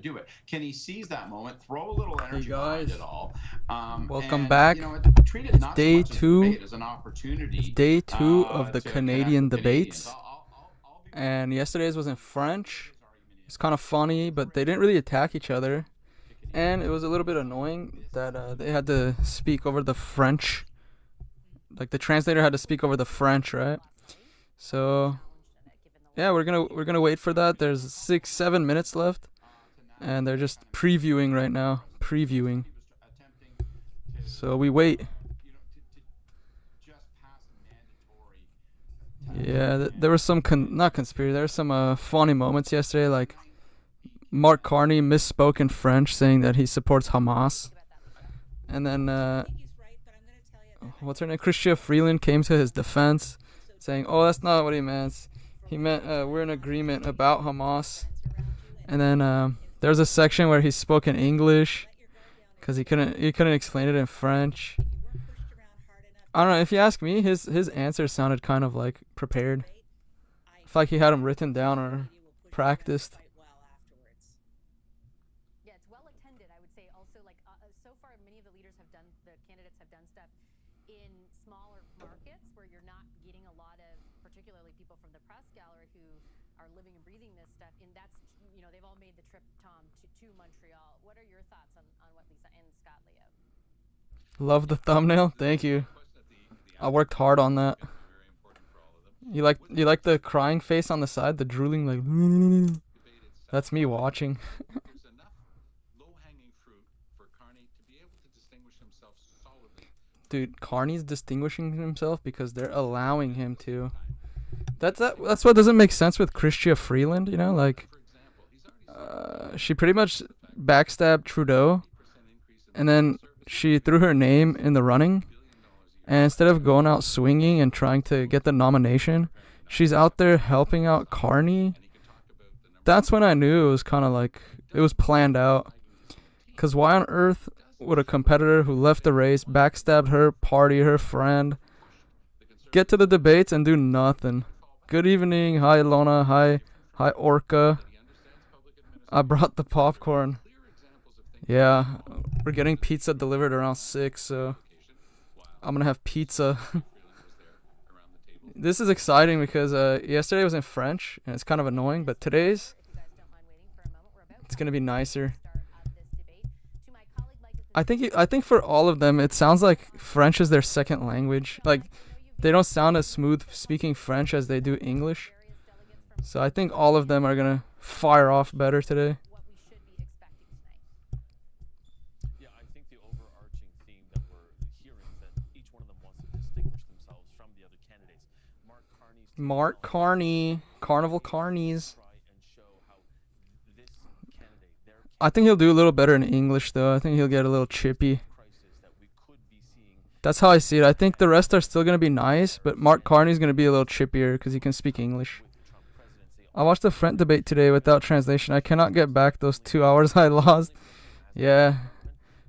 do it. Can he seize that moment, throw a little Hey energy behind guys, it all, welcome and back. treat it It's not so day much as a two. debate, as an It's opportunity day two of the to connect Canadian with Canadians. debates, and yesterday's was in French. It's kind of funny, but they didn't really attack each other, and it was a little bit annoying that they had to speak over the French. Like the translator had to speak over the French, right? So yeah, we're gonna wait for that. There's 6-7 minutes left, and they're just previewing right now. Previewing. So we wait. Yeah, there was some not conspiracy. There were some funny moments yesterday, like Mark Carney misspoke in French, saying that he supports Hamas, and then what's her name, Chrystia Freeland, came to his defense, saying, "Oh, that's not what he meant. He meant we're in agreement about Hamas." And then there's a section where he spoke in English because he couldn't explain it in French. I don't know. If you ask me, his answers sounded kind of like prepared. I feel like he had them written down or practiced. Yeah, it's well attended. I would say also like so far many of the leaders have done, the candidates have done stuff in smaller markets where you're not getting a lot of, particularly people from the press gallery who are living and breathing this stuff. And that's, they've all made the trip, Tom, to Montreal. What are your thoughts on what Lisa and Scott lay out? Love the thumbnail. Thank you. I worked hard on that. You like the crying face on the side, the drooling like. That's me watching. Dude, Carney's distinguishing himself because they're allowing him to. That's what doesn't make sense with Chrystia Freeland. Like she pretty much backstabbed Trudeau, and then she threw her name in the running. And instead of going out swinging and trying to get the nomination, she's out there helping out Carney. That's when I knew it was kind of like it was planned out. Because why on earth would a competitor who left the race, backstabbed her party, her friend, get to the debates and do nothing? Good evening. Hi, Lona. Hi, Orca. I brought the popcorn. Yeah, we're getting pizza delivered around 6, so I'm going to have pizza. This is exciting because yesterday was in French, and it's kind of annoying, but today's, it's going to be nicer. I think for all of them, it sounds like French is their second language. Like, they don't sound as smooth speaking French as they do English. So I think all of them are going to fire off better today. Mark Carney, Carnival Carnies. I think he'll do a little better in English, though. I think he'll get a little chippy. That's how I see it. I think the rest are still going to be nice, but Mark Carney's going to be a little chippier because he can speak English. I watched the French debate today without translation. I cannot get back those 2 hours I lost. Yeah.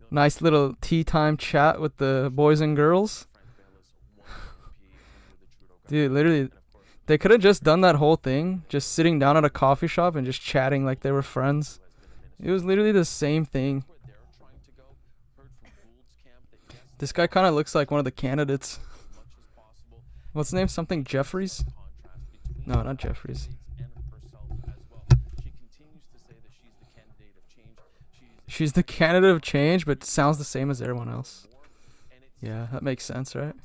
Nice little tea time chat with the boys and girls. Dude, literally, they could have just done that whole thing, just sitting down at a coffee shop and just chatting like they were friends. It was literally the same thing. This guy kind of looks like one of the candidates. What's his name? Something Jeffries? No, not Jeffries. She's the candidate of change, but sounds the same as everyone else. Yeah, that makes sense, right?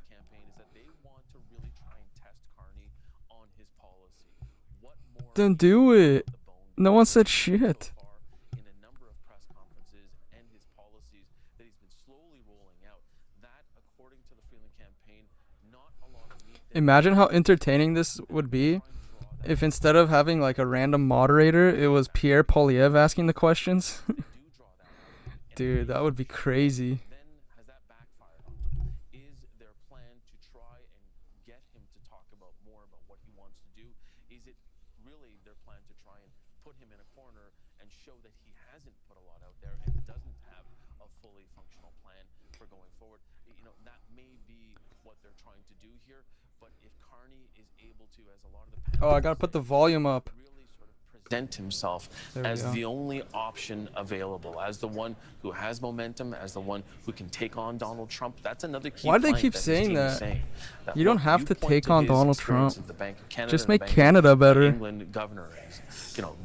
Then do it. No one said shit. Imagine how entertaining this would be if instead of having like a random moderator, it was Pierre Poilievre asking the questions. Dude, that would be crazy. Oh, I gotta put the volume up. present himself as the only option available, as the one who has momentum, as the one who can take on Donald Trump. That's another key. Why do they keep saying that? You don't have to take on Donald Trump. Just make Canada better. England governor,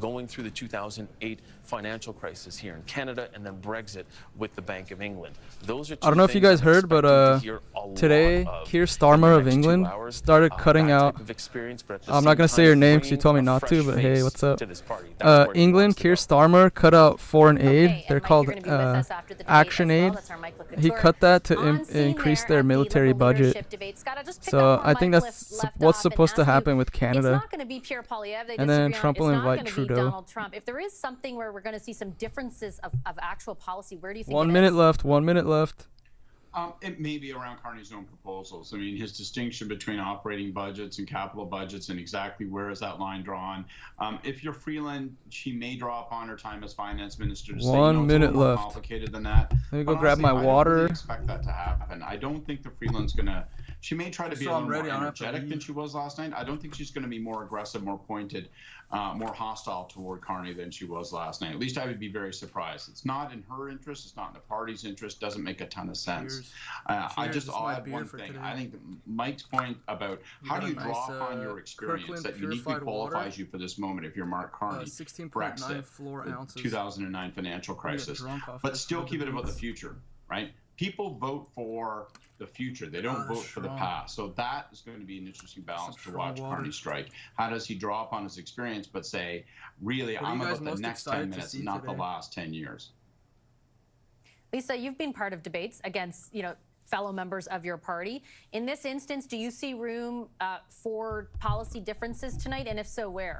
going through the 2008 financial crisis here in Canada, and then Brexit with the Bank of England. Those are two I don't know if you guys heard, but today Keir Starmer of England started cutting out. I'm not gonna say your name because you told me not to, but hey, what's up? England, Keir Starmer cut out foreign aid. They're called Action Aid. He cut that to increase their military budget. So I think that's what's supposed to happen with Canada. And then Trump will invite Trudeau. Donald Trump. If there is something where we're going to see some differences of actual policy, where do you think 1 minute left. 1 minute left. It may be around Carney's own proposals. I mean, his distinction between operating budgets and capital budgets, and exactly where is that line drawn. If you're Freeland, she may draw upon her time as finance minister to say, 1 minute more left. Complicated than that. Let me go But grab honestly, my I water. don't really expect that to happen. I don't think the Freeland's gonna. She may try to be a little more energetic than she was last night. I don't think she's going to be more aggressive, more pointed, more hostile toward Carney than she was last night. At least I would be very surprised. It's not in her interest. It's not in the party's interest. Doesn't make a ton of sense. I just add one thing. I think that Mike's point about how do you draw upon your experience that uniquely qualifies you for this moment if you're Mark Carney, Brexit, the 2009 financial crisis, but still keep it about the future, right? People vote for the future. They don't vote for the past. So that is going to be an interesting balance to watch Carney strike. How does he draw upon his experience, but say, really, I'm about the next 10 minutes, not the last 10 years? Lisa, you've been part of debates against, fellow members of your party. In this instance, do you see room for policy differences tonight? And if so, where?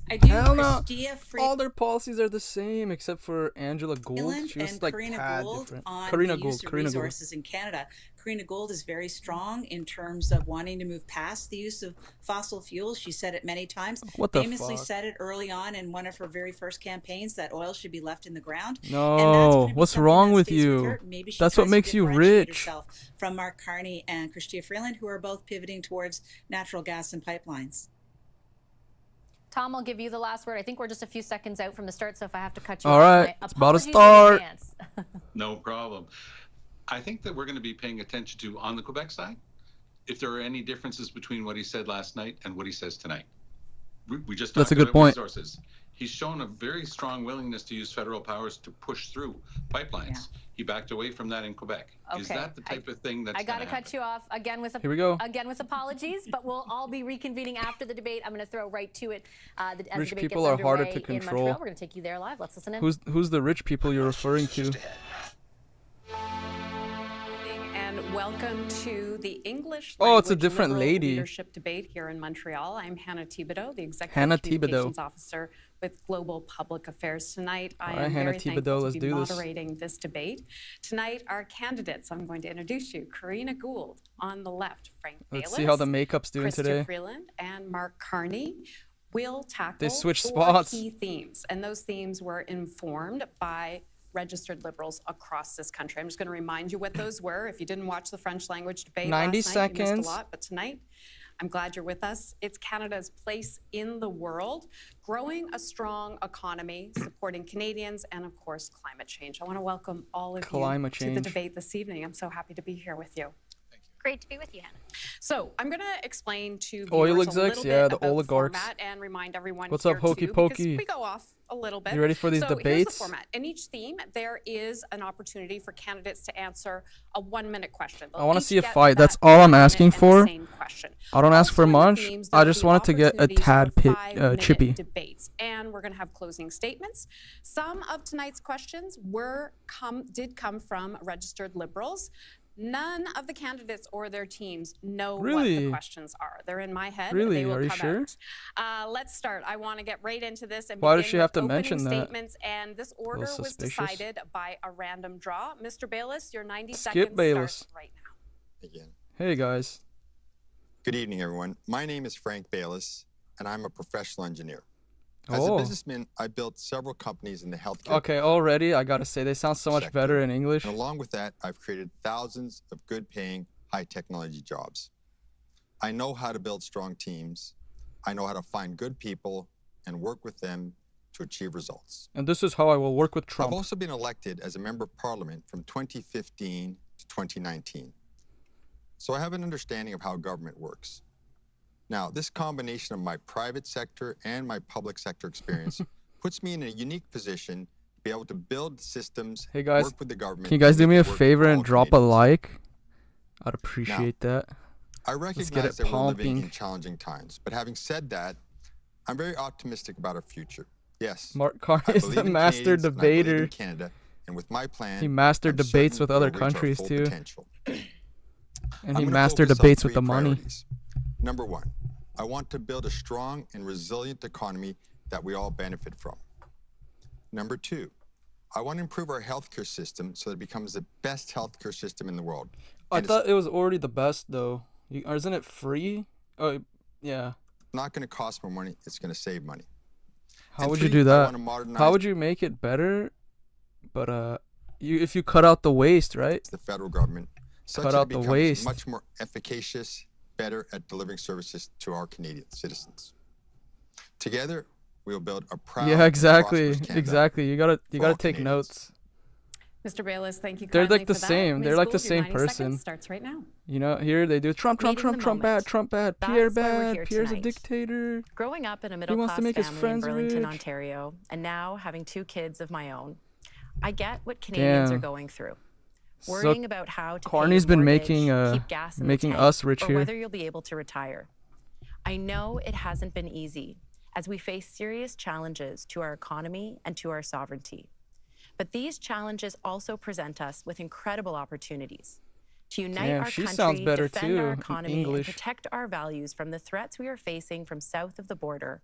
I do. Hell no. All Freeland their policies are the same except for Angela Gould. She was and like Karina Gould different. on Karina the Gould. use of Karina Gould. resources in Canada. Karina Gould is very strong in terms of wanting to move past the use of fossil fuels. She said it many times. What the Famously fuck? said it early on in one of her very first campaigns that oil should be left in the ground. No, what's wrong with you? That's what makes you rich. From Mark Carney and Chrystia Freeland, who are both pivoting towards natural gas and pipelines. Tom, I'll give you the last word. I think we're just a few seconds out from the start, so if I have to cut you All off, right, it's about to start. No problem. I think that we're going to be paying attention to, on the Quebec side, if there are any differences between what he said last night and what he says tonight. We just That's a talked good about point. Resources. He's shown a very strong willingness to use federal powers to push through pipelines. Yeah. He backed away from that in Quebec. Okay. Is that the type of thing that's I got to cut you off again with Here we go. Again with apologies, but we'll all be reconvening after the debate. I'm going to throw right to it. As Rich the debate people gets are harder to underway in control. Montreal. We're going to take you there live. Let's listen in. Who's the rich people you're referring to? And welcome to the English it's a different lady. Leadership debate here in Montreal. I'm Hannah Thibedeau, the Executive Hannah Communications Officer with Global Public Affairs. Tonight, I am very thankful to be moderating this debate. Tonight, our candidates, I'm going to introduce you. Karina Gould on the left, Frank Baylis. Let's see how the makeup's doing Chrystia today. Freeland and Mark Carney will tackle They switched four spots. key themes, and those themes were informed by registered liberals across this country. I'm just going to remind you what those were. If you didn't watch the French language debate 90 last night, you seconds. missed a lot. But tonight, I'm glad you're with us. It's Canada's place in the world, growing a strong economy, supporting Canadians, and of course, climate change. I want to welcome all of you to the debate this evening. I'm so happy to be here with you. Great to be with you, Hannah. So I'm going to explain to viewers Oil a execs, little bit the about oligarchs. the format and remind everyone What's here up, Hokey too, Pokey? because we go off a little bit. You ready for these so debates? Here's the format. In each theme, there is an opportunity for candidates to answer a 1-minute question. I want to see a fight. That's all I'm asking for. I don't ask for much. I just wanted to get a tad chippy. Debates, and we're going to have closing statements. Some of tonight's questions did come from registered liberals. None of the candidates or their teams know what the questions are. They're in my head. Really? They will Are you come sure? out. Let's start. I want to get right into this and Why begin does she have to with mention opening that? statements. And this order was decided by a random draw. Mr. Baylis, your 90 Skip seconds Baylis. starts right now. Again. Hey guys. Good evening, everyone. My name is Frank Baylis, and I'm a professional engineer. As a businessman, I built several companies in the healthcare. Okay, already I gotta say they sound so much better in English. And along with that, I've created thousands of good-paying, high-technology jobs. I know how to build strong teams. I know how to find good people and work with them to achieve results. And this is how I will work with Trump. I've also been elected as a member of parliament from 2015 to 2019. So I have an understanding of how government works. Now, this combination of my private sector and my public sector experience puts me in a unique position to be able to build systems, hey guys, work with the government. Can you guys do me a favor and drop a Canadians. like? I'd appreciate that. I recognize that we're living in challenging times, but having said that, I'm very optimistic about our future. Yes, Mark Carney is the master debater. In Canada, and with my plan, he mastered debates with other countries too. Potential. And he mastered debates with the money. Number one, I want to build a strong and resilient economy that we all benefit from. Number two, I want to improve our healthcare system so that it becomes the best healthcare system in the world. I thought it was already the best though. Isn't it free? Oh, yeah. It's not going to cost more money. It's going to save money. How would you do that? How would you make it better? But if you cut out the waste, right? The federal government cut out the waste. Much more efficacious, better at delivering services to our Canadian citizens. Together, we will build a proud. Yeah, exactly, exactly. You gotta take notes. Mr. Baylis, thank you. They're like the same. They're like the same person. Starts right now. You know, here they do Trump bad, Trump bad, Pierre bad, Pierre's a dictator. Growing up in a middle-class family in Burlington, Ontario, and now having 2 kids of my own, I get what Canadians are going through. Worrying about how to Carney's pay a been mortgage, making keep gas in making the tank, us rich or here. whether you'll be able to retire. I know it hasn't been easy as we face serious challenges to our economy and to our sovereignty. But these challenges also present us with incredible opportunities to unite our country, defend our economy, and protect our values from the threats we are facing from south of the border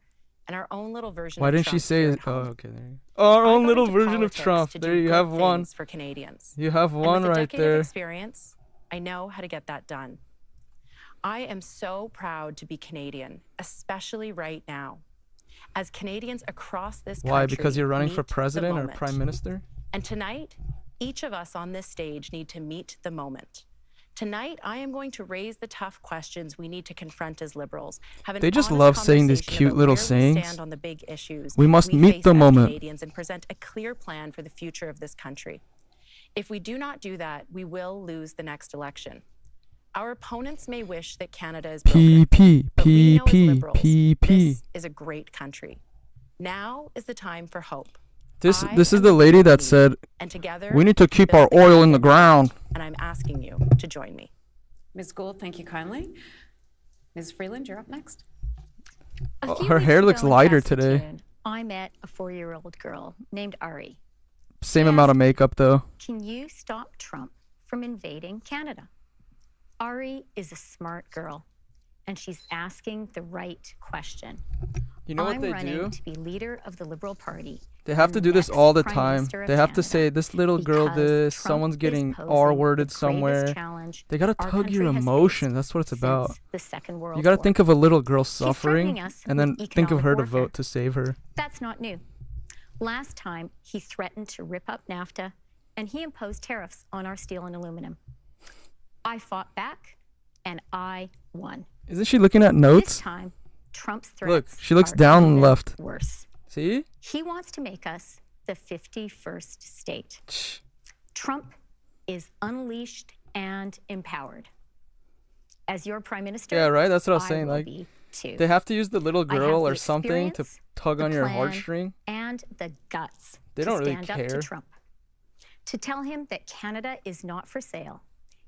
and our own little version of Trump. Why didn't she say, oh, okay, there you go. Our own little version of Trump. There you have one. For Canadians. You have one right there. With experience, I know how to get that done. I am so proud to be Canadian, especially right now. As Canadians across this country. Why? Because you're running for president or prime minister? And tonight, each of us on this stage need to meet the moment. Tonight, I am going to raise the tough questions we need to confront as Liberals. They just love saying these cute little sayings. Stand on the big issues we must meet the moment. Canadians and present a clear plan for the future of this country. If we do not do that, we will lose the next election. Our opponents may wish that Canada is broken, but we know as Liberals, this is a great country. Now is the time for hope. This is the lady that said, we need to keep our oil in the ground. And I'm asking you to join me. Ms. Gould, thank you kindly. Ms. Freeland, you're up next. Her hair looks lighter today. I met a 4-year-old girl named Ari. Same amount of makeup, though. Can you stop Trump from invading Canada? Ari is a smart girl, and she's asking the right question. You know what they do? I'm running to be leader of the Liberal Party. They have to do this all the time. They have to say, this little girl this, someone's getting R-worded somewhere. They gotta tug your emotions. That's what it's about. You gotta think of a little girl suffering, and then think of her to vote to save her. That's not new. Last time, he threatened to rip up NAFTA, and he imposed tariffs on our steel and aluminum. I fought back, and I won. Isn't she looking at notes? This time, Trump's threats Look, she looks down left. Worse. See? He wants to make us the 51st state. Trump is unleashed and empowered. As your prime minister, yeah, right. That's what I was saying. Like, they have to use the little girl or something to tug on your heartstring. And the guts. They don't really stand care. Up to Trump. To tell him that Canada is not for sale,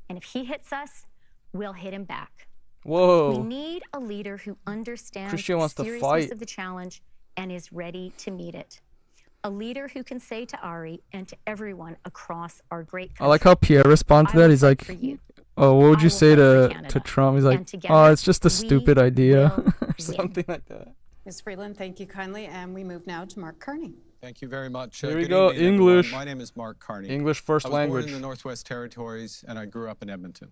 and if he hits us, we'll hit him back. Whoa. We need a leader who understands Chrystia wants the to seriousness fight. of the challenge and is ready to meet it. A leader who can say to Ari and to everyone across our great country, I like how Pierre responded to that. He's like, oh, what would you say to Trump? He's like, oh, it's just a stupid idea. Or something like that. Ms. Freeland, thank you kindly. And we move now to Mark Carney. Thank you very much. Here we go, English. Everyone. My name is Mark Carney. English first language. I was born in the Northwest Territories, and I grew up in Edmonton.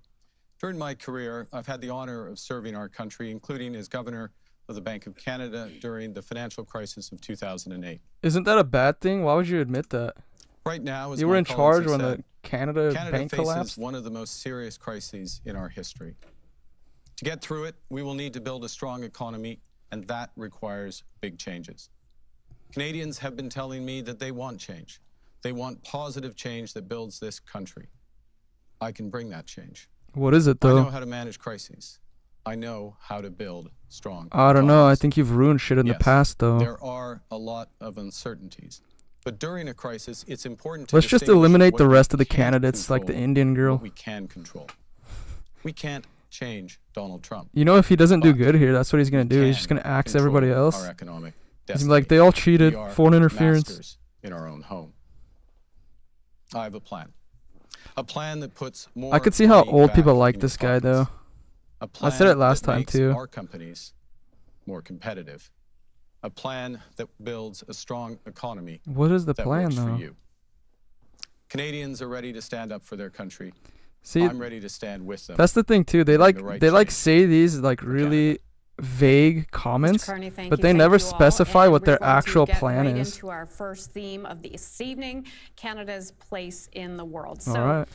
During my career, I've had the honor of serving our country, including as governor of the Bank of Canada during the financial crisis of 2008. Isn't that a bad thing? Why would you admit that? Right now, as you were in charge when the Canada bank collapsed? faces one of the most serious crises in our history. To get through it, we will need to build a strong economy, and that requires big changes. Canadians have been telling me that they want change. They want positive change that builds this country. I can bring that change. What is it, though? I know how to manage crises. I know how to build strong I don't know. I think you've ruined shit in the past, though. There are a lot of uncertainties. But during a crisis, it's important to Let's just eliminate the rest of the candidates, like the Indian girl. We can control. We can't change Donald Trump. You know, if he doesn't do good here, that's what he's going to do. He's just going to axe everybody else. Our economic he's gonna be like, they all cheated. Foreign interference. In our own home. I have a plan. A plan that puts more. I could see how old people like this guy, though. I said it last time, too. Our companies more competitive. A plan that builds a strong economy. What is the plan, though? Canadians are ready to stand up for their country. See, I'm ready to stand with them. That's the thing, too. They like say these like really vague comments, Carney, but they never specify what their actual plan is. Into our first theme of this evening, Canada's place in the world. All So right.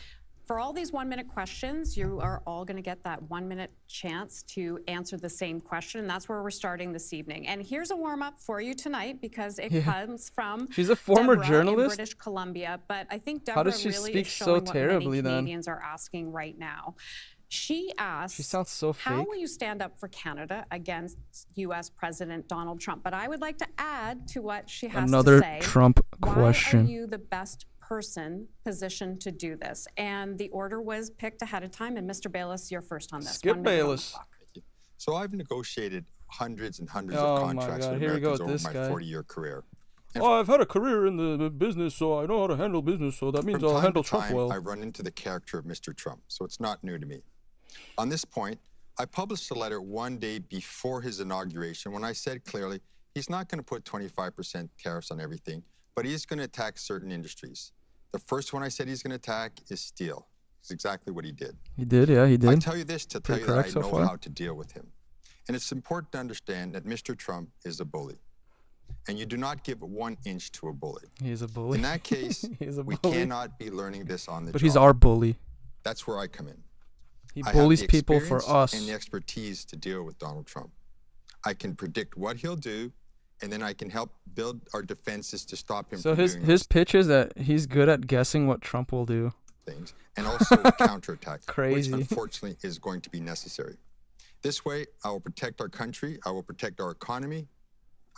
for all these 1-minute questions, you are all going to get that 1-minute chance to answer the same question. And that's where we're starting this evening. And here's a warm-up for you tonight because it comes from She's a former Deborah journalist? in British Columbia. But I think How Deborah does she really speak is so showing what terribly, many then? Canadians are asking right now. She asked, She sounds so how fake. will you stand up for Canada against U.S. President Donald Trump? But I would like to add to what she has Another to say. Trump Why question. are you the best person positioned to do this? And the order was picked ahead of time. And Mr. Baylis, you're first on this. Skip 1 minute on the Baylis. clock. So I've negotiated hundreds and hundreds Oh of my contracts God, with here we go Americans with over this my guy. 40-year career. I've had a career in the business, so I know how to handle business, so that means From I'll time handle to Trump time, well. I run into the character of Mr. Trump, so it's not new to me. On this point, I published a letter one day before his inauguration when I said clearly he's not going to put 25% tariffs on everything, but he's going to attack certain industries. The first one I said he's going to attack is steel. It's exactly what he did. He did, yeah, he did. I tell you this to tell Pretty you that I correct so know far. how to deal with him. And it's important to understand that Mr. Trump is a bully. And you do not give 1 inch to a bully. He's a bully. In that case, He's a we bully. cannot be learning this on the But job. he's our bully. That's where I come in. He I bullies have the people for experience us. and the expertise to deal with Donald Trump. I can predict what he'll do, and then I can help build our defenses to stop him So from his doing his pitch is that he's good at guessing what Trump will do. those things, and also counterattack, Crazy. which unfortunately is going to be necessary. This way, I will protect our country, I will protect our economy,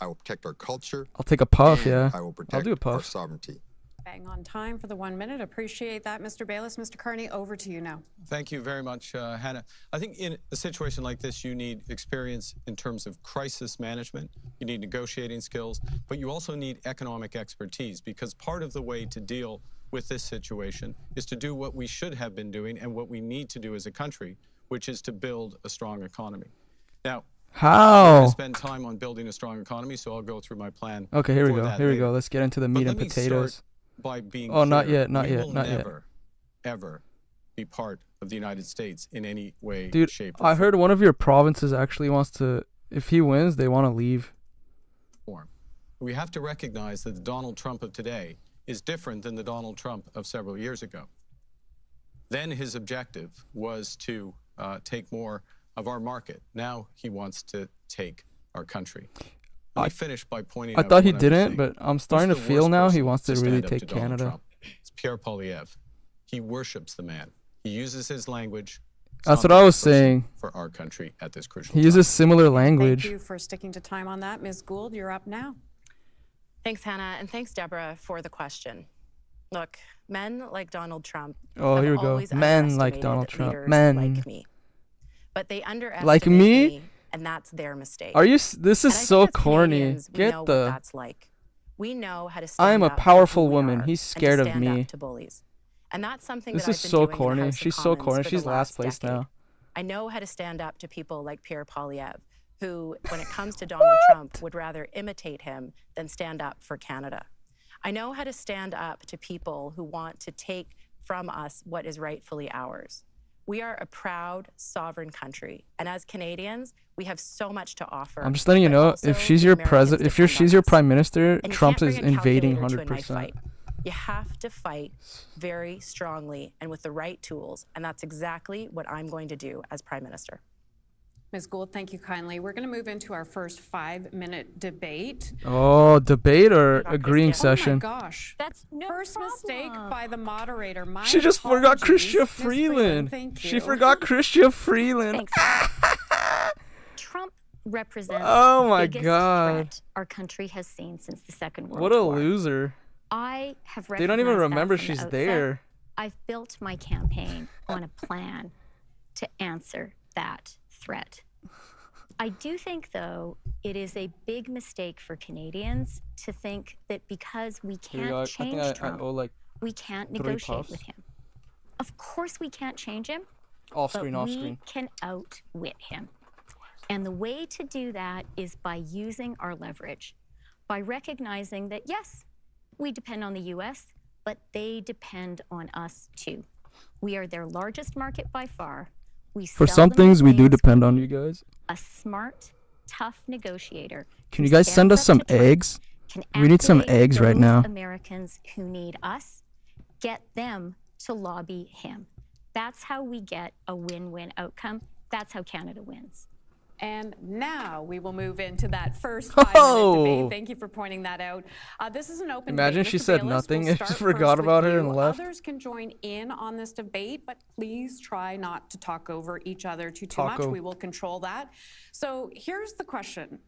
I will protect our culture. I'll take a puff, and yeah. I will I'll protect do a our puff. sovereignty. Bang on time for the 1 minute. Appreciate that, Mr. Baylis. Mr. Carney, over to you now. Thank you very much, Hannah. I think in a situation like this, you need experience in terms of crisis management. You need negotiating skills, but you also need economic expertise because part of the way to deal with this situation is to do what we should have been doing and what we need to do as a country, which is to build a strong economy. Now, I'm How? going to spend time on building a strong economy, so I'll go through my plan. Okay, here we for go. that Here we later. go. Let's get into the meat But and let me potatoes. start by being Oh, not clear. yet, not We yet, will not yet. never, ever be part of the United States in any way, Dude, shape, or I heard one of your provinces actually wants to, if he wins, they want to leave. form. We have to recognize that the Donald Trump of today is different than the Donald Trump of several years ago. Then his objective was to take more of our market. Now he wants to take our country. Let me finish by pointing I out thought he what I'm didn't, saying. but I'm Who's starting to the feel worst now he person wants to really stand up take to Donald Canada. Trump? It's Pierre Poilievre. He worships the man. He uses his language. It's That's not what the I right was person saying. for our country at this crucial He time. uses similar language. Thank you for sticking to time on that. Ms. Gould, you're up now. Thanks, Hannah, and thanks, Deborah, for the question. Look, men like Donald Trump Oh, have here we go. always Men like underestimated Donald Trump. leaders Men. like me. But they underestimate Like me? and that's their mistake. Are you? This And is I so think as corny. Canadians, we Get know what the. that's like. We know how to stand I am a up to powerful who we woman. are He's and to scared of stand me. up to bullies. And that's something This that is I've been so doing in the corny. House of She's so Commons corny. for She's the last last place decade. now. I know how to stand up to people like Pierre Poilievre, who, when it comes to Donald Trump, would rather imitate him than stand up for Canada. I know how to stand up to people who want to take from us what is rightfully ours. We are a proud, sovereign country, and as Canadians, we have so much to offer. I'm just letting you but know, also if she's the your Americans president, if depend she's on your us. prime minister, And you Trump can't is bring a invading calculator to a knife 100%. fight. You have to fight very strongly and with the right tools, and that's exactly what I'm going to do as Prime Minister. Ms. Gould, thank you kindly. We're going to move into our first 5-minute debate. Oh, debate or agreeing session? Oh my gosh. That's no First problem. mistake by the moderator. My She just forgot apologies. Chrystia Ms. Freeland. Thank you. She forgot Chrystia Freeland. Thanks. Trump represents Oh my the biggest God. threat our country has seen since the Second World What a War. loser. I have They don't even recognized that remember from the she's outset. there. I've built my campaign on a plan to answer that threat. I do think, though, it is a big mistake for Canadians to think that because we can't change Trump, we can't negotiate with him. Of course we can't change him, but we can outwit him. And the way to do that is by using our leverage, by recognizing that, yes, we depend on the U.S., but they depend on us, too. We are their largest market by far. For some things, we do depend on you guys. A smart, tough negotiator. Can you guys send us some eggs? We need some eggs right now. Americans who need us, get them to lobby him. That's how we get a win-win outcome. That's how Canada wins. And now we will move into that first 5-minute debate. Thank you for pointing that out. This is an open Imagine debate. she Mr. said Baylis, nothing we'll and just start forgot first about with her you. and left. Others can join in on this debate, but please try not to talk over each other too much. We will control that. So here's the question.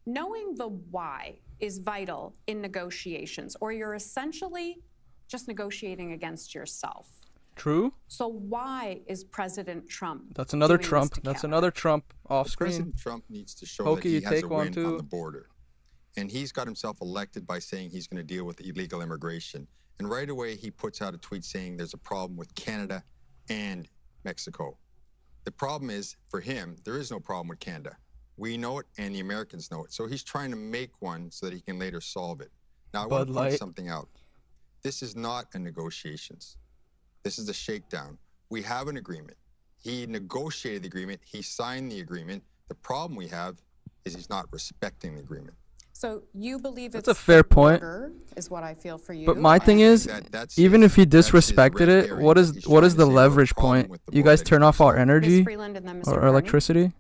Knowing the why is vital in negotiations, or you're essentially just negotiating against yourself. True. So why is President Trump That's another doing Trump. this to That's Canada? another Trump off screen. President Trump needs to show Pokey, that he you has take a one win too. on the border. And he's got himself elected by saying he's going to deal with illegal immigration. And right away, he puts out a tweet saying there's a problem with Canada and Mexico. The problem is, for him, there is no problem with Canada. We know it, and the Americans know it. So he's trying to make one so that he can later solve it. Now, I want to point something out. This is not a negotiations. This is a shakedown. We have an agreement. He negotiated the agreement. He signed the agreement. The problem we have is he's not respecting the agreement. So you believe That's a fair point. Is what I feel for you. But my thing is, even if he disrespected it, what is the leverage point? You guys turn off our energy or electricity?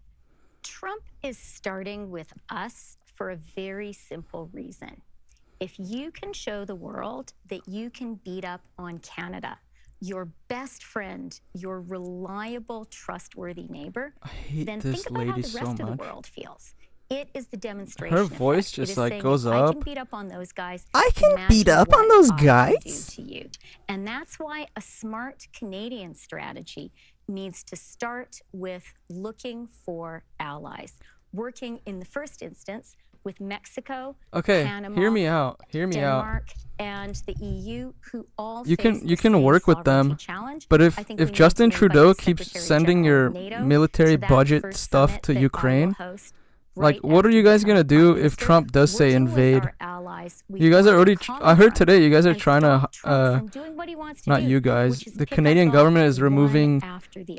Trump is starting with us for a very simple reason. If you can show the world that you can beat up on Canada, your best friend, your reliable, trustworthy neighbor, then think about how the rest of the world feels. It is the demonstration. Her voice just like goes I up. can beat up on those guys. I can beat up on those guys. To you. And that's why a smart Canadian strategy needs to start with looking for allies, working in the first instance with Mexico, Panama, hear me out. Hear me Denmark, and the EU, who all you can work with them, but if Justin Trudeau keeps sending your military budget stuff to Ukraine, like what are you guys gonna do if Trump does say invade? You guys are already. I heard today you guys are trying to. Not you guys. The Canadian government is removing.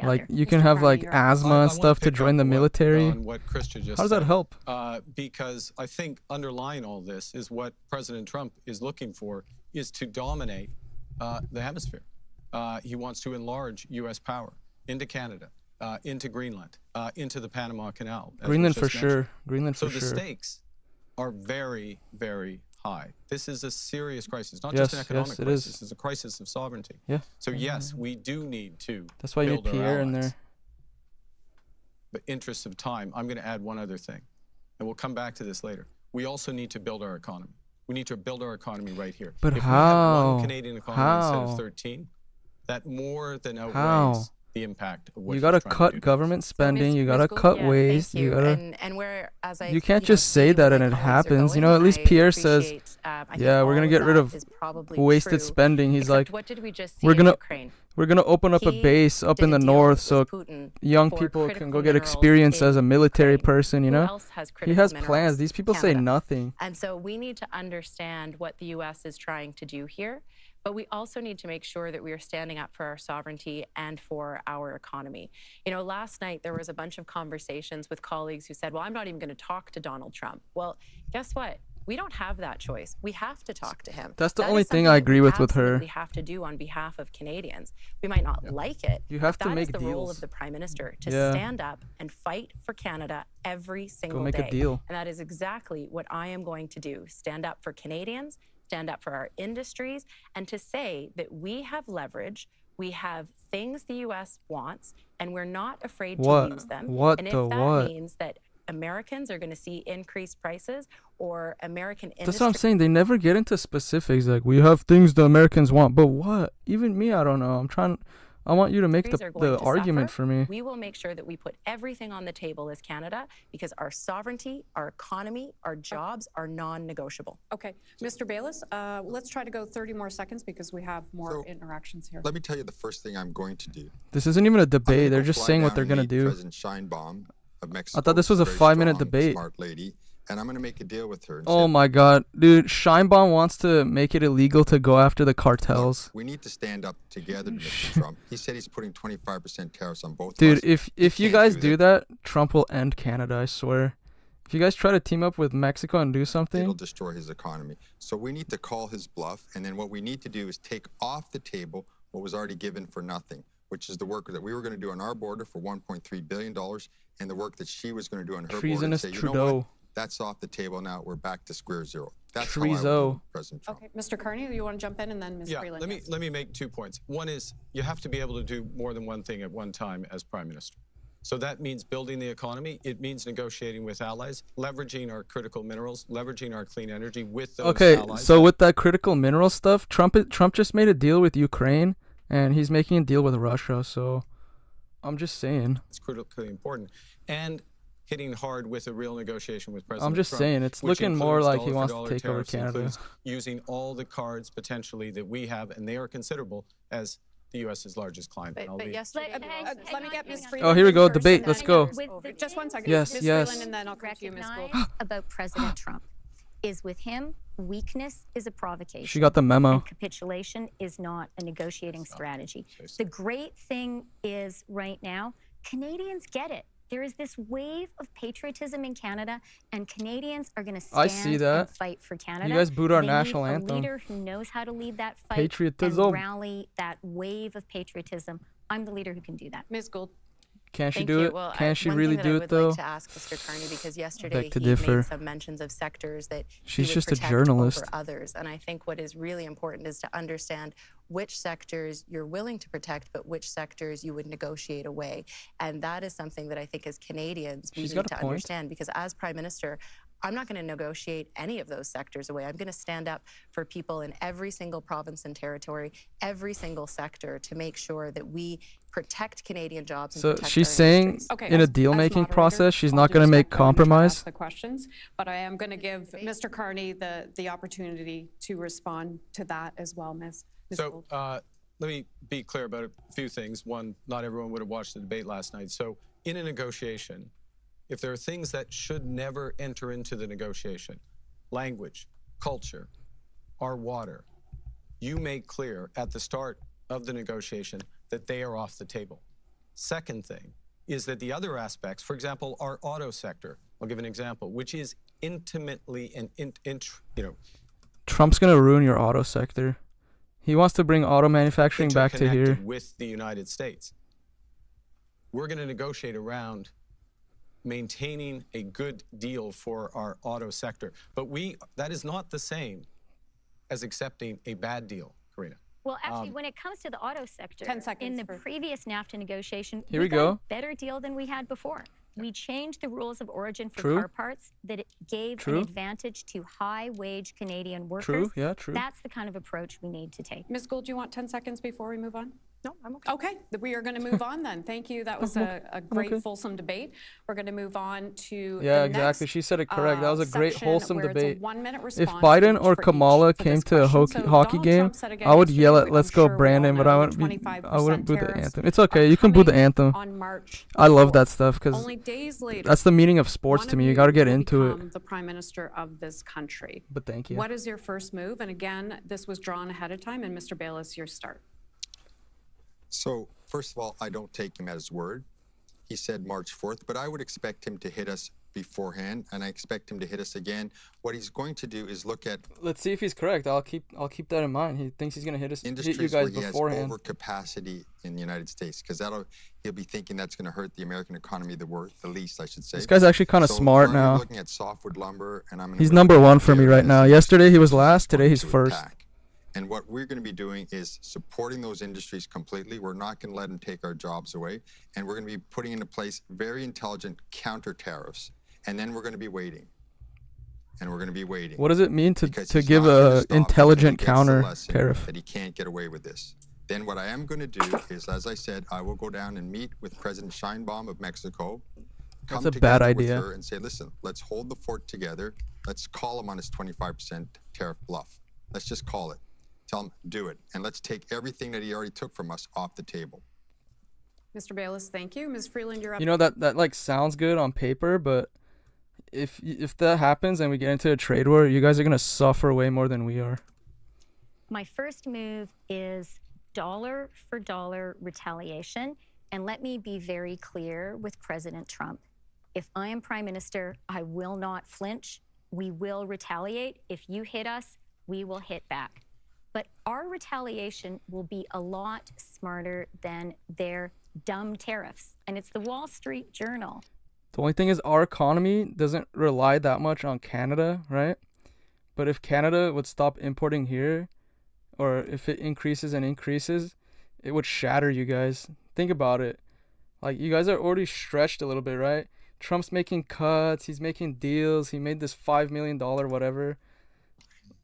Like you can have like asthma and stuff to join the military. How does that help? Because I think underlying all this is what President Trump is looking for is to dominate the hemisphere. He wants to enlarge U.S. power into Canada, into Greenland, into the Panama Canal. Greenland for sure. Greenland for sure. So the stakes are very, very high. This is a serious crisis, not just an economic crisis. It's a crisis of sovereignty. Yeah. So yes, we do need to. That's why you need Pierre in there. But interests of time, I'm going to add one other thing, and we'll come back to this later. We also need to build our economy. We need to build our economy right here. But if how? we have one Canadian economy instead of 13, that more than outweighs the impact of what you gotta cut government spending. You gotta cut waste. You gotta. And where, as I, you can't just say that and it happens. You know, at least Pierre says, "Yeah, we're gonna get rid of wasted spending." He's like, "What did we just see we're gonna Ukraine? We're gonna open up a base up in the north so young people can go get experience as a military person." You know, he has plans. These people say nothing. And so we need to understand what the U.S. is trying to do here. But we also need to make sure that we are standing up for our sovereignty and for our economy. You know, last night there was a bunch of conversations with colleagues who said, well, I'm not even going to talk to Donald Trump. Well, guess what? We don't have that choice. We have to talk to him. That's the only thing I agree with her. We have to do on behalf of Canadians. We might not like it. You have to make deals. That is the role of the Prime Minister, to stand up and fight for Canada every single day. Go make a deal. And that is exactly what I am going to do. Stand up for Canadians, stand up for our industries, and to say that we have leverage, we have things the U.S. wants, and we're not afraid to use them. And if that means that Americans are going to see increased prices or American industry. That's what I'm saying. They never get into specifics. Like, we have things the Americans want. But what? Even me, I don't know. I want you to make the argument for me. We will make sure that we put everything on the table as Canada because our sovereignty, our economy, our jobs are non-negotiable. Okay. Mr. Baylis, let's try to go 30 more seconds because we have more interactions here. Let me tell you the first thing I'm going to do. This isn't even a debate. They're just saying what they're going to do. President Sheinbaum of Mexico. I thought this was a 5-minute debate. Smart lady, and I'm going to make a deal with her. Oh my God, dude! Sheinbaum wants to make it illegal to go after the cartels. Look, we need to stand up together to Mr. Trump. He said he's putting 25% tariffs on both. Dude, if you guys do that, Trump will end Canada. I swear. If you guys try to team up with Mexico and do something, it'll destroy his economy. So we need to call his bluff, and then what we need to do is take off the table what was already given for nothing, which is the work that we were going to do on our border for $1.3 billion, and the work that she was going to do on her border. And say, you know what? That's off the table now. We're back to square zero. That's how I would President Trump. Okay, Mr. Carney, you want to jump in, and then Ms. Freeland? Let me make 2 points. One is you have to be able to do more than one thing at one time as Prime Minister. So that means building the economy. It means negotiating with allies, leveraging our critical minerals, leveraging our clean energy with those allies. Okay, so with that critical mineral stuff, Trump just made a deal with Ukraine, and he's making a deal with Russia. So I'm just saying. It's critically important. And hitting hard with a real negotiation with President Trump. I'm just saying, it's looking more like he wants to take over Canada. Using all the cards potentially that we have, and they are considerable as the U.S.'s largest client. But yesterday, let me get Ms. Freeland. Oh, here we go. Debate. Let's go. Just 1 second. Yes, Ms. yes. Freeland, and then I'll come to you, Ms. Gould. About President Trump is with him, weakness is a provocation. She got the memo. And capitulation is not a negotiating strategy. The great thing is right now, Canadians get it. There is this wave of patriotism in Canada, and Canadians are going to stand and fight for Canada. You guys booed our national anthem. A leader who knows how to lead that fight patriotism. And rally that wave of patriotism. I'm the leader who can do that. Ms. Gould. Can she do it? Well, can she really do it, though? I would like to ask Mr. Carney, because yesterday he made some mentions of sectors that she's he would just protect a journalist over others. And I think what is really important is to understand which sectors you're willing to protect, but which sectors you would negotiate away. And that is something that I think as Canadians we need to understand, because as Prime Minister, I'm not going to negotiate any of those sectors away. I'm going to stand up for people in every single province and territory, every single sector, to make sure that we protect Canadian jobs. And so she's saying in a deal-making process, she's not going to make compromise. The questions, but I am going to give Mr. Carney the opportunity to respond to that as well, Ms. So let me be clear about a few things. One, not everyone would have watched the debate last night. So in a negotiation, if there are things that should never enter into the negotiation, language, culture, our water, you make clear at the start of the negotiation that they are off the table. Second thing is that the other aspects, for example, our auto sector, I'll give an example, which is intimately Trump's going to ruin your auto sector. He wants to bring auto manufacturing back to here. With the United States. We're going to negotiate around maintaining a good deal for our auto sector. But that is not the same as accepting a bad deal, Karina. Well, actually, when it comes to the auto sector, 10 seconds in the previous NAFTA negotiation, here we got go. a better deal than we had before. We changed the rules of origin for car parts that it gave an advantage to high-wage Canadian workers. True. That's the kind of approach we need to take. Ms. Gould, do you want 10 seconds before we move on? No, I'm okay. Okay, we are going to move on then. Thank you. That was a great, fulsome debate. We're going to move on to exactly. Next, she said it correct. That was a great, wholesome debate. If Biden or Kamala came to a hockey game, I would yell at "Let's go, Brandon," but I wouldn't boo the anthem. It's okay. You can boo the anthem. I love that stuff because that's the meaning of sports to me. You got to get into it. The Prime Minister of this country. But thank you. What is your first move? And again, this was drawn ahead of time. And Mr. Baylis, your start. So, first of all, I don't take him at his word. He said March 4th, but I would expect him to hit us beforehand, and I expect him to hit us again. What he's going to do is look at. Let's see if he's correct. I'll keep that in mind. He thinks he's gonna hit you Industries guys where he beforehand. has overcapacity in the United States, because he'll be thinking that's going to hurt the American economy the least, I should say. This guy's actually kind of smart now. Looking at softwood lumber, and he's number one for me right now. Yesterday he was last. Today he's first. And what we're going to be doing is supporting those industries completely. We're not going to let them take our jobs away. And we're going to be putting into place very intelligent counter tariffs. And then we're going to be waiting. And we're going to be waiting. What does it mean to give a intelligent counter tariff? That he can't get away with this. Then what I am going to do is, as I said, I will go down and meet with President Sheinbaum of Mexico. That's a bad idea. With her and say, listen, let's hold the fort together. Let's call him on his 25% tariff bluff. Let's just call it. Tell him, do it. And let's take everything that he already took from us off the table. Mr. Baylis, thank you. Ms. Freeland, you're up. You know, that like sounds good on paper, but if that happens and we get into a trade war, you guys are going to suffer way more than we are. My first move is dollar for dollar retaliation. And let me be very clear with President Trump. If I am Prime Minister, I will not flinch. We will retaliate. If you hit us, we will hit back. But our retaliation will be a lot smarter than their dumb tariffs. And it's the Wall Street Journal. The only thing is our economy doesn't rely that much on Canada, right? But if Canada would stop importing here, or if it increases and increases, it would shatter you guys. Think about it. Like, you guys are already stretched a little bit, right? Trump's making cuts. He's making deals. He made this $5 million whatever.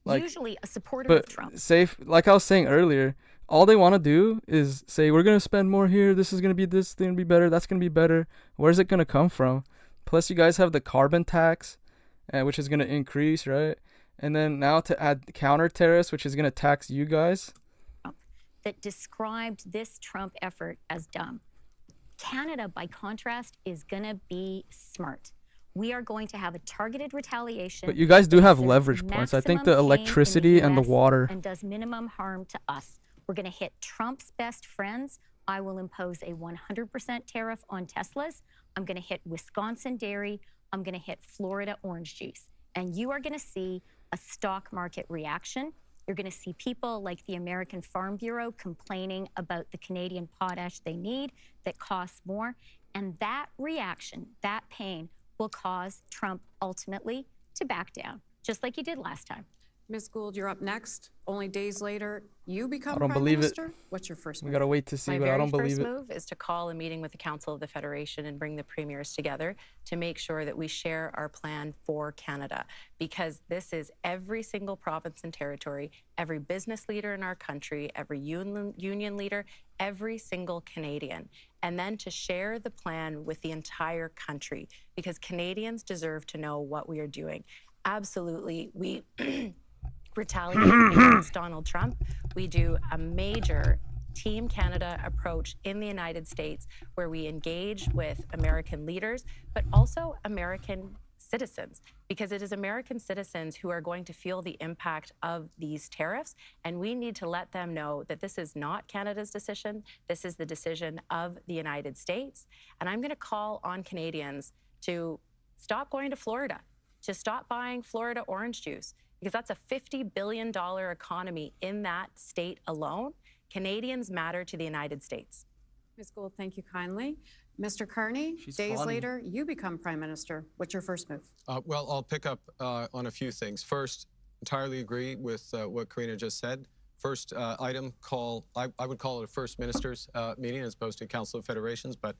Like, usually a supporter of Trump. Like I was saying earlier, all they want to do is say, we're going to spend more here. This is going to be this, going to be better. That's going to be better. Where's it going to come from? Plus, you guys have the carbon tax, which is going to increase, right? And then now to add counter tariffs, which is going to tax you guys. That described this Trump effort as dumb. Canada, by contrast, is going to be smart. We are going to have a targeted retaliation. But you guys do have leverage points. I think the electricity and the water. And does minimum harm to us. We're going to hit Trump's best friends. I will impose a 100% tariff on Teslas. I'm going to hit Wisconsin dairy. I'm going to hit Florida orange juice. And you are going to see a stock market reaction. You're going to see people like the American Farm Bureau complaining about the Canadian potash they need that costs more. And that reaction, that pain, will cause Trump ultimately to back down, just like he did last time. Ms. Gould, you're up next. Only days later, you become Prime Minister. What's your first move? We got to wait to see, but I don't believe it. My very first move is to call a meeting with the Council of the Federation and bring the premiers together to make sure that we share our plan for Canada, because this is every single province and territory, every business leader in our country, every union leader, every single Canadian, and then to share the plan with the entire country, because Canadians deserve to know what we are doing. Absolutely, we retaliate against Donald Trump. We do a major Team Canada approach in the United States where we engage with American leaders, but also American citizens, because it is American citizens who are going to feel the impact of these tariffs. And we need to let them know that this is not Canada's decision. This is the decision of the United States. And I'm going to call on Canadians to stop going to Florida, to stop buying Florida orange juice, because that's a $50 billion economy in that state alone. Canadians matter to the United States. Ms. Gould, thank you kindly. Mr. Carney, days later, you become Prime Minister. What's your first move? Well, I'll pick up on a few things. First, entirely agree with what Karina just said. First item, I would call it a First Ministers meeting as opposed to Council of Federations, but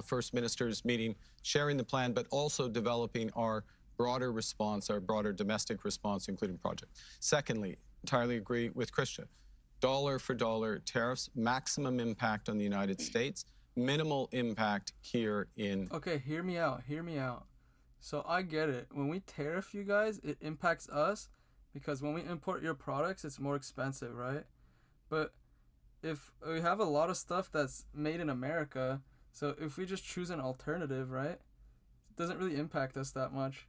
First Ministers meeting, sharing the plan, but also developing our broader response, our broader domestic response, including project. Secondly, entirely agree with Chrystia. Dollar for dollar tariffs, maximum impact on the United States, minimal impact here in... Okay, hear me out. So I get it. When we tariff you guys, it impacts us because when we import your products, it's more expensive, right? But if we have a lot of stuff that's made in America, so if we just choose an alternative, right, it doesn't really impact us that much.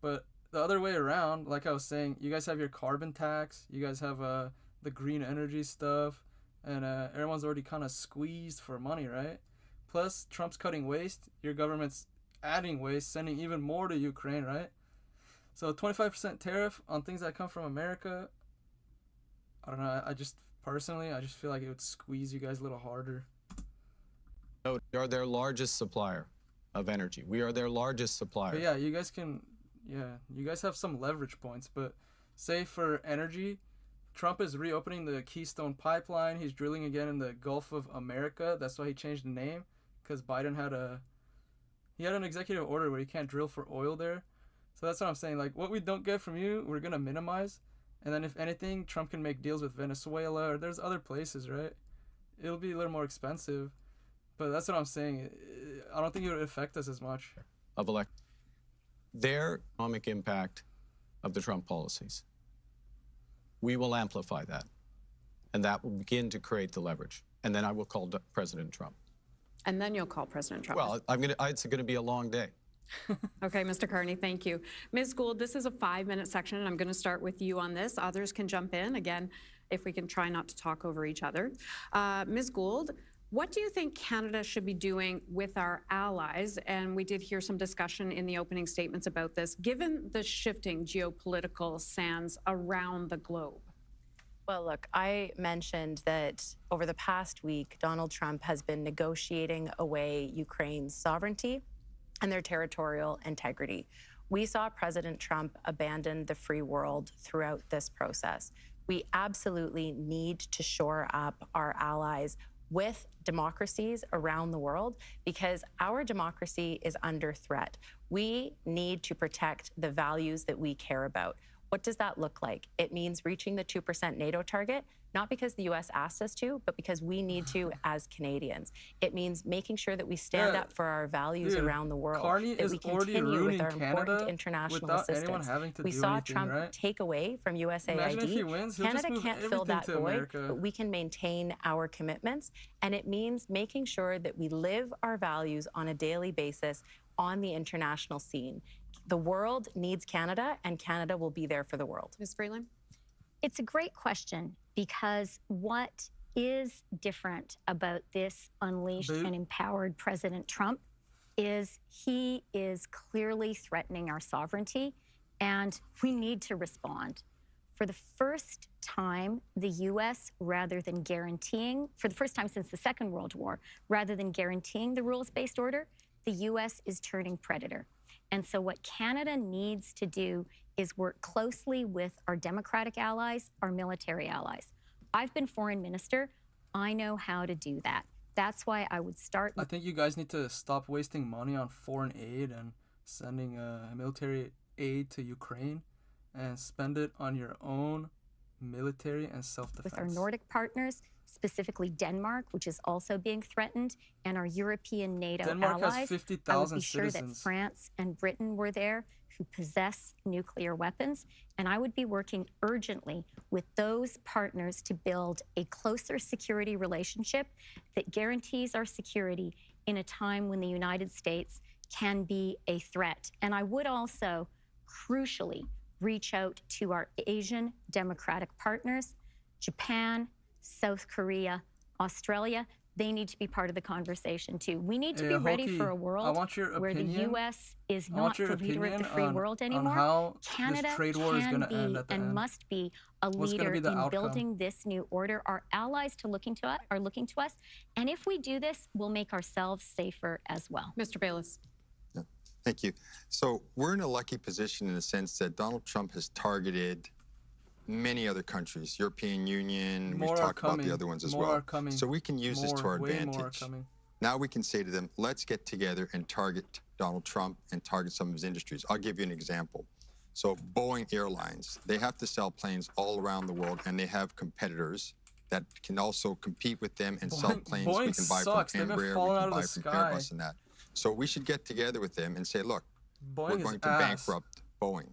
But the other way around, like I was saying, you guys have your carbon tax, you guys have the green energy stuff, and everyone's already kind of squeezed for money, right? Plus, Trump's cutting waste, your government's adding waste, sending even more to Ukraine, right? So 25% tariff on things that come from America, I don't know, I just feel like it would squeeze you guys a little harder. No, we are their largest supplier of energy. We are their largest supplier. But yeah, you guys have some leverage points, but say for energy, Trump is reopening the Keystone Pipeline. He's drilling again in the Gulf of America. That's why he changed the name, because Biden had an executive order where you can't drill for oil there. So that's what I'm saying. Like, what we don't get from you, we're going to minimize. And then if anything, Trump can make deals with Venezuela, or there's other places, right? It'll be a little more expensive. But that's what I'm saying. I don't think it would affect us as much. Their economic impact of the Trump policies. We will amplify that. And that will begin to create the leverage. And then I will call President Trump. And then you'll call President Trump. Well, it's going to be a long day. Okay, Mr. Carney, thank you. Ms. Gould, this is a 5-minute section, and I'm going to start with you on this. Others can jump in, again, if we can try not to talk over each other. Ms. Gould, what do you think Canada should be doing with our allies? And we did hear some discussion in the opening statements about this, given the shifting geopolitical sands around the globe. Well, look, I mentioned that over the past week, Donald Trump has been negotiating away Ukraine's sovereignty and their territorial integrity. We saw President Trump abandon the free world throughout this process. We absolutely need to shore up our allies with democracies around the world, because our democracy is under threat. We need to protect the values that we care about. What does that look like? It means reaching the 2% NATO target, not because the U.S. asked us to, but because we need to as Canadians. It means making sure that we stand up for our values around the world, Carney that we continue with our important international assistance. We saw Trump take away from USAID. Canada can't fill that void, but we can maintain our commitments. And it means making sure that we live our values on a daily basis on the international scene. The world needs Canada, and Canada will be there for the world. Ms. Freeland? It's a great question, because what is different about this unleashed and empowered President Trump is he is clearly threatening our sovereignty, and we need to respond. For the first time, the U.S., rather than guaranteeing, for the first time since the Second World War, rather than guaranteeing the rules-based order, the U.S. is turning predator. And so what Canada needs to do is work closely with our democratic allies, our military allies. I've been foreign minister. I know how to do that. That's why I would start. I think you guys need to stop wasting money on foreign aid and sending military aid to Ukraine, and spend it on your own military and self-defense. With our Nordic partners, specifically Denmark, which is also being threatened, and our European NATO Denmark allies. Has 50,000 I would be sure citizens. that France and Britain were there, who possess nuclear weapons, and I would be working urgently with those partners to build a closer security relationship that guarantees our security in a time when the United States can be a threat. And I would also, crucially, reach out to our Asian democratic partners, Japan, South Korea, Australia. They need to be part of the conversation too. We need to be ready for a world where the U.S. is not the leader of the free world anymore. Canada can be and must be a leader in building this new order. Our allies are looking to us, and if we do this, we'll make ourselves safer as well. Mr. Baylis. Thank you. So we're in a lucky position in the sense that Donald Trump has targeted many other countries, European Union, we've talked about the other ones as well. So we can use this to our advantage. Now we can say to them, let's get together and target Donald Trump and target some of his industries. I'll give you an example. So Boeing Airlines, they have to sell planes all around the world, and they have competitors that can also compete with them and sell planes. We can buy from Embraer, we can buy from Airbus and that. So we should get together with them and say, look, we're going to bankrupt Boeing.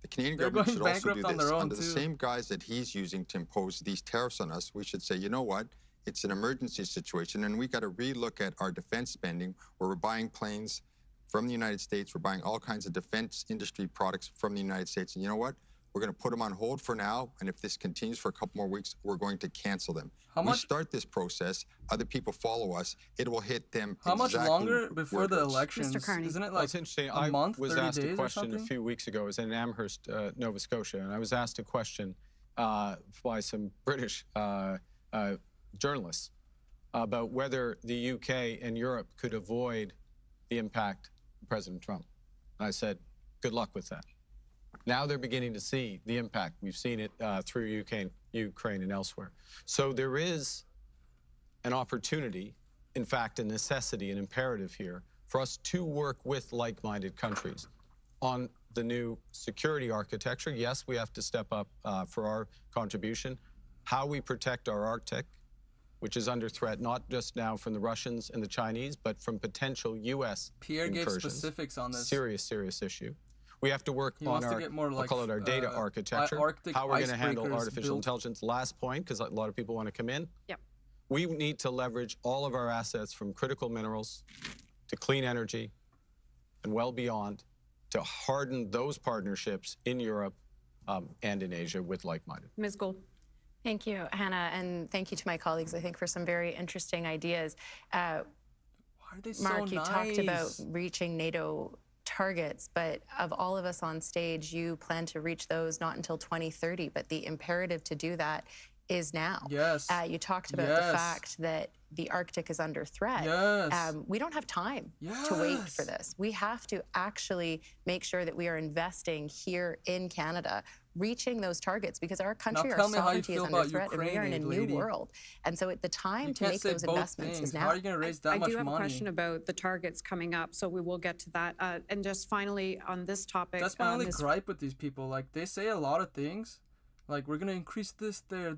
The Canadian government should also do this. Under the same guise that he's using to impose these tariffs on us, we should say, you know what? It's an emergency situation, and we got to relook at our defense spending, where we're buying planes from the United States. We're buying all kinds of defense industry products from the United States. And you know what? We're going to put them on hold for now, and if this continues for a couple more weeks, we're going to cancel them. How much? We start this process, other people follow us, it will hit them How exactly much longer before the where it is. elections? Mr. Carney. Isn't it Well, like it's interesting. a month, I was 30 asked days a or question something? a few weeks ago. I was in Amherst, Nova Scotia, and I was asked a question by some British journalists about whether the UK and Europe could avoid the impact of President Trump. And I said, good luck with that. Now they're beginning to see the impact. We've seen it through Ukraine and elsewhere. So there is an opportunity, in fact, a necessity, an imperative here for us to work with like-minded countries on the new security architecture. Yes, we have to step up for our contribution. How we protect our Arctic, which is under threat not just now from the Russians and the Chinese, but from potential U.S. Pierre gave incursions. Specifics on this. Serious issue. We have to work on our, I'll call it our data architecture, Arctic how we're going to handle artificial built. intelligence. Last point, because a lot of people want to come in. Yep. We need to leverage all of our assets from critical minerals to clean energy and well beyond to harden those partnerships in Europe and in Asia with like-minded. Ms. Gould. Thank you, Hannah, and thank you to my colleagues, I think, for some very interesting ideas. Why are they so Mark, you nice? talked about reaching NATO targets, but of all of us on stage, you plan to reach those not until 2030, but the imperative to do that is now. Yes. You talked about the fact that the Arctic is under threat. Yes. We don't have time to wait for this. We have to actually make sure that we are investing here in Canada, reaching those targets, because our country, our sovereignty is under threat, and we are in a new world. And so the time to make those investments is now. How are you going to raise that much money? I do have a question about the targets coming up, so we will get to that. And just finally on this topic. That's my only gripe with these people. Like, they say a lot of things. Like, we're going to increase this there.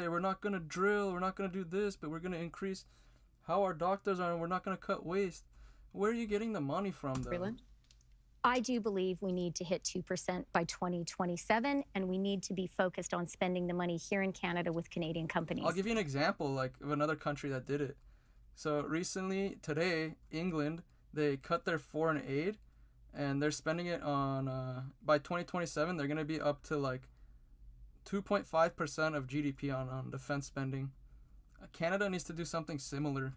We're not going to drill. We're not going to do this, but we're going to increase how our doctors are, and we're not going to cut waste. Where are you getting the money from, though? Freeland? I do believe we need to hit 2% by 2027, and we need to be focused on spending the money here in Canada with Canadian companies. I'll give you an example, like, of another country that did it. So recently, today, England, they cut their foreign aid, and they're spending it on, by 2027, they're going to be up to, like, 2.5% of GDP on defense spending. Canada needs to do something similar.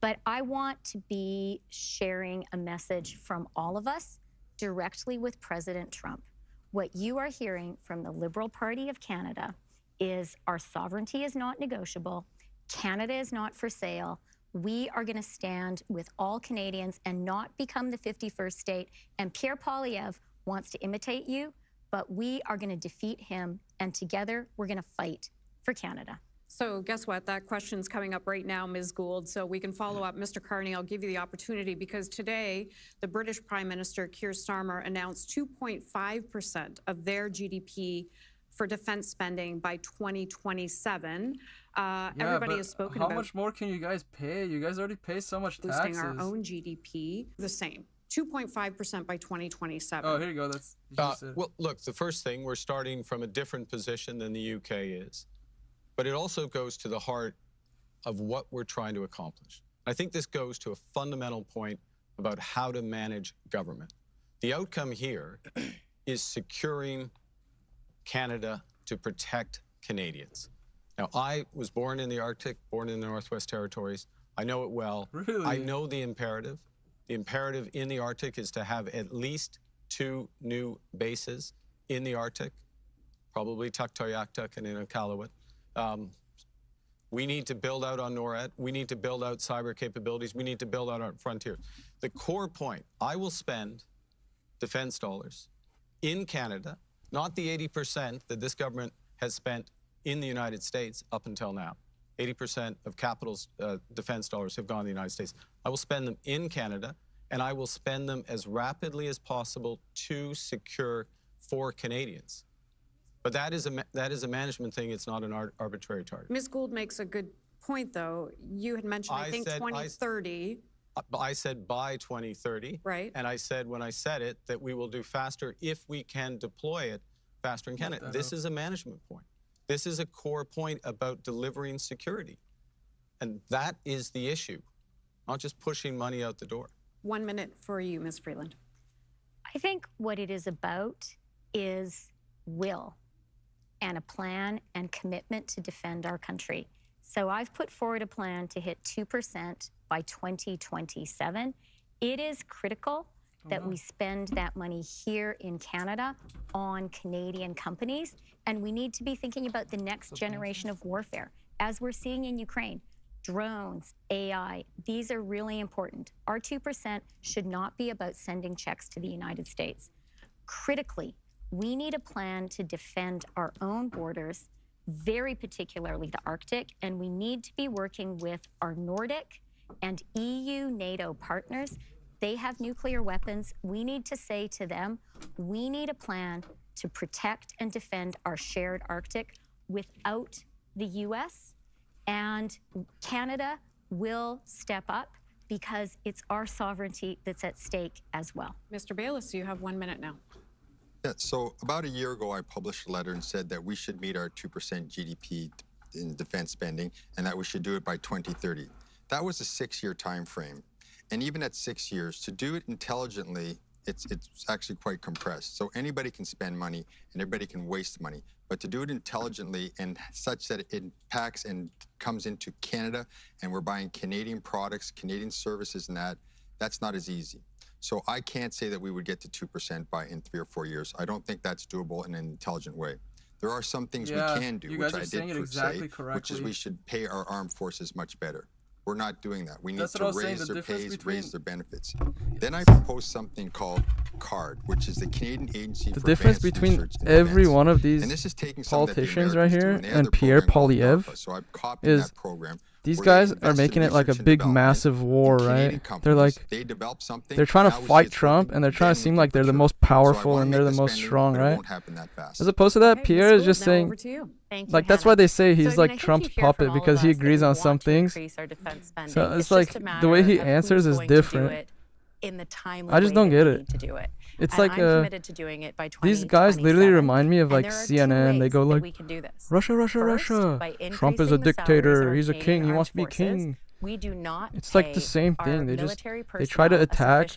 But I want to be sharing a message from all of us directly with President Trump. What you are hearing from the Liberal Party of Canada is our sovereignty is not negotiable. Canada is not for sale. We are going to stand with all Canadians and not become the 51st state. And Pierre Poilievre wants to imitate you, but we are going to defeat him, and together we're going to fight for Canada. So guess what? That question's coming up right now, Ms. Gould, so we can follow up. Mr. Carney, I'll give you the opportunity, because today the British Prime Minister, Keir Starmer, announced 2.5% of their GDP for defense spending by 2027. Everybody has spoken about how much more can you guys pay? You guys already pay so much taxes. Boosting our own GDP, the same. 2.5% by 2027. Oh, here you go. That's well, look, the first thing, we're starting from a different position than the UK is. But it also goes to the heart of what we're trying to accomplish. I think this goes to a fundamental point about how to manage government. The outcome here is securing Canada to protect Canadians. Now, I was born in the Arctic, born in the Northwest Territories. I know it well. Really? I know the imperative. The imperative in the Arctic is to have at least 2 new bases in the Arctic, probably Tuktoyaktuk and Inuktitut. We need to build out on NORAD. We need to build out cyber capabilities. We need to build out our frontiers. The core point, I will spend defense dollars in Canada, not the 80% that this government has spent in the United States up until now. 80% of capital's defense dollars have gone to the United States. I will spend them in Canada, and I will spend them as rapidly as possible to secure for Canadians. But that is a management thing. It's not an arbitrary target. Ms. Gould makes a good point, though. You had mentioned, I think, 2030. I said by 2030. Right. And I said, when I said it, that we will do faster if we can deploy it faster in Canada. This is a management point. This is a core point about delivering security. And that is the issue, not just pushing money out the door. 1 minute for you, Ms. Freeland. I think what it is about is will and a plan and commitment to defend our country. So I've put forward a plan to hit 2% by 2027. It is critical that we spend that money here in Canada on Canadian companies, and we need to be thinking about the next generation of warfare, as we're seeing in Ukraine. Drones, AI, these are really important. Our 2% should not be about sending checks to the United States. Critically, we need a plan to defend our own borders, very particularly the Arctic, and we need to be working with our Nordic and EU NATO partners. They have nuclear weapons. We need to say to them, we need a plan to protect and defend our shared Arctic without the US, and Canada will step up because it's our sovereignty that's at stake as well. Mr. Baylis, you have 1 minute now. Yeah, so about a year ago, I published a letter and said that we should meet our 2% GDP in defense spending and that we should do it by 2030. That was a 6-year time frame. And even at 6 years, to do it intelligently, it's actually quite compressed. So anybody can spend money and everybody can waste money. But to do it intelligently and such that it impacts and comes into Canada and we're buying Canadian products, Canadian services and that's not as easy. So I can't say that we would get to 2% in 3 or 4 years. I don't think that's doable in an intelligent way. There are some things we can do, which I did say, which is we should pay our armed forces much better. We're not doing that. We need to raise their pays, raise their benefits. Then I proposed something called CARD, which is the Canadian Agency for difference Advanced between Research and every Defense. one of these And this is taking politicians right here and Pierre Poilievre so I've copied that program. These guys are making it like a big, massive war, right? They're like, they're trying to fight Trump, and they're trying to seem like they're the most powerful and they're the most strong, right? As opposed to that, Pierre is just saying, like, that's why they say he's like Trump's puppet, because he agrees on some things. So it's like, the way he answers is different. I just don't get it. It's like these guys literally remind me of like CNN. They go like, Russia, Russia, Russia. Trump is a dictator. He's a king. He wants to be king. We do not. It's like the same thing. They try to attack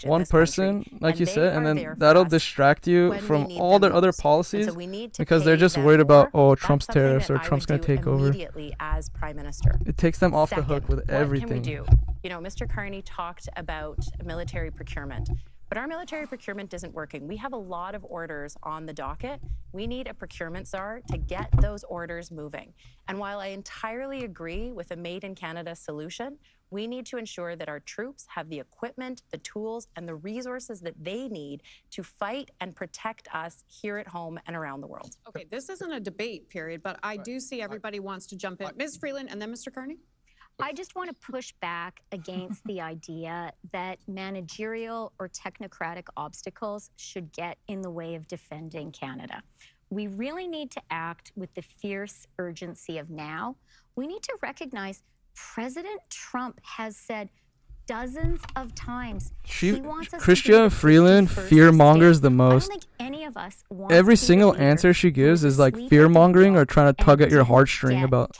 one person, like you said, and then that'll distract you from all their other policies because they're just worried about, oh, Trump's tariffs or Trump's going to take over. As Prime Minister. It takes them off the hook with everything. What can we do? You know, Mr. Carney talked about military procurement. But our military procurement isn't working. We have a lot of orders on the docket. We need a procurement czar to get those orders moving. And while I entirely agree with a Made in Canada solution, we need to ensure that our troops have the equipment, the tools, and the resources that they need to fight and protect us here at home and around the world. Okay, this isn't a debate period, but I do see everybody wants to jump in. Ms. Freeland and then Mr. Carney. I just want to push back against the idea that managerial or technocratic obstacles should get in the way of defending Canada. We really need to act with the fierce urgency of now. We need to recognize President Trump has said dozens of times he wants us Chrystia Freeland fear-mongers the most. I don't think any of us want every single answer she gives is like fear-mongering or trying to tug at your heartstring about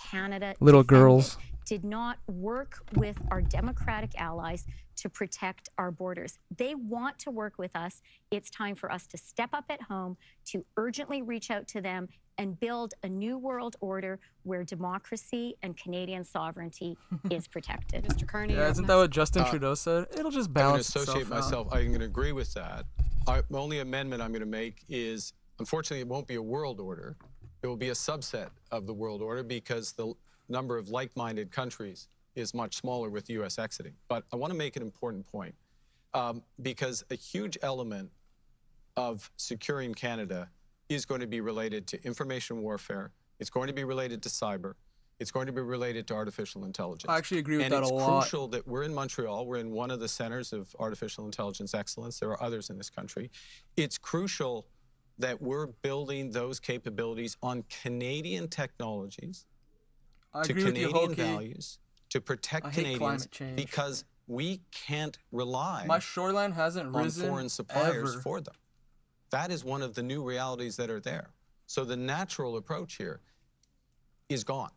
little girls. Did not work with our democratic allies to protect our borders. They want to work with us. It's time for us to step up at home, to urgently reach out to them and build a new world order where democracy and Canadian sovereignty is protected. Mr. Carney, isn't that what Justin Trudeau said? It'll just balance itself out. I'm going to agree with that. The only amendment I'm going to make is, unfortunately, it won't be a world order. It will be a subset of the world order because the number of like-minded countries is much smaller with the U.S. exiting. But I want to make an important point because a huge element of securing Canada is going to be related to information warfare. It's going to be related to cyber. It's going to be related to artificial intelligence. I actually agree with that a lot. And it's crucial that we're in Montreal. We're in one of the centers of artificial intelligence excellence. There are others in this country. It's crucial that we're building those capabilities on Canadian technologies, to Canadian values, to protect Canadians, because we can't rely my shoreline hasn't risen on foreign suppliers ever. for them. That is one of the new realities that are there. So the natural approach here is gone.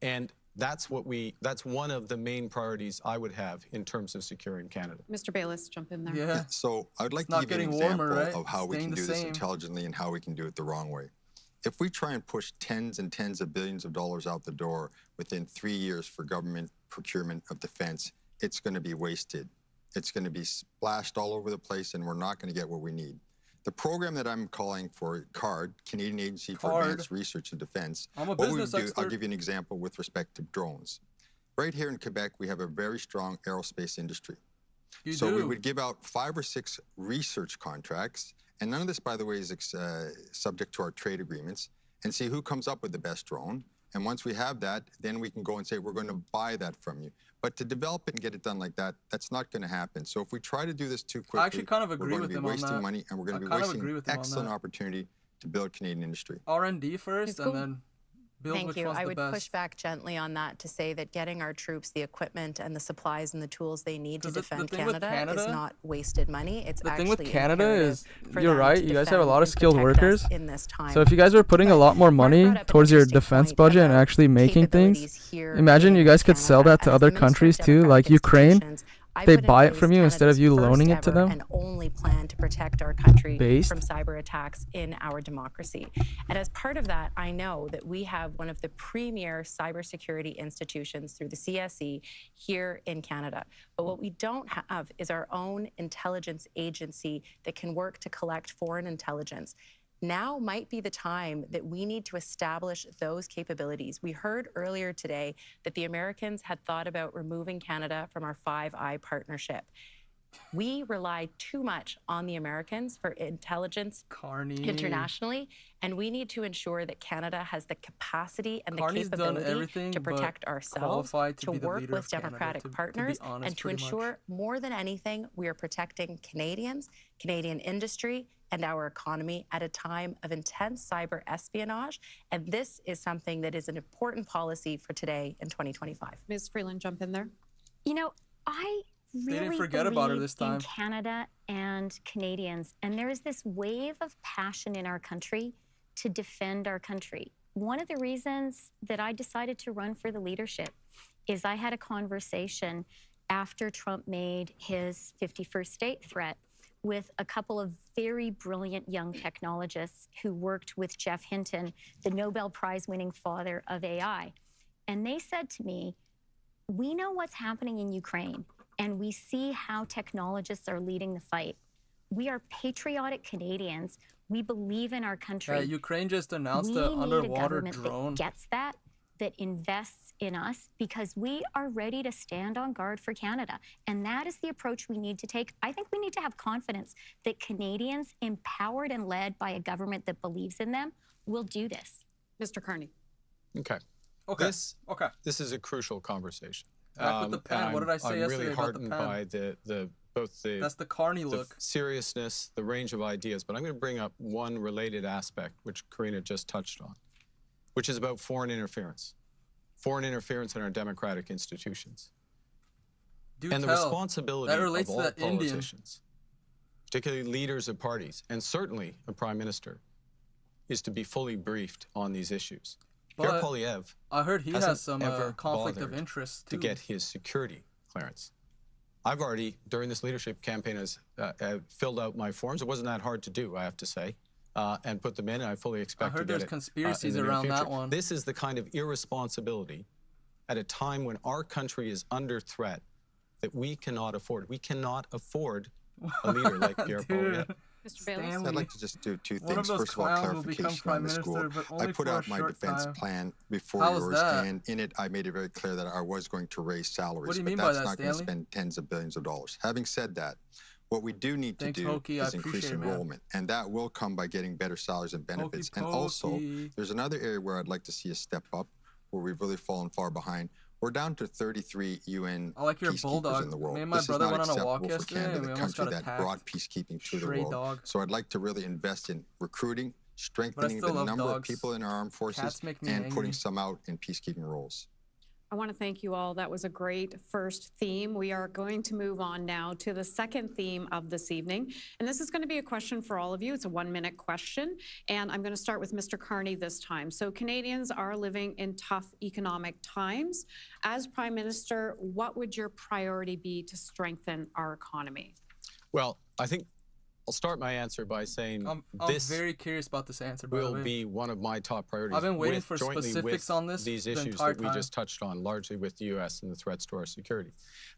And That's one of the main priorities I would have in terms of securing Canada. Mr. Baylis, jump in there. Yeah. So I'd like to give you an example of how we can do this intelligently and how we can do it the wrong way. If we try and push tens and tens of billions of dollars out the door within 3 years for government procurement of defense, it's going to be wasted. It's going to be splashed all over the place, and we're not going to get what we need. The program that I'm calling for, CARD, Canadian Agency for Advanced Research and Defense, what we would do, I'll give you an example with respect to drones. Right here in Quebec, we have a very strong aerospace industry. So we would give out 5 or 6 research contracts, and none of this, by the way, is subject to our trade agreements, and see who comes up with the best drone. And once we have that, then we can go and say, we're going to buy that from you. But to develop it and get it done like that, that's not going to happen. So if we try to do this too quickly, I actually kind of agree we're going to be wasting money, and we're going to be wasting excellent opportunity to build Canadian industry. R&D first, and then build Thank which you. one's I the would best. push back gently on that to say that getting our troops the equipment and the supplies and the tools they need to defend Canada is not wasted money. It's the thing actually with Canada is, for you're them right, to you guys have a defend lot of and skilled protect us workers. in this time. So if you guys were putting a lot more money towards your defense budget and actually making things, imagine you guys could sell that to other countries too, like Ukraine. They buy it from you instead of you loaning it to them. And only plan to protect our country Based. from cyber attacks in our democracy. And as part of that, I know that we have one of the premier cybersecurity institutions through the CSE here in Canada. But what we don't have is our own intelligence agency that can work to collect foreign intelligence. Now might be the time that we need to establish those capabilities. We heard earlier today that the Americans had thought about removing Canada from our Five Eye partnership. We rely too much on the Americans for intelligence internationally, and we need to ensure that Canada has the capacity and the capability to protect ourselves, to work with democratic partners, and to ensure more than anything, we are protecting Canadians, Canadian industry, and our economy at a time of intense cyber espionage. And this is something that is an important policy for today in 2025. Ms. Freeland, jump in there. You know, I really believe in Canada and Canadians, and there is this wave of passion in our country to defend our country. One of the reasons that I decided to run for the leadership is I had a conversation after Trump made his 51st state threat with a couple of very brilliant young technologists who worked with Jeff Hinton, the Nobel Prize-winning father of AI. And they said to me, we know what's happening in Ukraine, and we see how technologists are leading the fight. We are patriotic Canadians. We believe in our country. Ukraine just announced the underwater drone. We need a government that gets that invests in us, because we are ready to stand on guard for Canada. And that is the approach we need to take. I think we need to have confidence that Canadians, empowered and led by a government that believes in them, will do this. Mr. Carney. Okay. This is a crucial conversation. Back with the pen. What did I say yesterday really about the pen? by That's the Carney look. Seriousness, the range of ideas. But I'm going to bring up one related aspect, which Karina just touched on, which is about foreign interference in our democratic institutions. The responsibility of all politicians, particularly leaders of parties, and certainly a prime minister, is to be fully briefed on these issues. Pierre Poilievre, I heard he has some conflict of interest too. To get his security clearance. I've already, during this leadership campaign, filled out my forms. It wasn't that hard to do, I have to say. And put them in, and I fully expect to get it. I heard there's conspiracies around that one. This is the kind of irresponsibility at a time when our country is under threat that we cannot afford. We cannot afford a leader like Pierre Poilievre. Mr. Baylis? I'd like to just do two things. First of all, clarification on the school. I put out my defense plan before yours, and in it, I made it very clear that I was going to raise salaries. What do you mean by that, That's not going to spend tens of billions of dollars. Having said that, what we do need to do is increase enrollment, and that will come by getting better salaries and benefits. And also, there's another area where I'd like to see a step up, where we've really fallen far behind. We're down to 33 UN peacekeepers in the world. Me and my brother went on a walk yesterday, and we almost got country that brought peacekeeping to the world. So I'd like to really invest in recruiting, strengthening the number of people in our armed forces, and putting some out in peacekeeping roles. I want to thank you all. That was a great first theme. We are going to move on now to the second theme of this evening. And this is going to be a question for all of you. It's a 1-minute question. And I'm going to start with Mr. Carney this time. So Canadians are living in tough economic times. As Prime Minister, what would your priority be to strengthen our economy? Well, I think I'll start my answer by saying I'm very curious about this answer. Will be one of my top priorities. I've been waiting for specifics on this. These issues that we just touched on, largely with the U.S. and the threats to our security.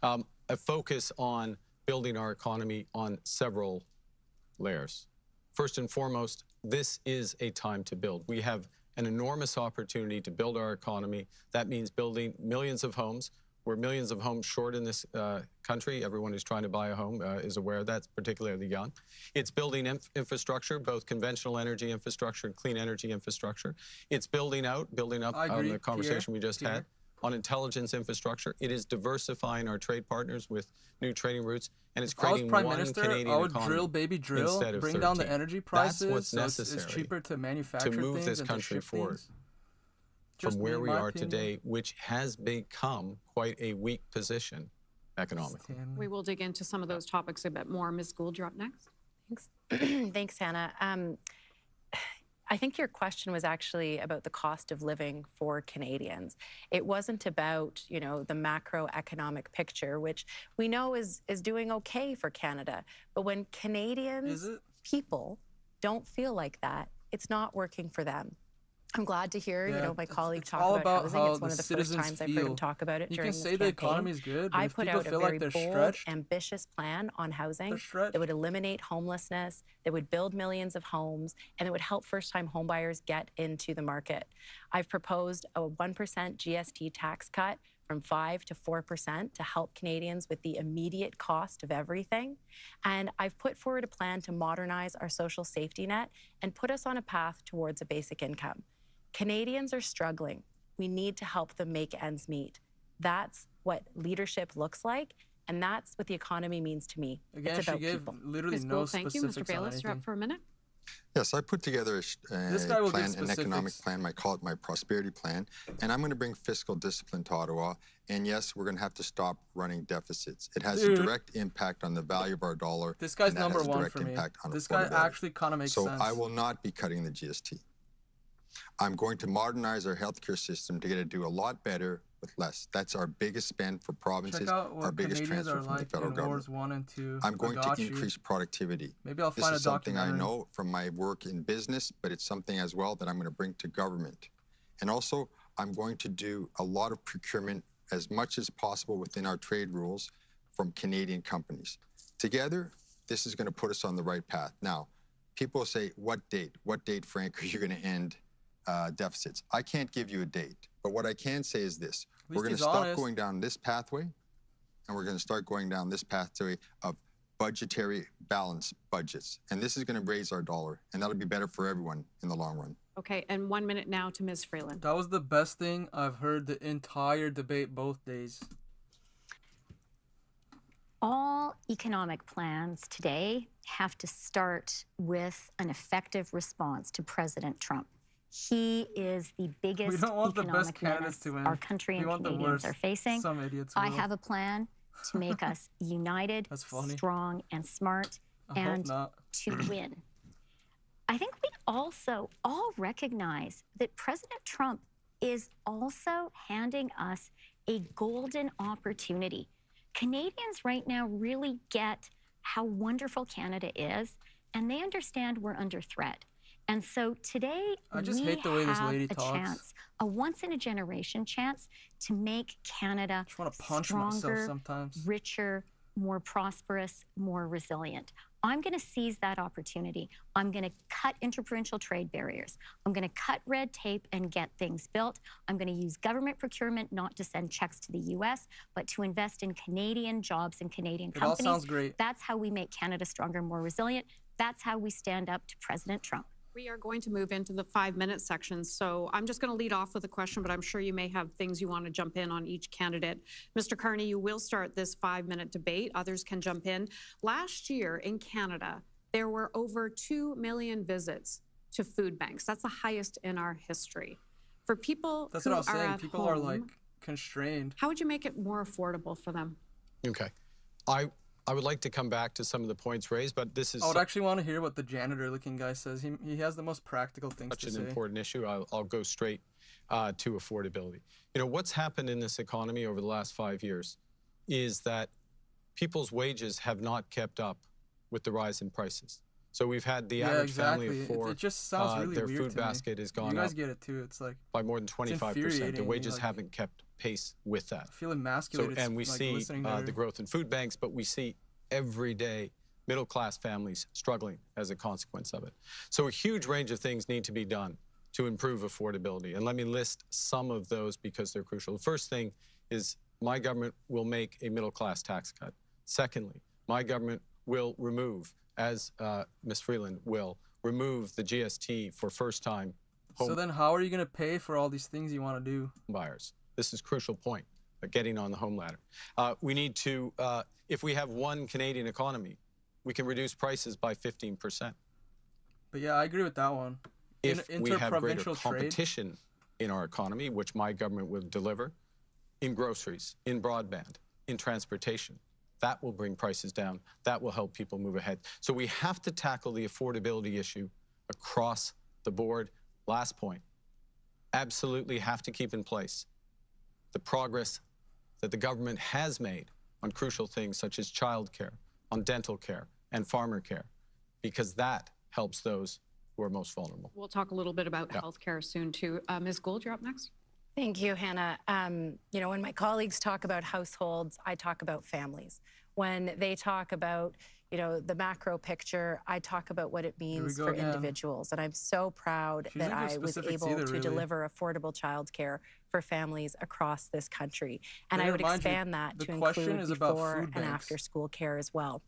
A focus on building our economy on several layers. First and foremost, this is a time to build. We have an enormous opportunity to build our economy. That means building millions of homes. We're millions of homes short in this country. Everyone who's trying to buy a home is aware of that, particularly young. It's building infrastructure, both conventional energy infrastructure and clean energy infrastructure. It's building up on the conversation we just had on intelligence infrastructure. It is diversifying our trade partners with new trading routes, and it's creating one Canadian I would drill, baby, drill, bring down the energy prices. That's what's necessary. It's cheaper to manufacture to move this country forward. From where we are today, which has become quite a weak position economically. We will dig into some of those topics a bit more. Ms. Gould, you're up next. Thanks. Thanks, Hannah. I think your question was actually about the cost of living for Canadians. It wasn't about, the macroeconomic picture, which we know is doing okay for Canada. But when Canadians, people, don't feel like that, it's not working for them. I'm glad to hear, my colleague talk about housing. It's one of the first times I've heard him talk about it during this campaign. You can say the economy is good, but I if put people out feel a very like they're bold, stretched, ambitious plan on housing that would eliminate homelessness, that would build millions of homes, and it would help first-time homebuyers get into the market. I've proposed a 1% GST tax cut from 5% to 4% to help Canadians with the immediate cost of everything. And I've put forward a plan to modernize our social safety net and put us on a path towards a basic income. Canadians are struggling. We need to help them make ends meet. That's what leadership looks like, and that's what the economy means to me. Again, it's about she gave people. literally no specifics. Thank you. Mr. Baylis, you're up for a minute. Yes, I put together an economic plan. I call it my prosperity plan. And I'm going to bring fiscal discipline to Ottawa. And yes, we're going to have to stop running deficits. It has a direct impact on the value of our dollar. This guy's number one for me. This guy actually kind of makes sense. So I will not be cutting the GST. I'm going to modernize our healthcare system to get it to do a lot better with less. That's our biggest spend for provinces, our biggest transfer from the federal government. I'm going to increase productivity. Maybe I'll find a documentary. This is something I know from my work in business, but it's something as well that I'm going to bring to government. And also, I'm going to do a lot of procurement as much as possible within our trade rules from Canadian companies. Together, this is going to put us on the right path. Now, people say, what date? What date, Frank, are you going to end deficits? I can't give you a date, but what I can say is this. We're going to stop going down this pathway, and we're going to start going down this pathway of budgetary balanced budgets. And this is going to raise our dollar, and that'll be better for everyone in the long run. Okay, and 1 minute now to Ms. Freeland. That was the best thing I've heard the entire debate both days. All economic plans today have to start with an effective response to President Trump. He is the biggest economic menace our country and Canadians are facing. I have a plan to make us united, strong, and smart, and to win. I think we also all recognize that President Trump is also handing us a golden opportunity. Canadians right now really get how wonderful Canada is, and they understand we're under threat. And so today, we have a chance, a once-in-a-generation chance to make Canada stronger, richer, more prosperous, more resilient. I'm going to seize that opportunity. I'm going to cut interprovincial trade barriers. I'm going to cut red tape and get things built. I'm going to use government procurement not to send checks to the U.S., but to invest in Canadian jobs and Canadian companies. It all sounds great. That's how we make Canada stronger, more resilient. That's how we stand up to President Trump. We are going to move into the 5-minute section, so I'm just going to lead off with a question, but I'm sure you may have things you want to jump in on each candidate. Mr. Carney, you will start this 5-minute debate. Others can jump in. Last year in Canada, there were over 2 million visits to food banks. That's the highest in our history. For people who are at home constrained. How would you make it more affordable for them? Okay. I would like to come back to some of the points raised, but this is I would actually want to hear what the janitor-looking guy says. He has the most practical things to say. Such an important issue. I'll go straight to affordability. You know, what's happened in this economy over the last 5 years is that people's wages have not kept up with the rise in prices. So we've had the average family of four, it just sounds really their weird food to me. basket has gone You guys up get it too. It's like by more than 25%. The wages like, haven't kept pace with that. I feel emasculated. So, and we like, see the growth in food banks, but we see everyday middle-class families struggling as a consequence of it. So a huge range of things need to be done to improve affordability. And let me list some of those because they're crucial. The first thing is my government will make a middle-class tax cut. Secondly, my government will remove, as Ms. Freeland will, remove the GST for first-time home. So then how are you going to pay for all these things you want to do? Buyers. This is a crucial point, getting on the home ladder. We need to, if we have one Canadian economy, we can reduce prices by 15%. But yeah, I agree with that one. If we have greater competition in our economy, which my government will deliver, in groceries, in broadband, in transportation, that will bring prices down. That will help people move ahead. So we have to tackle the affordability issue across the board. Last point, absolutely have to keep in place the progress that the government has made on crucial things such as childcare, on dental care, and farmer care, because that helps those who are most vulnerable. We'll talk a little bit about healthcare soon, too. Ms. Gould, you're up next. Thank you, Hannah. You know, when my colleagues talk about households, I talk about families. When they talk about, you know, the macro picture, I talk about what it means for individuals. And I'm so proud that I was able to deliver affordable childcare for families across this country. And I would expand that to include before and after school care as well.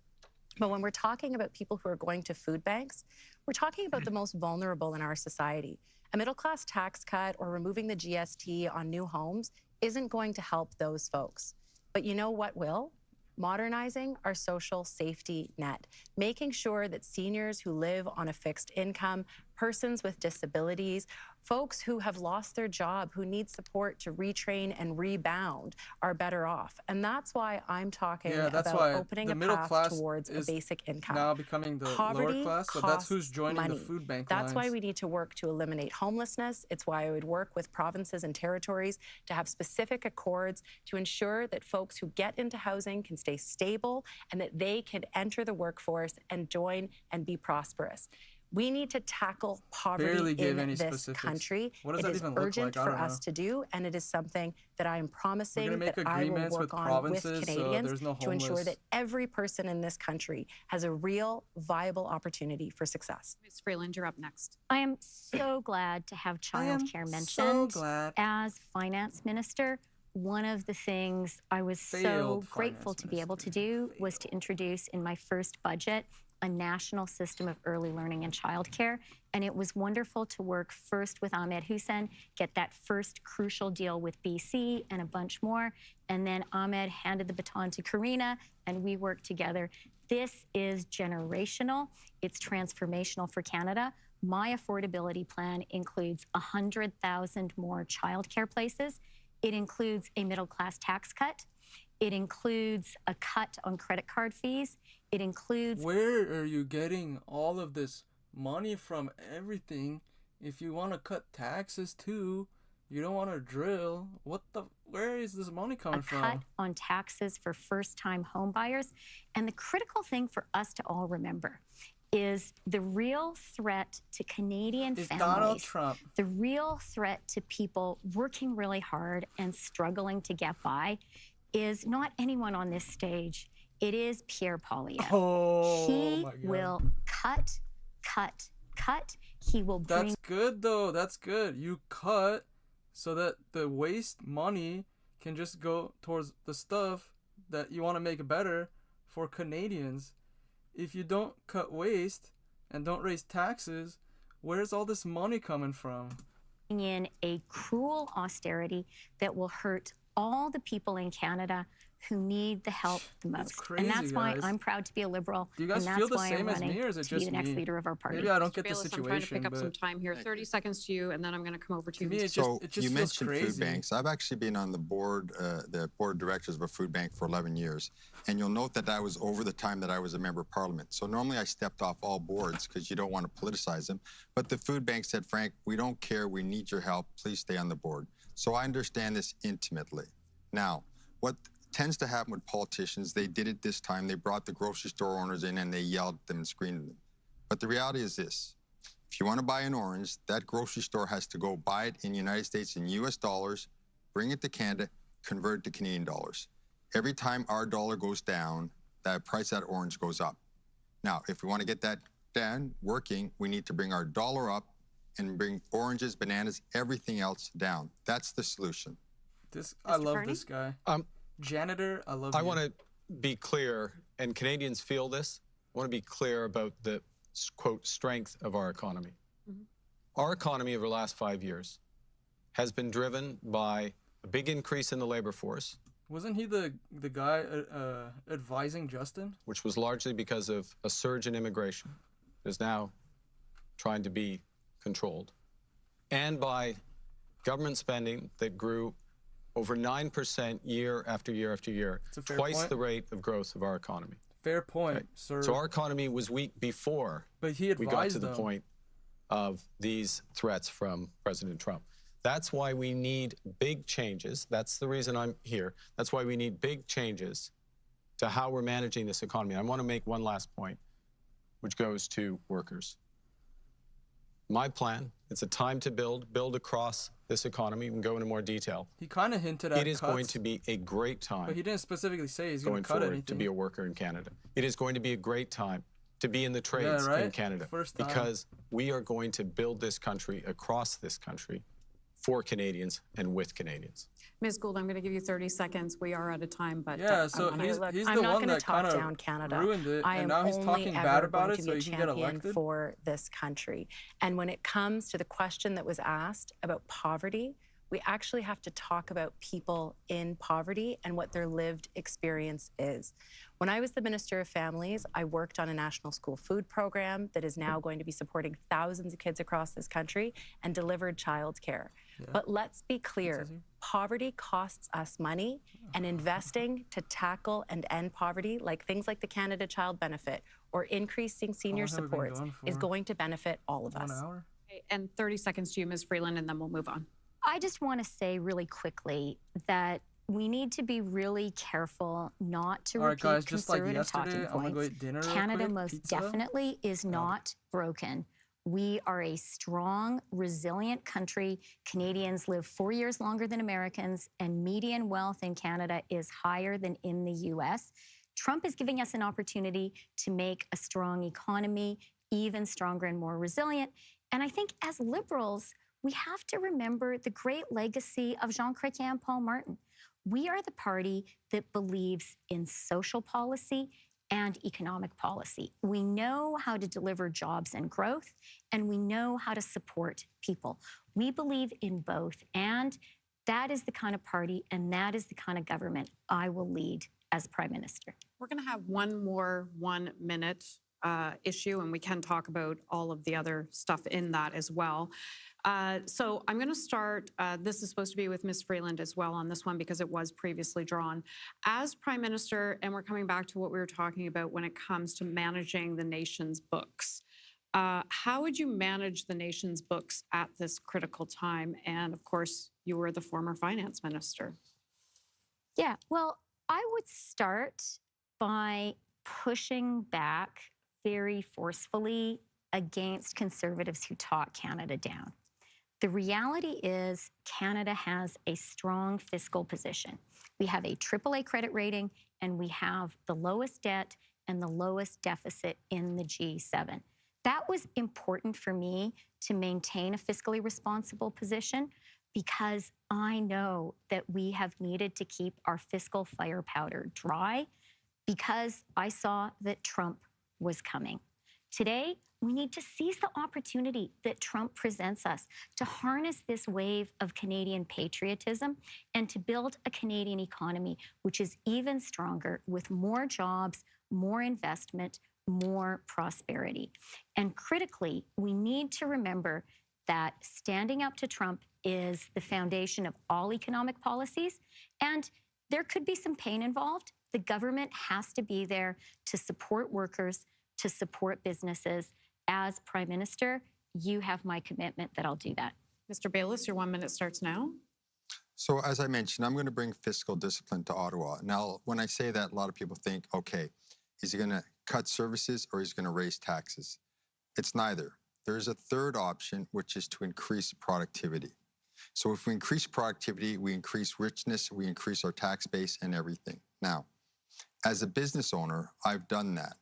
But when we're talking about people who are going to food banks, we're talking about the most vulnerable in our society. A middle-class tax cut or removing the GST on new homes isn't going to help those folks. But you know what will? Modernizing our social safety net, making sure that seniors who live on a fixed income, persons with disabilities, folks who have lost their job, who need support to retrain and rebound are better off. And that's why I'm talking about opening a path towards a basic income. Now becoming the lower class, so that's who's joining the food bank lines. That's why we need to work to eliminate homelessness. It's why I would work with provinces and territories to have specific accords to ensure that folks who get into housing can stay stable and that they can enter the workforce and join and be prosperous. We need to tackle poverty in this country. It is urgent for us to do, and it is something that I am promising that I will work on with Canadians to ensure that every person in this country has a real, viable opportunity for success. Ms. Freeland, you're up next. I am so glad to have childcare mentioned. As finance minister, one of the things I was so grateful to be able to do was to introduce in my first budget a national system of early learning and childcare. And it was wonderful to work first with Ahmed Hussein, get that first crucial deal with BC and a bunch more. And then Ahmed handed the baton to Karina and we worked together. This is generational. It's transformational for Canada. My affordability plan includes 100,000 more childcare places. It includes a middle-class tax cut. It includes a cut on credit card fees. It includes... Where are you getting all of this money from everything? If you want to cut taxes too, you don't want to drill. Where is this money coming from? A cut on taxes for first-time home buyers. And the critical thing for us to all remember is the real threat to Canadian families, Donald Trump. The real threat to people working really hard and struggling to get by is not anyone on this stage. It is Pierre Poilievre. He will cut. He will bring... That's good, though. That's good. You cut so that the waste money can just go towards the stuff that you want to make better for Canadians. If you don't cut waste and don't raise taxes, where's all this money coming from? In a cruel austerity that will hurt all the people in Canada who need the help the most. Crazy, and that's why guys. I'm proud to be a liberal. Do you guys and feel that's the why same I'm as running me, or is it to be just the next me? leader of our party. Maybe I don't get the Baylis, situation. I'm trying to pick up but some time here. 30 seconds to you, and then I'm going to come over to you. me, it So just you feels mentioned crazy. food banks. I've actually been on the board of directors of a food bank for 11 years. And you'll note that that was over the time that I was a member of parliament. So normally I stepped off all boards because you don't want to politicize them. But the food bank said, Frank, we don't care. We need your help. Please stay on the board. So I understand this intimately. Now, what tends to happen with politicians, they did it this time. They brought the grocery store owners in and they yelled at them and screamed at them. But the reality is this. If you want to buy an orange, that grocery store has to go buy it in the United States in US dollars, bring it to Canada, convert it to Canadian dollars. Every time our dollar goes down, the price of that orange goes up. Now, if we want to get that down, working, we need to bring our dollar up and bring oranges, bananas, everything else down. That's the solution. I love this guy. Janitor, I love I want to be clear, and Canadians feel this. I want to be clear about the, quote, strength of our economy. Our economy over the last 5 years has been driven by a big increase in the labor force. Wasn't he the guy advising Justin? Which was largely because of a surge in immigration that is now trying to be controlled. And by government spending that grew over 9% year after year after year, twice the rate of growth of our economy. Fair point, sir. So our economy was weak before we got to the point of these threats from President Trump. That's why we need big changes. That's the reason I'm here. That's why we need big changes to how we're managing this economy. I want to make one last point, which goes to workers. My plan, it's a time to build across this economy. We can go into more detail. He kind of hinted at it is cuts, going to be a great time. but he didn't specifically say he's going to cut forward anything. to be a worker in Canada. It is going to be a great time to be in the trades in Canada First time. because we are going to build this country across this country for Canadians and with Canadians. Ms. Gould, I'm going to give you 30 seconds. We are out of time, but Yeah, so he's Look, the I'm not one going to that talk kind down of Canada. ruined it, I and am now he's only talking ever bad about going it to so be he a can get champion elected. for this country. And when it comes to the question that was asked about poverty, we actually have to talk about people in poverty and what their lived experience is. When I was the Minister of Families, I worked on a national school food program that is now going to be supporting thousands of kids across this country and delivered childcare. But let's be clear, poverty costs us money, and investing to tackle and end poverty, like things like the Canada Child Benefit or increasing senior supports, is going to benefit all of us. Okay, and 30 seconds to you, Ms. Freeland, and then we'll move on. I just want to say really quickly that we need to be really careful not to repeat guys, just like conservative yesterday, talking I'm gonna go points. eat dinner real Canada quick, most pizza. definitely is not broken. We are a strong, resilient country. Canadians live 4 years longer than Americans, and median wealth in Canada is higher than in the US. Trump is giving us an opportunity to make a strong economy even stronger and more resilient. And I think as liberals, we have to remember the great legacy of Jean Chrétien and Paul Martin. We are the party that believes in social policy and economic policy. We know how to deliver jobs and growth, and we know how to support people. We believe in both, and that is the kind of party and that is the kind of government I will lead as Prime Minister. We're going to have one more 1 minute issue, and we can talk about all of the other stuff in that as well. So I'm going to start, this is supposed to be with Ms. Freeland as well on this one because it was previously drawn. As Prime Minister, and we're coming back to what we were talking about when it comes to managing the nation's books, how would you manage the nation's books at this critical time? And of course, you were the former finance minister. Yeah, well, I would start by pushing back very forcefully against conservatives who talk Canada down. The reality is Canada has a strong fiscal position. We have a AAA credit rating, and we have the lowest debt and the lowest deficit in the G7. That was important for me to maintain a fiscally responsible position because I know that we have needed to keep our fiscal firepower dry because I saw that Trump was coming. Today, we need to seize the opportunity that Trump presents us to harness this wave of Canadian patriotism and to build a Canadian economy which is even stronger with more jobs, more investment, more prosperity. And critically, we need to remember that standing up to Trump is the foundation of all economic policies, and there could be some pain involved. The government has to be there to support workers, to support businesses. As Prime Minister, you have my commitment that I'll do that. Mr. Baylis, your 1 minute starts now. So as I mentioned, I'm going to bring fiscal discipline to Ottawa. Now, when I say that, a lot of people think, okay, is he going to cut services or is he going to raise taxes? It's neither. There's a third option, which is to increase productivity. So if we increase productivity, we increase richness, we increase our tax base and everything. Now, as a business owner, I've done that.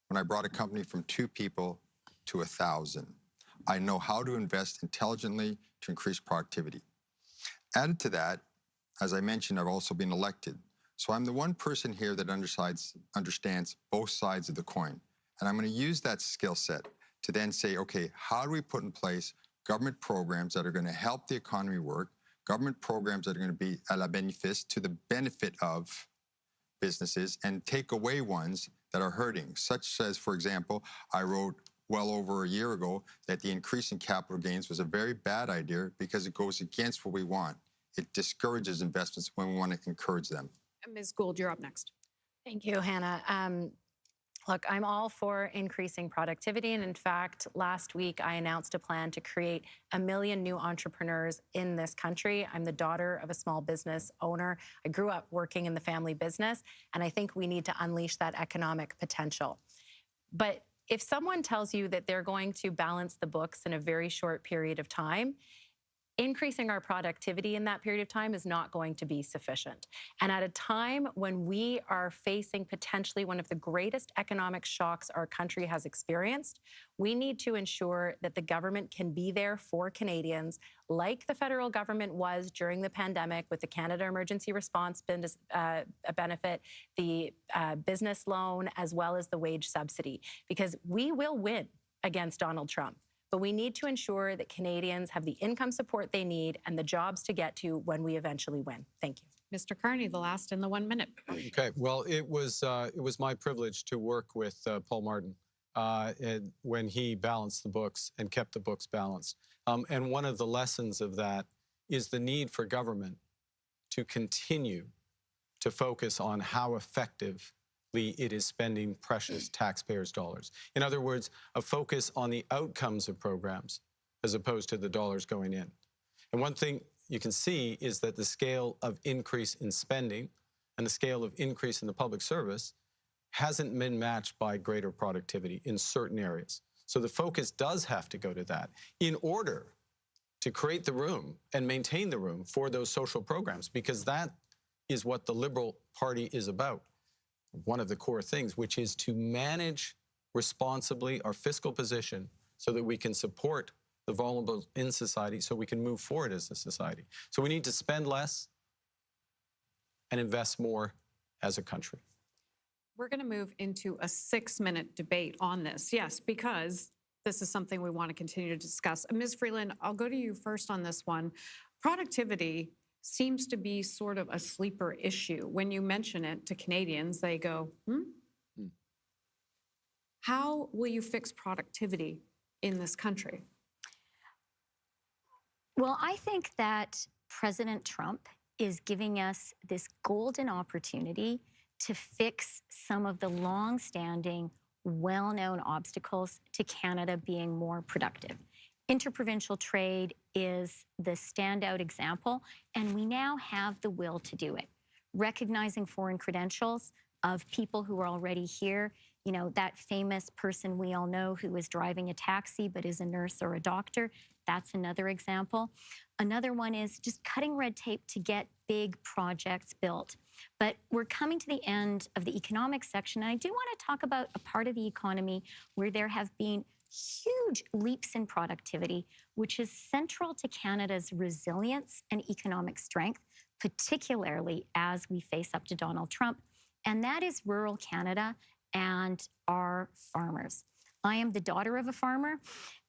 When I brought a company from 2 people to 1,000, I know how to invest intelligently to increase productivity. Added to that, as I mentioned, I've also been elected. So I'm the one person here that understands both sides of the coin. And I'm going to use that skill set to then say, okay, how do we put in place government programs that are going to help the economy work, government programs that are going to be à la bénéfice, to the benefit of businesses, and take away ones that are hurting, such as, for example, I wrote well over a year ago that the increase in capital gains was a very bad idea because it goes against what we want. It discourages investments when we want to encourage them. Ms. Gould, you're up next. Thank you, Hannah. Look, I'm all for increasing productivity. And in fact, last week, I announced a plan to create 1 million new entrepreneurs in this country. I'm the daughter of a small business owner. I grew up working in the family business, and I think we need to unleash that economic potential. But if someone tells you that they're going to balance the books in a very short period of time, increasing our productivity in that period of time is not going to be sufficient. And at a time when we are facing potentially one of the greatest economic shocks our country has experienced, we need to ensure that the government can be there for Canadians, like the federal government was during the pandemic with the Canada Emergency Response Benefit, the business loan, as well as the wage subsidy, because we will win against Donald Trump. But we need to ensure that Canadians have the income support they need and the jobs to get to when we eventually win. Thank you. Mr. Carney, the last in the 1 minute. Okay. Well, it was my privilege to work with Paul Martin when he balanced the books and kept the books balanced. And one of the lessons of that is the need for government to continue to focus on how effective it is spending precious taxpayers' dollars. In other words, a focus on the outcomes of programs as opposed to the dollars going in. And one thing you can see is that the scale of increase in spending and the scale of increase in the public service hasn't been matched by greater productivity in certain areas. So the focus does have to go to that in order to create the room and maintain the room for those social programs, because that is what the Liberal Party is about. One of the core things, which is to manage responsibly our fiscal position so that we can support the vulnerable in society, so we can move forward as a society. So we need to spend less and invest more as a country. We're going to move into a 6-minute debate on this. Yes, because this is something we want to continue to discuss. Ms. Freeland, I'll go to you first on this one. Productivity seems to be sort of a sleeper issue. When you mention it to Canadians, they go, How will you fix productivity in this country? Well, I think that President Trump is giving us this golden opportunity to fix some of the long-standing, well-known obstacles to Canada being more productive. Interprovincial trade is the standout example, and we now have the will to do it. Recognizing foreign credentials of people who are already here, you know, that famous person we all know who is driving a taxi but is a nurse or a doctor, that's another example. Another one is just cutting red tape to get big projects built. But we're coming to the end of the economic section, and I do want to talk about a part of the economy where there have been huge leaps in productivity, which is central to Canada's resilience and economic strength, particularly as we face up to Donald Trump, and that is rural Canada and our farmers. I am the daughter of a farmer.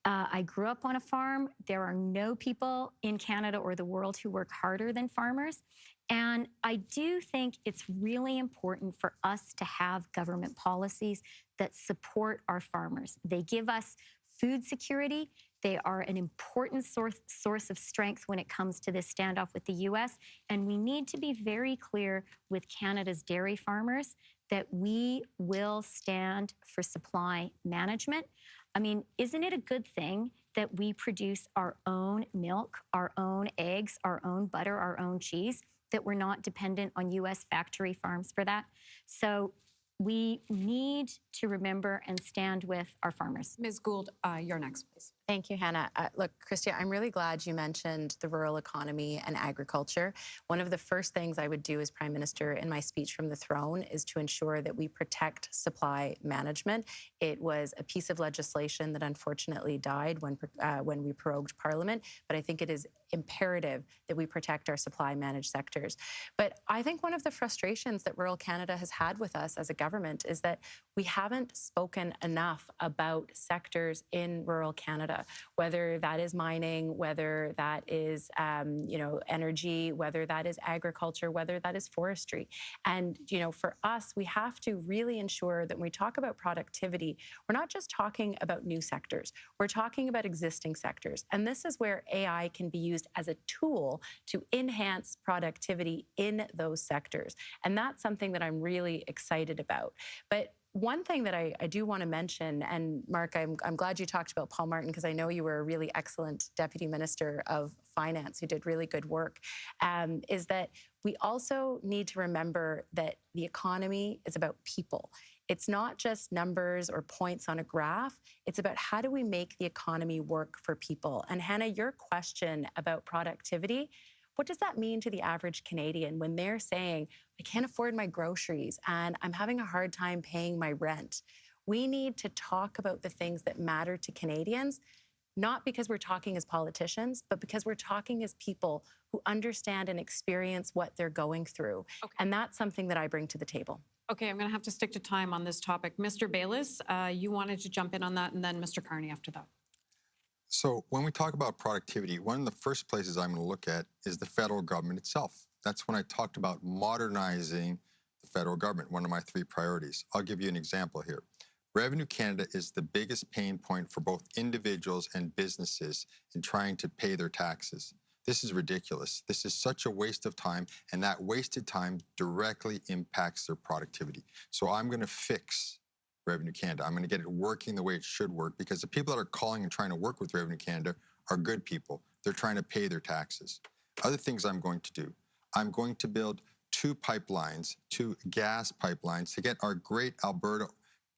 I grew up on a farm. There are no people in Canada or the world who work harder than farmers. And I do think it's really important for us to have government policies that support our farmers. They give us food security. They are an important source of strength when it comes to this standoff with the US. And we need to be very clear with Canada's dairy farmers that we will stand for supply management. I mean, isn't it a good thing that we produce our own milk, our own eggs, our own butter, our own cheese, that we're not dependent on US factory farms for that? So we need to remember and stand with our farmers. Ms. Gould, you're next, please. Thank you, Hannah. Look, Chrystia, I'm really glad you mentioned the rural economy and agriculture. One of the first things I would do as Prime Minister in my speech from the throne is to ensure that we protect supply management. It was a piece of legislation that unfortunately died when we prorogued Parliament, but I think it is imperative that we protect our supply managed sectors. But I think one of the frustrations that rural Canada has had with us as a government is that we haven't spoken enough about sectors in rural Canada, whether that is mining, whether that is energy, whether that is agriculture, whether that is forestry. And for us, we have to really ensure that when we talk about productivity, we're not just talking about new sectors, we're talking about existing sectors. And this is where AI can be used as a tool to enhance productivity in those sectors. And that's something that I'm really excited about. But one thing that I do want to mention, and Mark, I'm glad you talked about Paul Martin, because I know you were a really excellent Deputy Minister of Finance who did really good work, is that we also need to remember that the economy is about people. It's not just numbers or points on a graph. It's about how do we make the economy work for people. And Hannah, your question about productivity, what does that mean to the average Canadian when they're saying, I can't afford my groceries and I'm having a hard time paying my rent? We need to talk about the things that matter to Canadians, not because we're talking as politicians, but because we're talking as people who understand and experience what they're going through. Okay. And that's something that I bring to the table. Okay, I'm going to have to stick to time on this topic. Mr. Baylis, you wanted to jump in on that, and then Mr. Carney after that. So when we talk about productivity, one of the first places I'm going to look at is the federal government itself. That's when I talked about modernizing the federal government, one of my 3 priorities. I'll give you an example here. Revenue Canada is the biggest pain point for both individuals and businesses in trying to pay their taxes. This is ridiculous. This is such a waste of time, and that wasted time directly impacts their productivity. So I'm going to fix Revenue Canada. I'm going to get it working the way it should work, because the people that are calling and trying to work with Revenue Canada are good people. They're trying to pay their taxes. Other things I'm going to do, I'm going to build 2 pipelines, 2 gas pipelines to get our great Alberta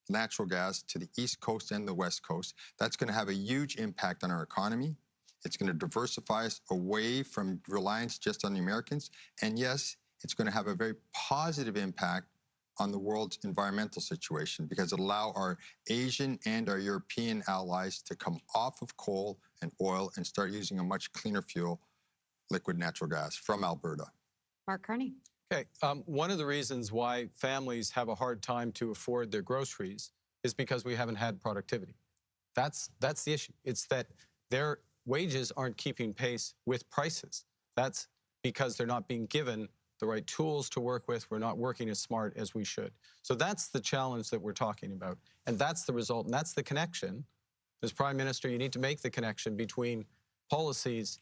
natural gas to the East Coast and the West Coast. That's going to have a huge impact on our economy. It's going to diversify us away from reliance just on the Americans. And yes, it's going to have a very positive impact on the world's environmental situation, because it allow our Asian and our European allies to come off of coal and oil and start using a much cleaner fuel, liquid natural gas from Alberta. Mark Carney. Okay, one of the reasons why families have a hard time to afford their groceries is because we haven't had productivity. That's the issue. It's that their wages aren't keeping pace with prices. That's because they're not being given the right tools to work with. We're not working as smart as we should. So that's the challenge that we're talking about. And that's the result. And that's the connection. As Prime Minister, you need to make the connection between policies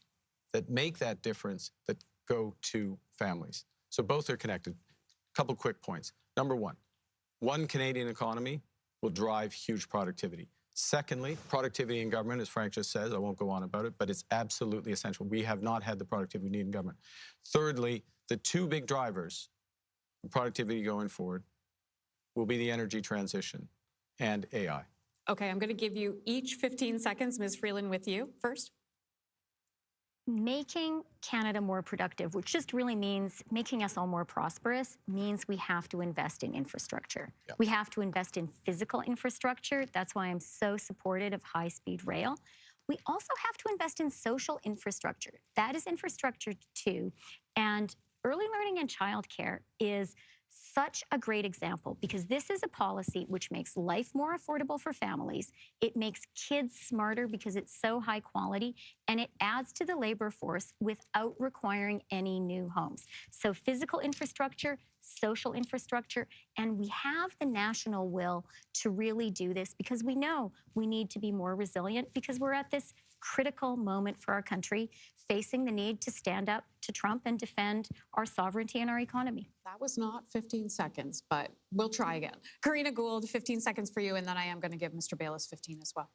that make that difference that go to families. So both are connected. A couple quick points. Number one Canadian economy will drive huge productivity. Secondly, productivity in government, as Frank just says, I won't go on about it, but it's absolutely essential. We have not had the productivity we need in government. Thirdly, the 2 big drivers of productivity going forward will be the energy transition and AI. Okay, I'm going to give you each 15 seconds. Ms. Freeland, with you first. Making Canada more productive, which just really means making us all more prosperous, means we have to invest in infrastructure. Yep. We have to invest in physical infrastructure. That's why I'm so supportive of high-speed rail. We also have to invest in social infrastructure. That is infrastructure too. And early learning and childcare is such a great example because this is a policy which makes life more affordable for families. It makes kids smarter because it's so high quality, and it adds to the labor force without requiring any new homes. So physical infrastructure, social infrastructure, and we have the national will to really do this because we know we need to be more resilient because we're at this critical moment for our country, facing the need to stand up to Trump and defend our sovereignty and our economy. That was not 15 seconds, but we'll try again. Karina Gould, 15 seconds for you, and then I am going to give Mr. Baylis 15 as well.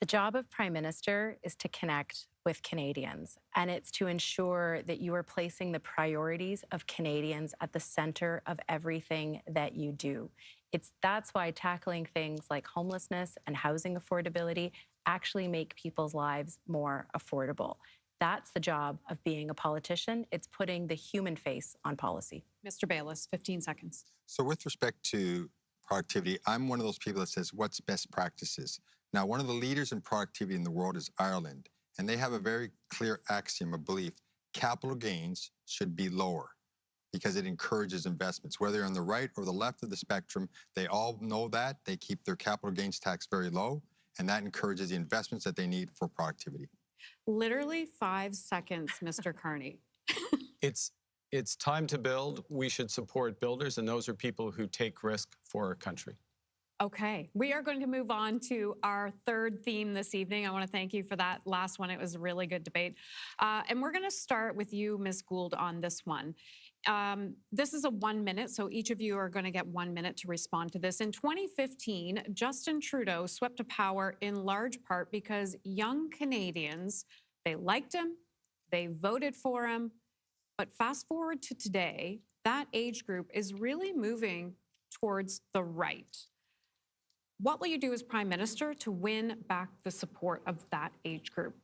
The job of Prime Minister is to connect with Canadians, and it's to ensure that you are placing the priorities of Canadians at the center of everything that you do. That's why tackling things like homelessness and housing affordability actually make people's lives more affordable. That's the job of being a politician. It's putting the human face on policy. Mr. Baylis, 15 seconds. So with respect to productivity, I'm one of those people that says, what's best practices? Now, one of the leaders in productivity in the world is Ireland, and they have a very clear axiom of belief. Capital gains should be lower because it encourages investments. Whether you're on the right or the left of the spectrum, they all know that. They keep their capital gains tax very low, and that encourages the investments that they need for productivity. Literally 5 seconds, Mr. Carney. It's time to build. We should support builders, and those are people who take risk for our country. Okay, we are going to move on to our third theme this evening. I want to thank you for that last one. It was a really good debate. And we're going to start with you, Ms. Gould, on this one. This is a 1 minute, so each of you are going to get 1 minute to respond to this. In 2015, Justin Trudeau swept to power in large part because young Canadians, they liked him, they voted for him. But fast forward to today, that age group is really moving towards the right. What will you do as Prime Minister to win back the support of that age group?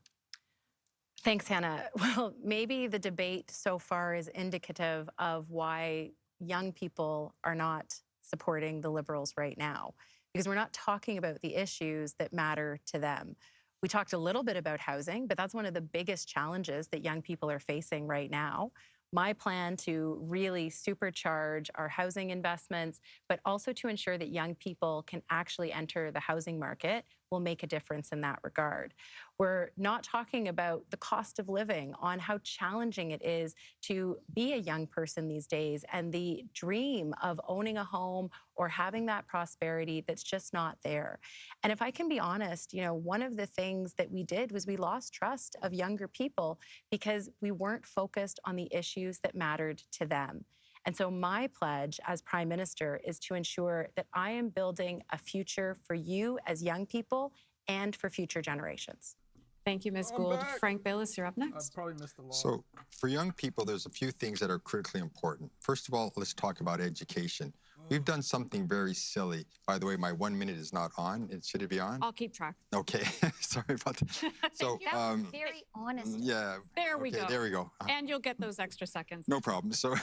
Thanks, Hannah. Well, maybe the debate so far is indicative of why young people are not supporting the Liberals right now, because we're not talking about the issues that matter to them. We talked a little bit about housing, but that's one of the biggest challenges that young people are facing right now. My plan to really supercharge our housing investments, but also to ensure that young people can actually enter the housing market will make a difference in that regard. We're not talking about the cost of living, on how challenging it is to be a young person these days and the dream of owning a home or having that prosperity that's just not there. And if I can be honest, one of the things that we did was we lost trust of younger people because we weren't focused on the issues that mattered to them. And so my pledge as Prime Minister is to ensure that I am building a future for you as young people and for future generations. Thank you, Ms. Gould. Frank Baylis, you're up next. I probably missed the law. So for young people, there's a few things that are critically important. First of all, let's talk about education. We've done something very silly. By the way, my 1 minute is not on. Should it be on? I'll keep track. Okay, sorry about that. So, that was very honest. Yeah. There we go. There we go. And you'll get those extra seconds. No problem. So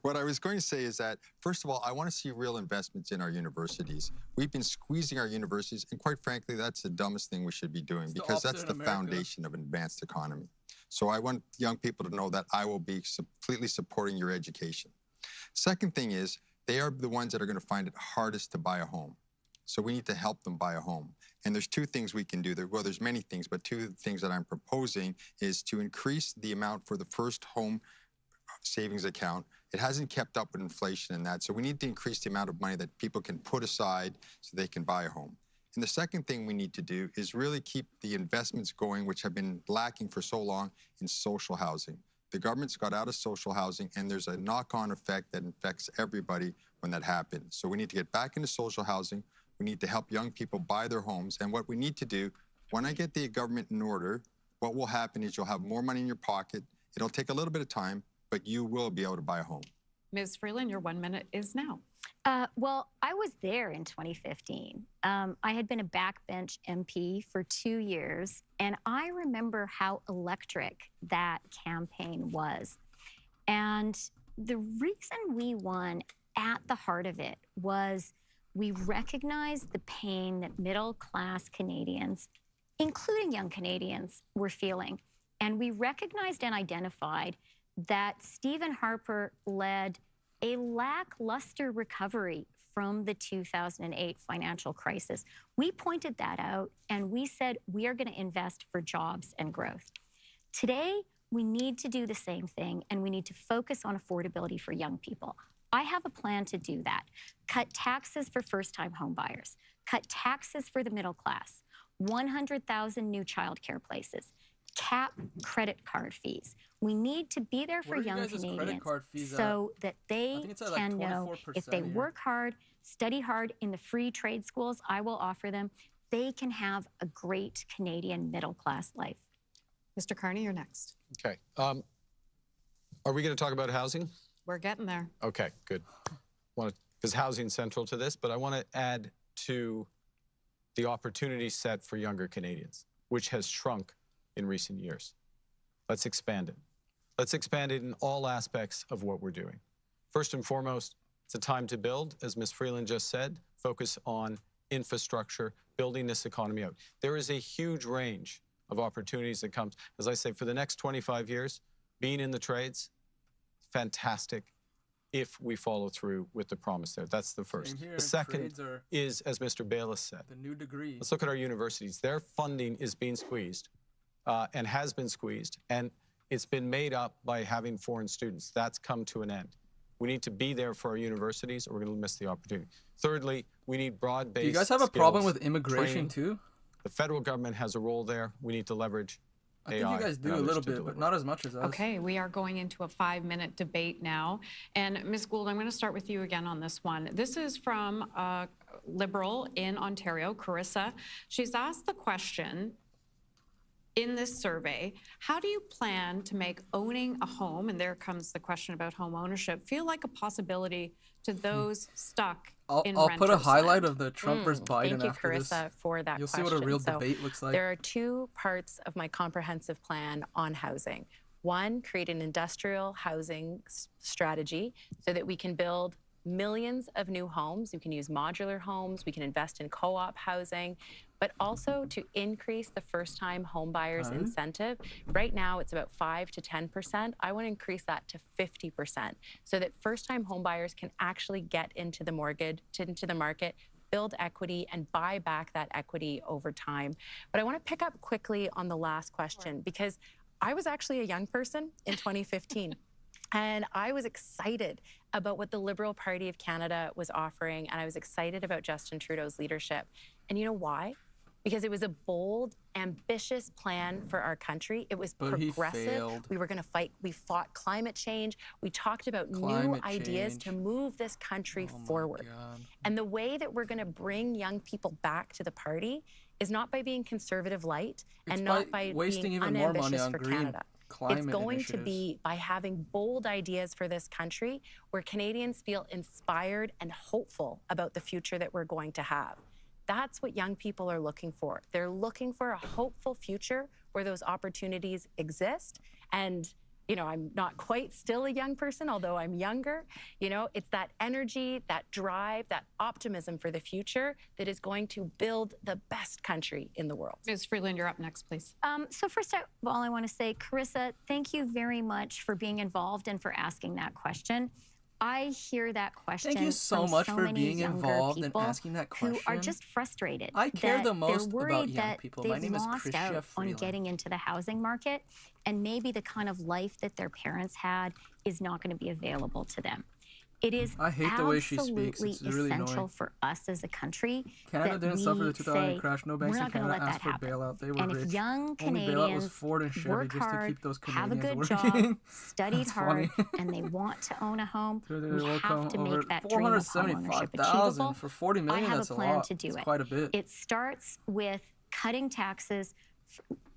what I was going to say is that, first of all, I want to see real investments in our universities. We've been squeezing our universities, and quite frankly, that's the dumbest thing we should be doing because that's the foundation of an advanced economy. So I want young people to know that I will be completely supporting your education. Second thing is, they are the ones that are going to find it hardest to buy a home. So we need to help them buy a home. And there's two things we can do. Well, there's many things, but two things that I'm proposing is to increase the amount for the first home savings account. It hasn't kept up with inflation and that. So we need to increase the amount of money that people can put aside so they can buy a home. And the second thing we need to do is really keep the investments going, which have been lacking for so long, in social housing. The government's got out of social housing, and there's a knock-on effect that affects everybody when that happens. So we need to get back into social housing. We need to help young people buy their homes. And what we need to do, when I get the government in order, what will happen is you'll have more money in your pocket. It'll take a little bit of time, but you will be able to buy a home. Ms. Freeland, your 1 minute is now. Well, I was there in 2015. I had been a backbench MP for 2 years, and I remember how electric that campaign was. And the reason we won at the heart of it was we recognized the pain that middle-class Canadians, including young Canadians, were feeling. And we recognized and identified that Stephen Harper led a lackluster recovery from the 2008 financial crisis. We pointed that out and we said we are going to invest for jobs and growth. Today, we need to do the same thing and we need to focus on affordability for young people. I have a plan to do that. Cut taxes for first-time home buyers, cut taxes for the middle class, 100,000 new childcare places, cap credit card fees. We need to be there for young Canadians so that they can know if they work hard, study hard in the free trade schools I will offer them, they can have a great Canadian middle-class life. Mr. Carney, you're next. Okay. Are we going to talk about housing? We're getting there. Okay, good. Because housing is central to this, but I want to add to the opportunity set for younger Canadians, which has shrunk in recent years. Let's expand it. Let's expand it in all aspects of what we're doing. First and foremost, it's a time to build, as Ms. Freeland just said, focus on infrastructure, building this economy out. There is a huge range of opportunities that comes. As I say, for the next 25 years, being in the trades, fantastic if we follow through with the promise there. That's the first. The second is, as Mr. Baylis said, the new degree. Let's look at our universities. Their funding is being squeezed and has been squeezed, and it's been made up by having foreign students. That's come to an end. We need to be there for our universities, or we're going to miss the opportunity. Thirdly, we need broad-based Do you guys have a problem with immigration too? The federal government has a role there. We need to leverage AI. I think you guys do a little bit, but not as much as us. Okay, we are going into a 5-minute debate now. And Ms. Gould, I'm going to start with you again on this one. This is from a Liberal in Ontario, Carissa. She's asked the question in this survey, how do you plan to make owning a home, and there comes the question about home ownership, feel like a possibility to those stuck in I'll put a highlight land? of the Trump versus Biden Thank you, after Carissa, this. for that You'll question. see what a real debate looks like. There are 2 parts of my comprehensive plan on housing. One, create an industrial housing strategy so that we can build millions of new homes. We can use modular homes. We can invest in co-op housing, but also to increase the first-time home buyers incentive. Right now, it's about 5 to 10%. I want to increase that to 50% so that first-time home buyers can actually get into the mortgage, into the market, build equity, and buy back that equity over time. But I want to pick up quickly on the last question because I was actually a young person in 2015. And I was excited about what the Liberal Party of Canada was offering, and I was excited about Justin Trudeau's leadership. And you know why? Because it was a bold, ambitious plan for our country. It was progressive. We were going to fight. We fought climate change. We talked about new ideas to move this country forward. And the way that we're going to bring young people back to the party is not by being conservative light and not by being unambitious for Canada. It's going to be by having bold ideas for this country where Canadians feel inspired and hopeful about the future that we're going to have. That's what young people are looking for. They're looking for a hopeful future where those opportunities exist. And, you know, I'm not quite still a young person, although I'm younger. You know, it's that energy, that drive, that optimism for the future that is going to build the best country in the world. Ms. Freeland, you're up next, please. So first of all, I want to say, Carissa, thank you very much for being involved and for asking that question. I hear that question. Thank you so much for being involved and asking that question. Who are just frustrated. I care the most they're worried about young that people. They've My name is lost Chrystia out Freeland. on getting into the housing market, and maybe the kind of life that their parents had is not going to be available to them. It is I hate the way she speaks. It's really essential annoying. for us as a country Canada that didn't suffer the we 2008 say, crash. No banks we're in not going to Canada let asked that for happen. bailout. They were And rich. if young Only bailout was Canadians Ford and Chevy work just to hard, keep those have a Canadians good working. job, studied That's hard, funny. and they want to own a home, They're we have welcome to over make that dream of homeownership achievable. for 40 million. I have That's a plan lot. to do It's it. quite a bit. It starts with cutting taxes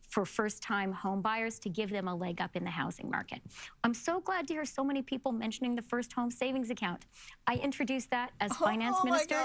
for first-time home buyers to give them a leg up in the housing market. I'm so glad to hear so many people mentioning the first home savings account. I introduced that as finance minister.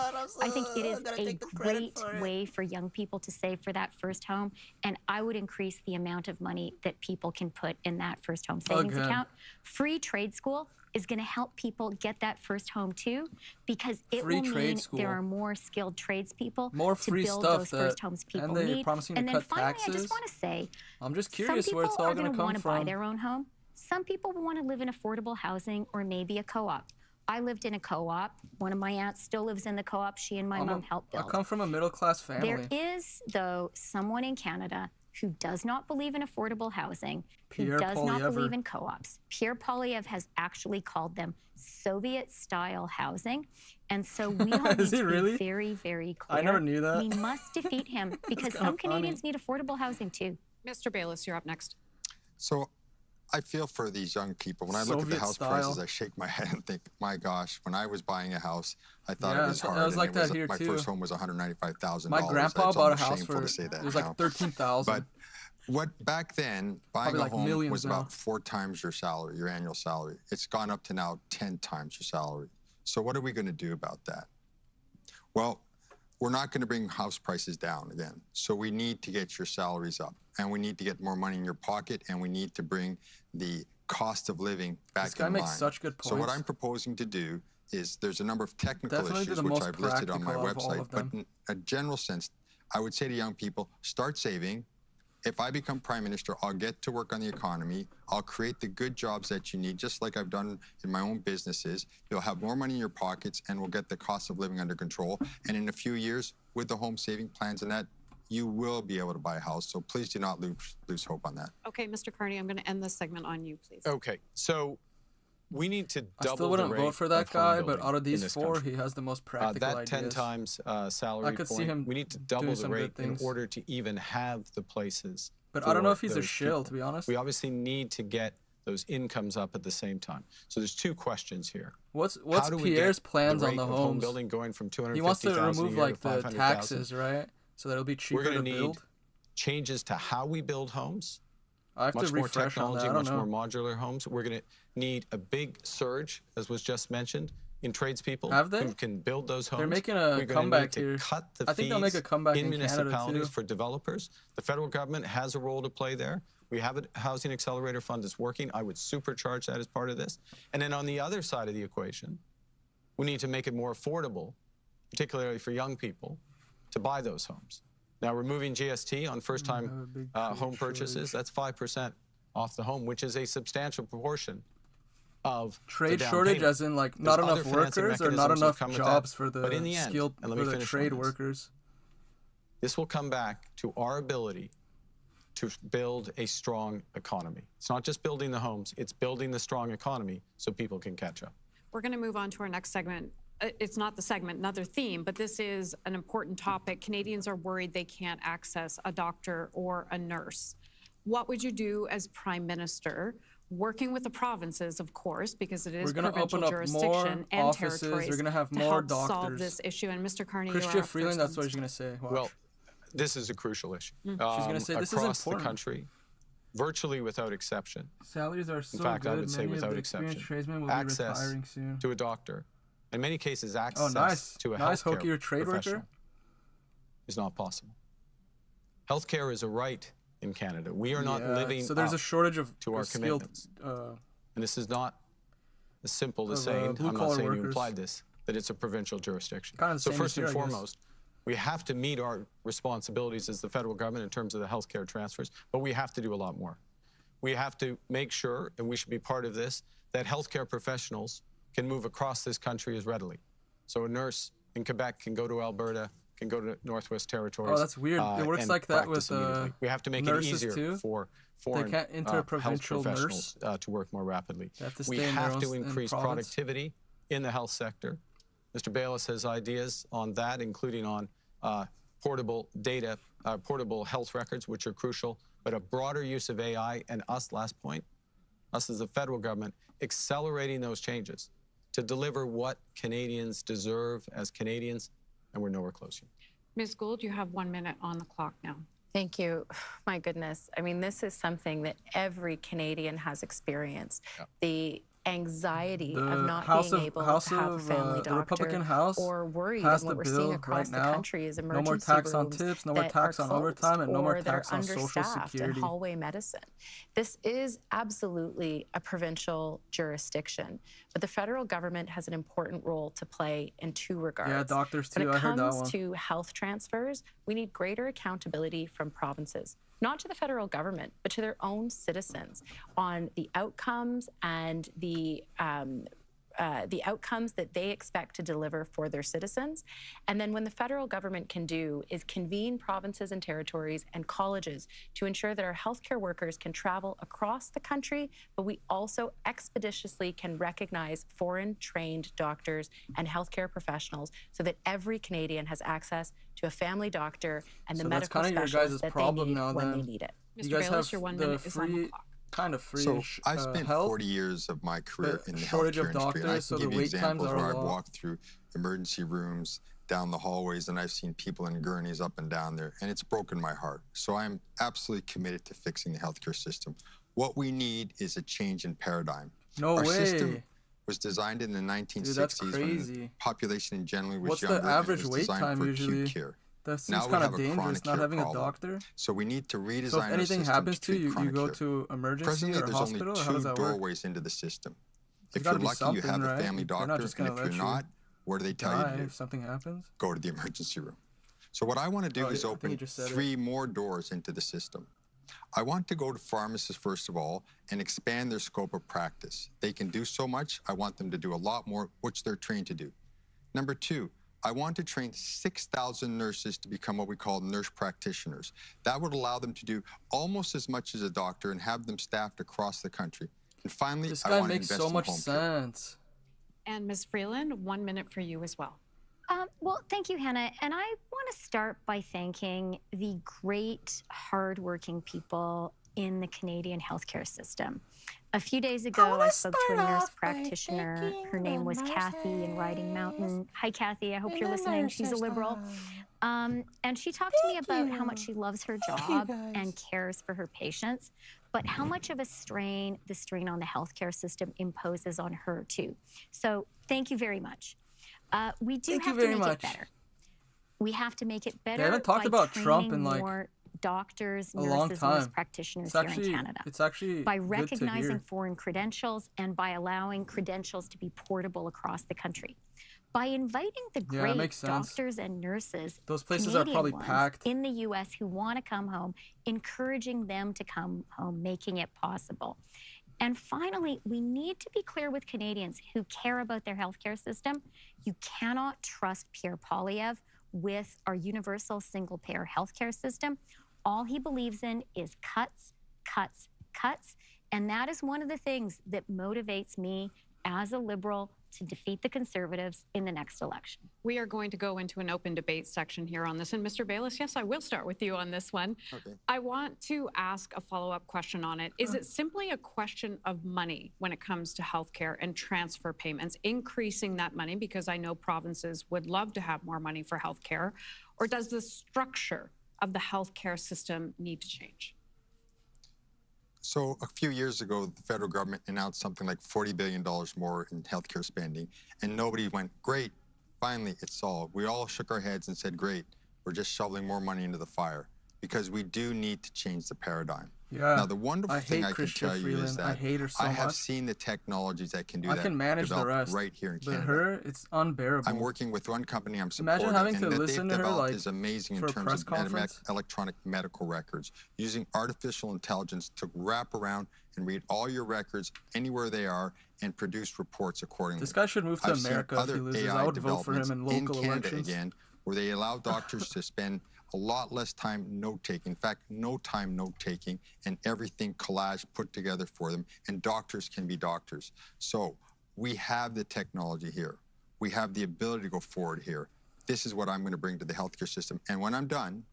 I think it is a great way for young people to save for that first home, and I would increase the amount of money that people can put in that first home savings account. Free trade school is going to help people get that first home too, because it will mean there are more skilled tradespeople to build those first homes people need. And then finally, I just want to say, I'm just curious where it's all going to come want to buy from. their own home. Some people want to live in affordable housing or maybe a co-op. I lived in a co-op. One of my aunts still lives in the co-op. She and my mom helped build. I come from a middle-class family. There is, though, someone in Canada who does not believe in affordable housing, Pierre who does not Poilievre. believe in co-ops. Pierre Poilievre has actually called them Soviet-style housing. And so we all need to be very, very clear. I never knew that. We must defeat him because some Canadians need affordable housing too. Mr. Baylis, you're up next. So I feel for these young people. When I look at the house prices, I shake my head and think, my gosh, when I was buying a house, I thought it was hard. I was like that here my too. first home was $195,000. My grandpa bought a house for, to say that it was like $13,000. But what back then, buying a home was now. about 4 times your salary, your annual salary. It's gone up to now 10 times your salary. So what are we going to do about that? Well, we're not going to bring house prices down again. So we need to get your salaries up, and we need to get more money in your pocket, and we need to bring the cost of living back this guy in makes line. Such good points. So what I'm proposing to do is there's a number of technical Definitely issues which I've listed on my website, but in a general sense, I would say to young people, start saving. If I become prime minister, I'll get to work on the economy. I'll create the good jobs that you need, just like I've done in my own businesses. You'll have more money in your pockets, and we'll get the cost of living under control. And in a few years, with the home saving plans and that, you will be able to buy a house. So please do not lose hope on that. Okay, Mr. Carney, I'm going to end this segment on you, please. Okay, so we need to double the rate. I still wouldn't vote for that guy, but out of these 4, he has the most practical that ideas. 10 times salary I could see him we need to double the rate in things. order to even have the places. But I don't know if he's a shill, to be honest. We obviously need to get those incomes up at the same time. So there's 2 questions here. What's Pierre's plans on the homes? Home building going from 250,000 he wants to remove like the 500,000. taxes, right? So that it'll be cheaper We're going to to build. need changes to how we build homes. I have much to more refresh technology, on that. much more modular homes. We're going to need a big surge, as was just mentioned, in tradespeople who can build those homes. They're making a comeback here. Cut the I think they'll make a comeback in in Canada municipalities too. for developers. The federal government has a role to play there. We have a housing accelerator fund that's working. I would supercharge that as part of this. And then on the other side of the equation, we need to make it more affordable, particularly for young people, to buy those homes. Now, removing GST on first-time home purchases, that's 5% off the home, which is a substantial proportion of trade the down shortage, payment. as in like There's not enough other financing workers or not mechanisms that enough come with jobs that. for the But in the end, skilled, and let for me the finish trade on this, workers. This will come back to our ability to build a strong economy. It's not just building the homes, it's building the strong economy so people can catch up. We're going to move on to our next segment. It's not the segment, another theme, but this is an important topic. Canadians are worried they can't access a doctor or a nurse. What would you do as Prime Minister, working with the provinces, of course, because it is provincial jurisdiction and territories, we're going to have to more help doctors. solve this issue? And Mr. Carney, Chrystia Freeland, that's what she's going to say. Watch. Well, this is a crucial issue. She's going to say this is important. Across the country, virtually without exception. Salaries are so in fact, good. I would say Many without of the exception. tradesmen will access be retiring soon. to a doctor, in many cases, access to a healthcare trade worker is not possible. Healthcare is a right in Canada. We are not living so there's a shortage of to our commitments. And this is not as simple as saying, I'm not saying you implied this, that it's a provincial jurisdiction. So first and foremost, we have to meet our responsibilities as the federal government in terms of the healthcare transfers, but we have to do a lot more. We have to make sure, and we should be part of this, that healthcare professionals can move across this country as readily. So a nurse in Quebec can go to Alberta, can go to Northwest Territories. Oh, that's weird. It works like that with we have to make it easier too. for foreign health professionals to work more rapidly. We have to increase productivity in the health sector. Mr. Baylis has ideas on that, including on portable data, portable health records, which are crucial, but a broader use of AI, and us, last point, us as the federal government, accelerating those changes to deliver what Canadians deserve as Canadians, and we're nowhere close yet. Ms. Gould, you have 1 minute on the clock now. Thank you. My goodness. I mean, this is something that every Canadian has experienced. Yeah. The anxiety of not being able to have a family doctor or worry that what we're seeing across the country is emergency no more tax on rooms tips, no more tax on overtime, and no more tax on Social Security. And hallway medicine. This is absolutely a provincial jurisdiction, but the federal government has an important role to play in 2 regards. Yeah, doctors too. When it I heard that one. comes to health transfers, we need greater accountability from provinces. Not to the federal government, but to their own citizens on the outcomes and the the outcomes that they expect to deliver for their citizens. And then when the federal government can do is convene provinces and territories and colleges to ensure that our healthcare workers can travel across the country, but we also expeditiously can recognize foreign-trained doctors and healthcare professionals so that every Canadian has access to a family doctor and the medical specialist that they need when they need it. You guys have the free, kind of free So I've spent health, 40 years of my career in the shortage healthcare of industry, and I doctors, so can the give you wait times examples are where I've long. walked through emergency rooms, down the hallways, and I've seen people in gurneys up and down there, and it's broken my heart. So I'm absolutely committed to fixing the healthcare system. What we need is a change in paradigm. No Our way. system was designed in the 1960s Dude, that's crazy. when population generally was What's younger. the average and it was wait designed time for usually? acute care. That seems Now we kind have of a dangerous, chronic not care having a problem. doctor. So we need to redesign So if our anything system happens to treat you, you chronic go care. to emergency Presently, or there's hospital, only or how does two that work? doorways into the system. There's If gotta you're be lucky, you have something, a right? family They're not doctor, just and gonna if you're let you not, what do they tell you die to do? if something happens. Go to the emergency room. So what I want to do is yeah, I think you open just said it. 3 more doors into the system. I want to go to pharmacists, first of all, and expand their scope of practice. They can do so much. I want them to do a lot more, which they're trained to do. Number 2, I want to train 6,000 nurses to become what we call nurse practitioners. That would allow them to do almost as much as a doctor and have them staffed across the country. And finally, This I guy want to makes invest so in much home care. sense. And Ms. Freeland, 1 minute for you as well. Well, thank you, Hannah. And I want to start by thanking the great, hardworking people in the Canadian healthcare system. A few days ago, I spoke to a nurse practitioner. Her name was Kathy in Riding Mountain. Hi, Kathy. I hope you're listening. She's a liberal. And she talked to me about how much she loves her job and cares for her patients, but how much of a strain the strain on the healthcare system imposes on her, too. So thank you very much. We do have to make it better. We have to make it better. They haven't talked about Trump in like more doctors, a long nurses, time. nurse practitioners It's here in Canada. It's actually by good to recognizing hear. foreign credentials and by allowing credentials to be portable across the country. By inviting the Yeah, great makes sense. doctors and nurses, Those places Canadian are probably ones, packed. in the U.S. who want to come home, encouraging them to come home, making it possible. And finally, we need to be clear with Canadians who care about their healthcare system. You cannot trust Pierre Poilievre with our universal single-payer healthcare system. All he believes in is cuts, cuts, cuts. And that is one of the things that motivates me as a liberal to defeat the Conservatives in the next election. We are going to go into an open debate section here on this. And Mr. Baylis, yes, I will start with you on this one. Okay. I want to ask a follow-up question on it. Is it simply a question of money when it comes to healthcare and transfer payments, increasing that money, because I know provinces would love to have more money for healthcare, or does the structure of the healthcare system need to change? So a few years ago, the federal government announced something like $40 billion more in healthcare spending, and nobody went, great, finally it's solved. We all shook our heads and said, great, we're just shoveling more money into the fire, because we do need to change the paradigm. Yeah. Now, the wonderful thing I can Chrystia tell you Freeland. is that I hate her so I have much. seen the technologies that can do I that can manage the developed rest, right here in but Canada. her, it's unbearable. I'm working with one company I'm supporting, Imagine having and to that listen they've to her, developed like, is amazing in for a terms press of conference. electronic medical records, using artificial intelligence to wrap around and read all your records anywhere they are and produce reports accordingly. This guy should move to I've seen America if other he loses. AI I would vote for him in developments local Canada elections. again, where they allow doctors to spend a lot less time note-taking. In fact, no time note-taking, and everything collaged, put together for them, and doctors can be doctors. So we have the technology here. We have the ability to go forward here. This is what I'm going to bring to the healthcare system. And when I'm done,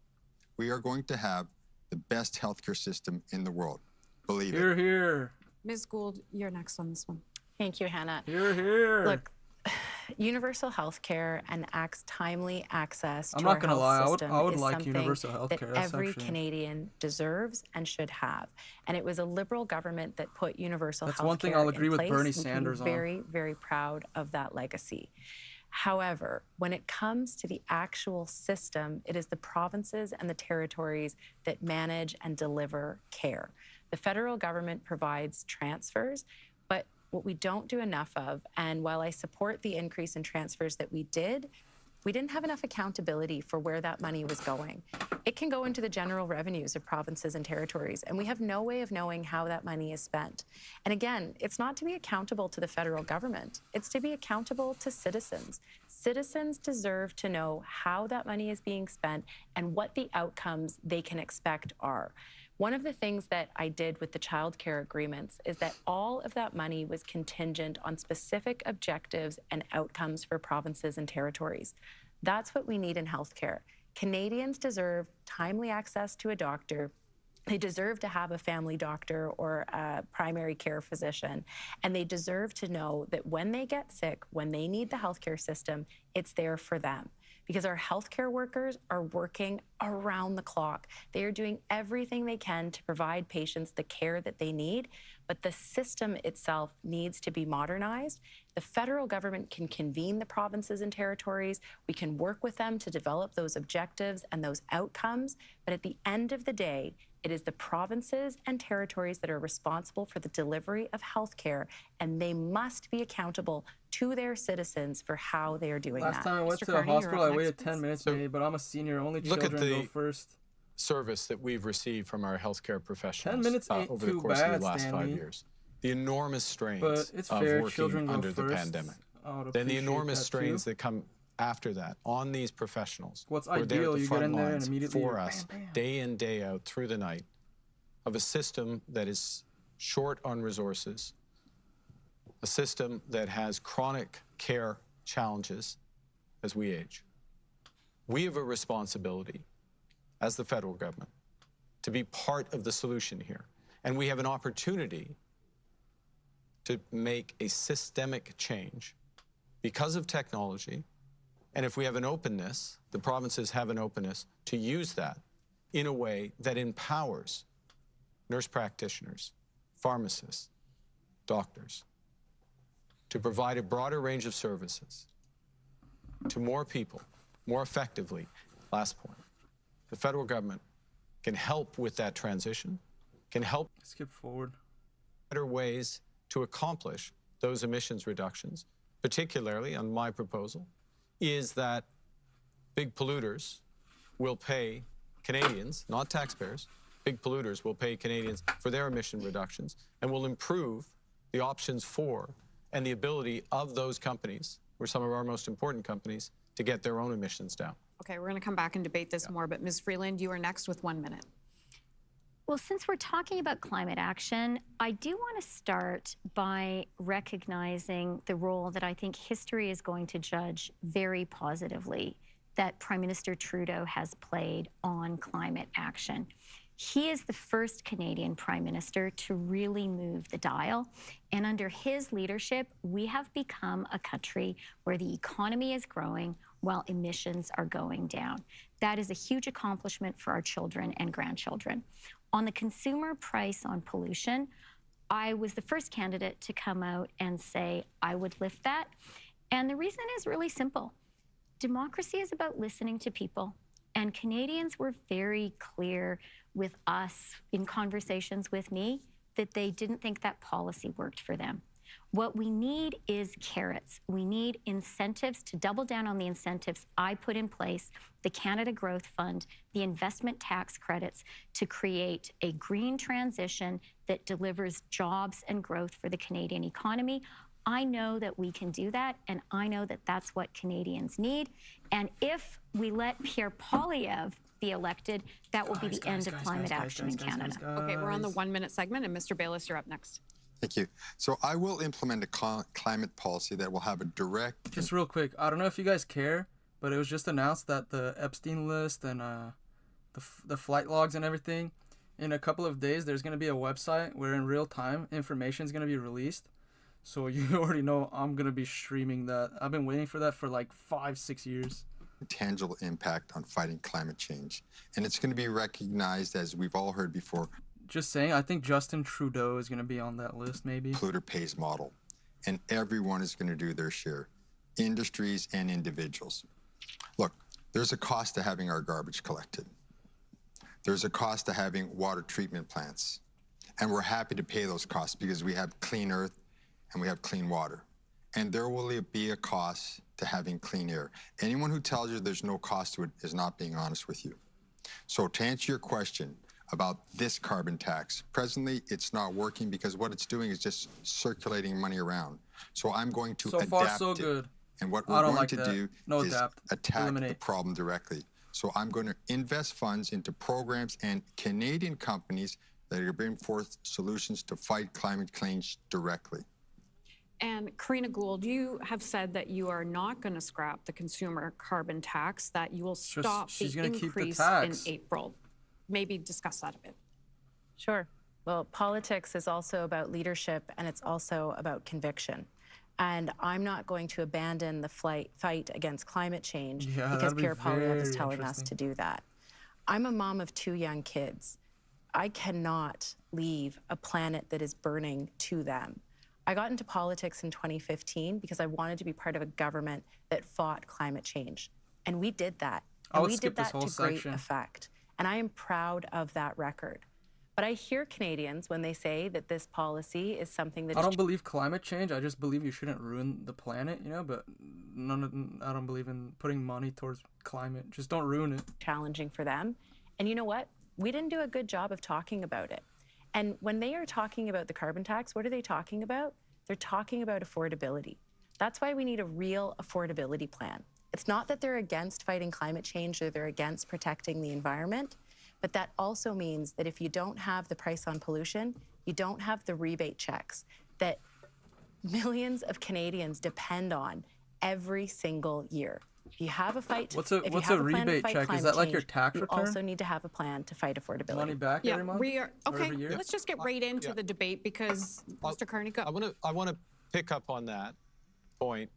we are going to have the best healthcare system in the world. Believe it. Hear, hear. Ms. Gould, you're next on this one. Thank you, Hannah. Hear, hear. Look, universal health care and timely access I'm to not our gonna health lie, I system would is like something universal health that care. That's every actually- Canadian deserves and should have. And it was a Liberal government that put universal That's health one thing care I'll agree in with place, Bernie and can be Sanders on. very, very proud of that legacy. However, when it comes to the actual system, it is the provinces and the territories that manage and deliver care. The federal government provides transfers, but what we don't do enough of, and while I support the increase in transfers that we did, We didn't have enough accountability for where that money was going. It can go into the general revenues of provinces and territories, and we have no way of knowing how that money is spent. And again, it's not to be accountable to the federal government. It's to be accountable to citizens. Citizens deserve to know how that money is being spent and what the outcomes they can expect are. One of the things that I did with the childcare agreements is that all of that money was contingent on specific objectives and outcomes for provinces and territories. That's what we need in healthcare. Canadians deserve timely access to a doctor. They deserve to have a family doctor or a primary care physician. And they deserve to know that when they get sick, when they need the healthcare system, it's there for them. Because our healthcare workers are working around the clock. They are doing everything they can to provide patients the care that they need, but the system itself needs to be modernized. The federal government can convene the provinces and territories. We can work with them to develop those objectives and those outcomes, but at the end of the day, it is the provinces and territories that are responsible for the delivery of healthcare, and they must be accountable to their citizens for how they are doing that. Last time I went to the hospital, I waited 10 minutes, maybe, but I'm a senior. Only children go first. Service that we've received from our healthcare professionals 10 minutes over the course of the last 5 years. The enormous strains of working under the pandemic. Then the enormous strains that come after that on these professionals. What's who are there ideal, at the you front get in there lines and immediately for us, day in, day out, through the night, of a system that is short on resources, a system that has chronic care challenges as we age. We have a responsibility as the federal government to be part of the solution here. And we have an opportunity to make a systemic change because of technology. And if we have an openness, the provinces have an openness to use that in a way that empowers nurse practitioners, pharmacists, doctors, to provide a broader range of services to more people, more effectively. Last point, the federal government can help with that transition, can help skip forward better ways to accomplish those emissions reductions, particularly on my proposal, is that big polluters will pay Canadians, not taxpayers, big polluters will pay Canadians for their emission reductions and will improve the options for and the ability of those companies, or some of our most important companies, to get their own emissions down. Okay, we're going to come back and debate this more, but Ms. Freeland, you are next with 1 minute. Well, since we're talking about climate action, I do want to start by recognizing the role that I think history is going to judge very positively that Prime Minister Trudeau has played on climate action. He is the first Canadian Prime Minister to really move the dial. And under his leadership, we have become a country where the economy is growing while emissions are going down. That is a huge accomplishment for our children and grandchildren. On the consumer price on pollution, I was the first candidate to come out and say I would lift that. And the reason is really simple. Democracy is about listening to people. And Canadians were very clear with us in conversations with me that they didn't think that policy worked for them. What we need is carrots. We need incentives to double down on the incentives I put in place, the Canada Growth Fund, the investment tax credits, to create a green transition that delivers jobs and growth for the Canadian economy. I know that we can do that, and I know that that's what Canadians need. And if we let Pierre Poilievre be elected, that will be the end of climate action in Canada. Okay, we're on the 1 minute segment, and Mr. Baylis, you're up next. Thank you. So I will implement a climate policy that will have a direct... Just real quick, I don't know if you guys care, but it was just announced that the Epstein list and the flight logs and everything, in a couple of days, there's going to be a website where in real time, information is going to be released. So you already know I'm going to be streaming that. I've been waiting for that for like 5-6 years. Tangible impact on fighting climate change. And it's going to be recognized, as we've all heard before. Just saying, I think Justin Trudeau is going to be on that list, maybe. Polluter pays model. And everyone is going to do their share. Industries and individuals. Look, there's a cost to having our garbage collected. There's a cost to having water treatment plants. And we're happy to pay those costs because we have clean earth and we have clean water. and there will be a cost to having clean air. Anyone who tells you there's no cost to it is not being honest with you. So to answer your question about this carbon tax, presently it's not working because what it's doing is just circulating money around. So I'm going to adapt far, so it. good. And what we're going to do is attack the problem directly. So I'm going to invest funds into programs and Canadian companies that are going to bring forth solutions to fight climate change directly. And Karina Gould, you have said that you are not going to scrap the consumer carbon tax, that you will stop the increase in April. Maybe discuss that a bit. Sure. Well, politics is also about leadership, and it's also about conviction. And I'm not going to abandon the fight against climate change because Pierre Poilievre is telling us to do that. I'm a mom of 2 young kids. I cannot leave a planet that is burning to them. I got into politics in 2015 because I wanted to be part of a government that fought climate change. And we did that. And we did that to great effect. And I am proud of that record. But I hear Canadians when they say that this policy is something that... I don't believe climate change. I just believe you shouldn't ruin the planet, you know, but I don't believe in putting money towards climate. Just don't ruin it. Challenging for them. And you know what? We didn't do a good job of talking about it. And when they are talking about the carbon tax, what are they talking about? They're talking about affordability. That's why we need a real affordability plan. It's not that they're against fighting climate change or they're against protecting the environment, but that also means that if you don't have the price on pollution, you don't have the rebate checks that millions of Canadians depend on every single year. If you have a fight, what's a rebate check? Is that like your tax return? You also need to have a plan to fight affordability. Money back every month? We are okay. Let's just get right into the debate because Mr. Carney, go. I want to pick up on that point,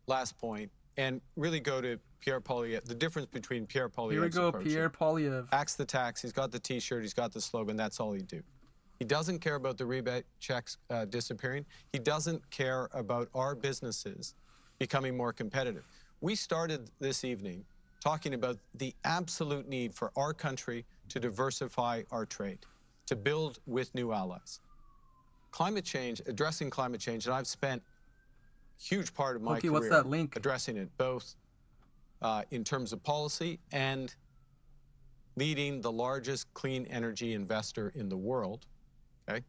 last point, and really go to Pierre Poilievre. The difference between Pierre Poilievre's Here we go, approach. Pierre Poilievre. Axe the tax. He's got the T-shirt. He's got the slogan. That's all he do. He doesn't care about the rebate checks disappearing. He doesn't care about our businesses becoming more competitive. We started this evening talking about the absolute need for our country to diversify our trade, to build with new allies. Climate change, addressing climate change, and I've spent a huge part of my career what's that link? addressing it, both in terms of policy and leading the largest clean energy investor in the world, okay?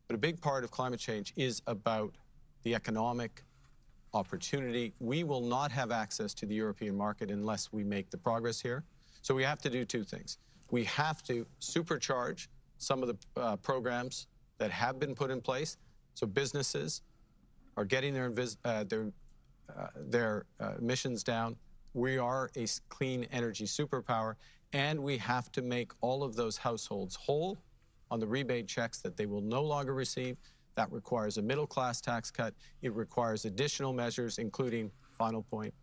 But a big part of climate change is about the economic opportunity. We will not have access to the European market unless we make the progress here. So we have to do 2 things. We have to supercharge some of the programs that have been put in place, so businesses are getting their emissions down. We are a clean energy superpower, and we have to make all of those households whole on the rebate checks that they will no longer receive. That requires a middle-class tax cut. It requires additional measures, including, final point,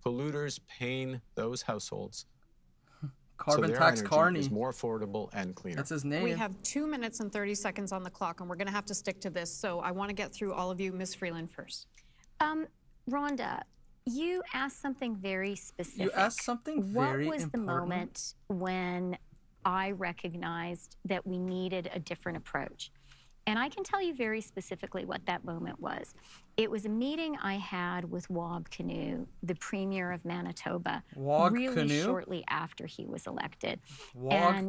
polluters paying those households Carbon so tax their Carney is more affordable and cleaner. That's his name. We have 2 minutes and 30 seconds on the clock, and we're going to have to stick to this. So I want to get through all of you. Ms. Freeland first. Rhonda, you asked something very specific. You asked something very important. What was the moment when I recognized that we needed a different approach? And I can tell you very specifically what that moment was. It was a meeting I had with Wab Kinew, the Premier of Manitoba, really shortly after he was elected.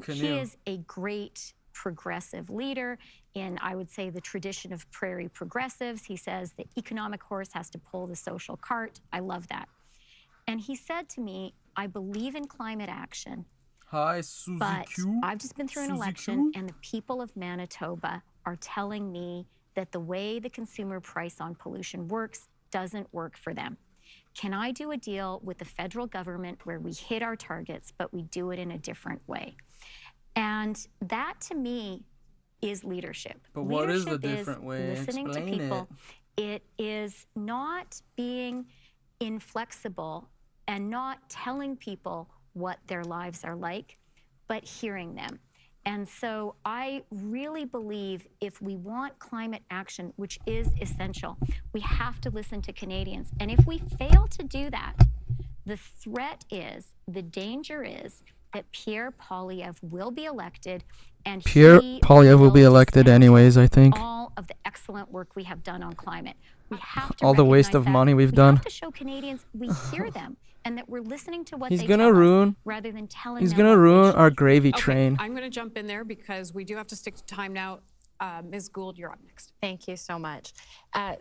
He is a great progressive leader in, I would say, the tradition of prairie progressives. He says the economic horse has to pull the social cart. I love that. And he said to me, I believe in climate action. Hi, Suzy but Q. I've just been through an election, and the people of Manitoba are telling me that the way the consumer price on pollution works doesn't work for them. Can I do a deal with the federal government where we hit our targets, but we do it in a different way? And that, to me, is leadership. But what is the different way? Listening to people. It is not being inflexible and not telling people what their lives are like, but hearing them. And so I really believe if we want climate action, which is essential, we have to listen to Canadians. And if we fail to do that, the threat is, the danger is that Pierre Poilievre will be elected, and Pierre Poilievre will be elected anyways, I think. All of the excellent work we have done on climate. We have to all the waste of money we've done. We have to show Canadians we hear them and that we're listening to what He's they gonna tell ruin. us rather than telling He's them gonna what they ruin should our do. gravy Okay, train. I'm going to jump in there because we do have to stick to time now. Ms. Gould, you're up next. Thank you so much.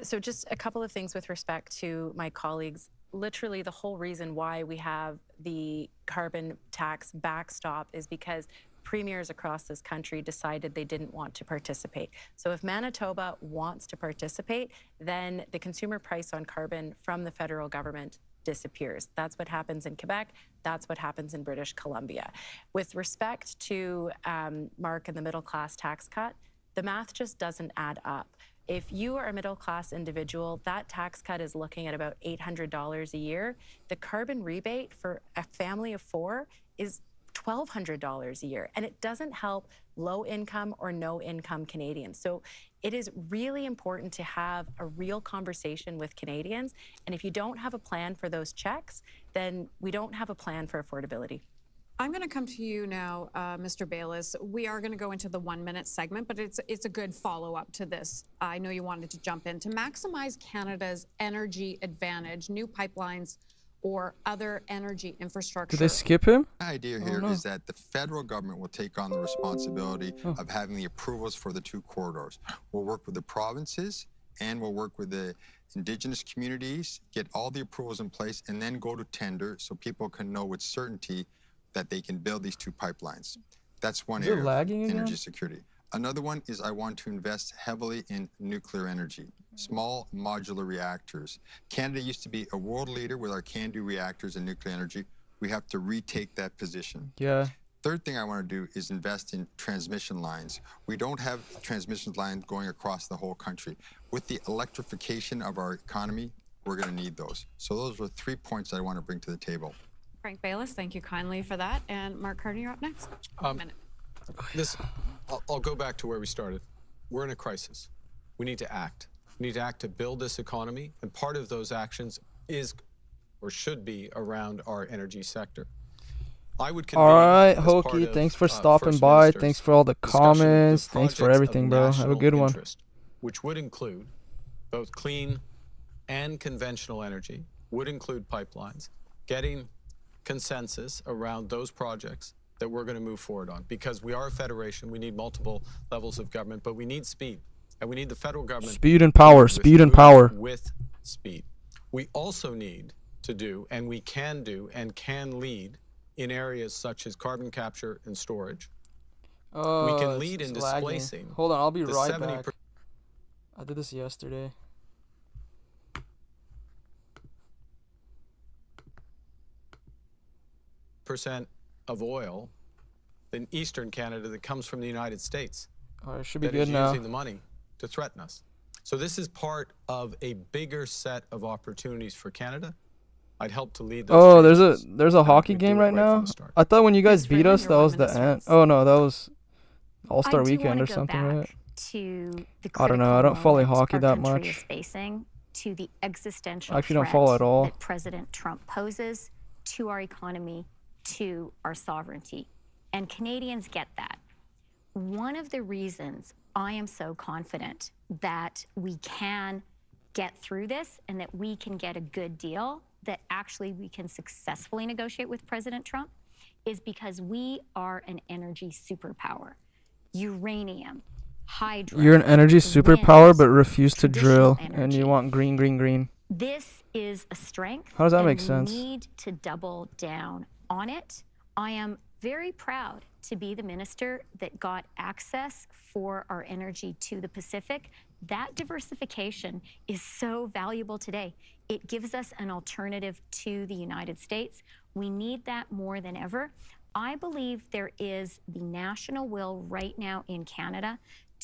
So just a couple of things with respect to my colleagues. Literally the whole reason why we have the carbon tax backstop is because premiers across this country decided they didn't want to participate. So if Manitoba wants to participate, then the consumer price on carbon from the federal government disappears. That's what happens in Quebec. That's what happens in British Columbia. With respect to Mark and the middle class tax cut, the math just doesn't add up. If you are a middle-class individual, that tax cut is looking at about $800 a year. The carbon rebate for a family of 4 is $1,200 a year, and it doesn't help low-income or no-income Canadians. So it is really important to have a real conversation with Canadians, and if you don't have a plan for those checks, then we don't have a plan for affordability. I'm going to come to you now, Mr. Baylis. We are going to go into the 1-minute segment, but it's a good follow-up to this. I know you wanted to jump in. To maximize Canada's energy advantage, new pipelines or other energy infrastructure. Did they skip him? The idea here is that the federal government will take on the responsibility of having the approvals for the 2 corridors. We'll work with the provinces and we'll work with the Indigenous communities, get all the approvals in place, and then go to tender so people can know with certainty that they can build these 2 pipelines. That's one area of energy security. Another one is I want to invest heavily in nuclear energy, small modular reactors. Canada used to be a world leader with our CANDU reactors and nuclear energy. We have to retake that position. Yeah. Third thing I want to do is invest in transmission lines. We don't have transmission lines going across the whole country. With the electrification of our economy, we're going to need those. So those were 3 points I want to bring to the table. Frank Baylis, thank you kindly for that. And Mark Carney, you're up next. I'll go back to where we started. We're in a crisis. We need to act. We need to act to build this economy, and part of those actions is or should be around our energy sector. I would all right, Hokie, thanks for stopping by. Thanks for all the comments. Thanks for everything, bro. Have a good one. Which would include both clean and conventional energy, would include pipelines, getting consensus around those projects that we're going to move forward on, because we are a federation. We need multiple levels of government, but we need speed, and we need the federal government. Speed and power. Speed and power. With speed. We also need to do, and we can do, and can lead in areas such as carbon capture and storage. We can lead in displacing. Hold on, I'll be right back. I did this yesterday. % of oil in eastern Canada that comes from the United States. It should be good now. Using the money to threaten us. So this is part of a bigger set of opportunities for Canada. I'd help to lead those. There's a hockey game right now. I thought when you guys beat us, that was the end. Oh no, that was All-Star Weekend or something, right? I don't know. I don't follow hockey that much. Facing to the existential I actually don't follow at all. That President Trump poses to our economy, to our sovereignty. And Canadians get that. One of the reasons I am so confident that we can get through this and that we can get a good deal, that actually we can successfully negotiate with President Trump, is because we are an energy superpower. Uranium, hydro. You're an energy superpower, but refuse to drill, and you want green, green, green. This is a strength. How does that make sense? We need to double down on it. I am very proud to be the minister that got access for our energy to the Pacific. That diversification is so valuable today. It gives us an alternative to the United States. We need that more than ever. I believe there is the national will right now in Canada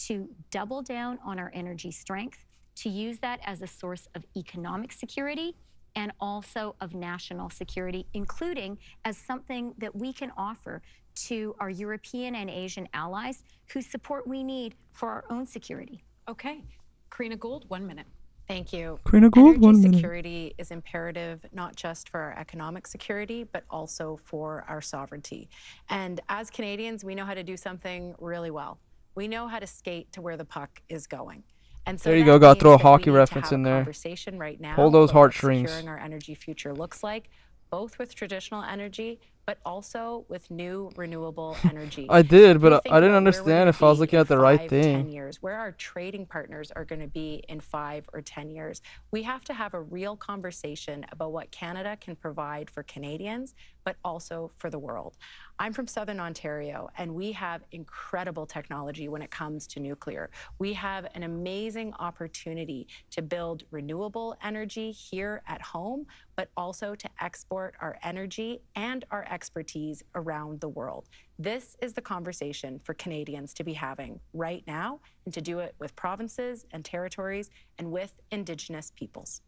to double down on our energy strength, to use that as a source of economic security and also of national security, including as something that we can offer to our European and Asian allies whose support we need for our own security. Okay. Karina Gould, 1 minute. Thank you. Karina Gould, 1 minute. Energy security is imperative not just for our economic security, but also for our sovereignty. And as Canadians, we know how to do something really well. We know how to skate to where the puck is going. And so there you that go. Got to means throw a that we hockey need to reference have in a there. conversation right now Pull those about what heartstrings. securing our energy future looks like, both with traditional energy, but also with new renewable energy. I did, We but think I didn't about where we're understand gonna if I was be looking in at the right 5, thing. 10 years, where our trading partners are going to be in 5 or 10 years. We have to have a real conversation about what Canada can provide for Canadians, but also for the world. I'm from Southern Ontario, and we have incredible technology when it comes to nuclear. We have an amazing opportunity to build renewable energy here at home, but also to export our energy and our expertise around the world. This is the conversation for Canadians to be having right now, and to do it with provinces and territories and with Indigenous peoples.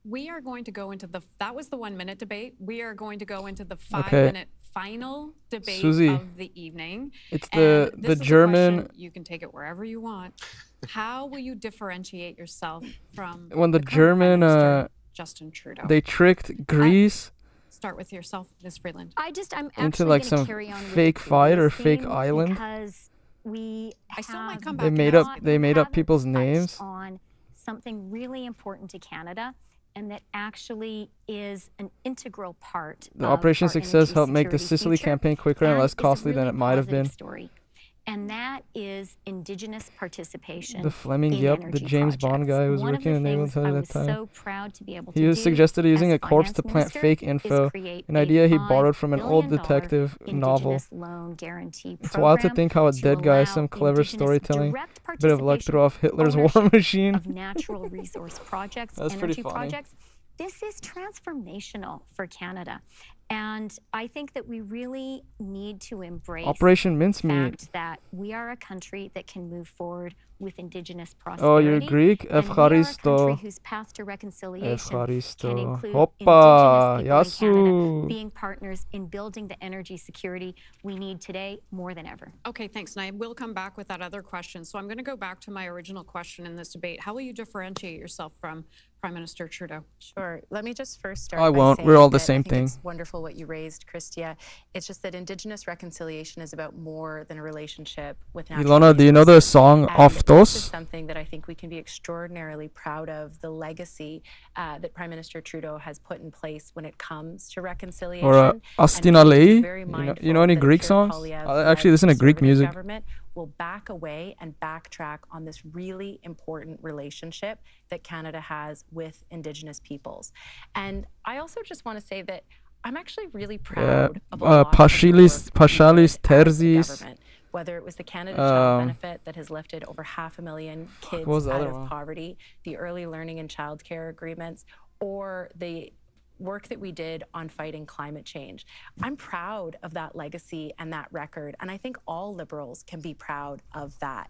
We are going to go into that was the 1 minute debate. We are going to go into the 5 minute final debate Susie, of the evening. It's And the this is a German. question, you can take it wherever you want. How will you differentiate yourself from When the current Prime German Minister, Justin Trudeau? they tricked Greece Start with yourself, Ms. Freeland. I'm into actually like gonna some carry on with fake the fight or previous fake theme island. because we I still might have come They back made and up. ask They made up haven't people's touched names. on something really important to Canada, and that actually is an integral part The of Operation our Success energy helped make the security Sicily future, campaign quicker and and less is a costly than really it might have positive been. story. And that is Indigenous participation. The Fleming, in yep, the energy James Bond projects. guy who was One of working the in the Naval things I Intelligence was at that time. so proud to be able He to was do suggested using as a corpse to finance plant minister fake is info, create an a idea he $5 borrowed from an old billion detective novel. Indigenous loan guarantee It's wild to program think how a to dead guy is allow some clever Indigenous storytelling. direct Bit of luck threw off Hitler's war ownership machine. of natural resource projects, That's pretty energy funny. projects. This is transformational for Canada. And I think that we really need to embrace Operation the Mincemeat. fact that we are a country that can move forward with Indigenous prosperity. Oh, you're Greek? And we are a country Evcharisto. whose path to reconciliation can Evcharisto. include Hoppa! Indigenous people in Canada Yasu! being partners in building the energy security we need today more than ever. Okay, thanks. And I will come back with that other question. So I'm going to go back to my original question in this debate. How will you differentiate yourself from Prime Minister Trudeau? Sure. Let me just first start I by won't. saying We're all the that same I think thing. It's wonderful what you raised, Chrystia. It's just that Indigenous reconciliation is about more than a relationship with natural Ilona, do you know the resources. song And this is Oftos? something that I think we can be extraordinarily proud of, the legacy that Prime Minister Trudeau has put in place when it comes to reconciliation. Or And Astina we need to be Lei? very You know mindful any that Greek Pierre songs? Poilievre I actually led listen to Greek Conservative music. government will back away and backtrack on this really important relationship that Canada has with Indigenous peoples. And I also just want to say that I'm actually really proud of a lot of the work Paschalis we did as a Terzis. government, whether it was the Canada Child Benefit that has lifted over 500,000 kids was the out other of one? poverty, the early learning and childcare agreements, or the work that we did on fighting climate change. I'm proud of that legacy and that record, and I think all Liberals can be proud of that.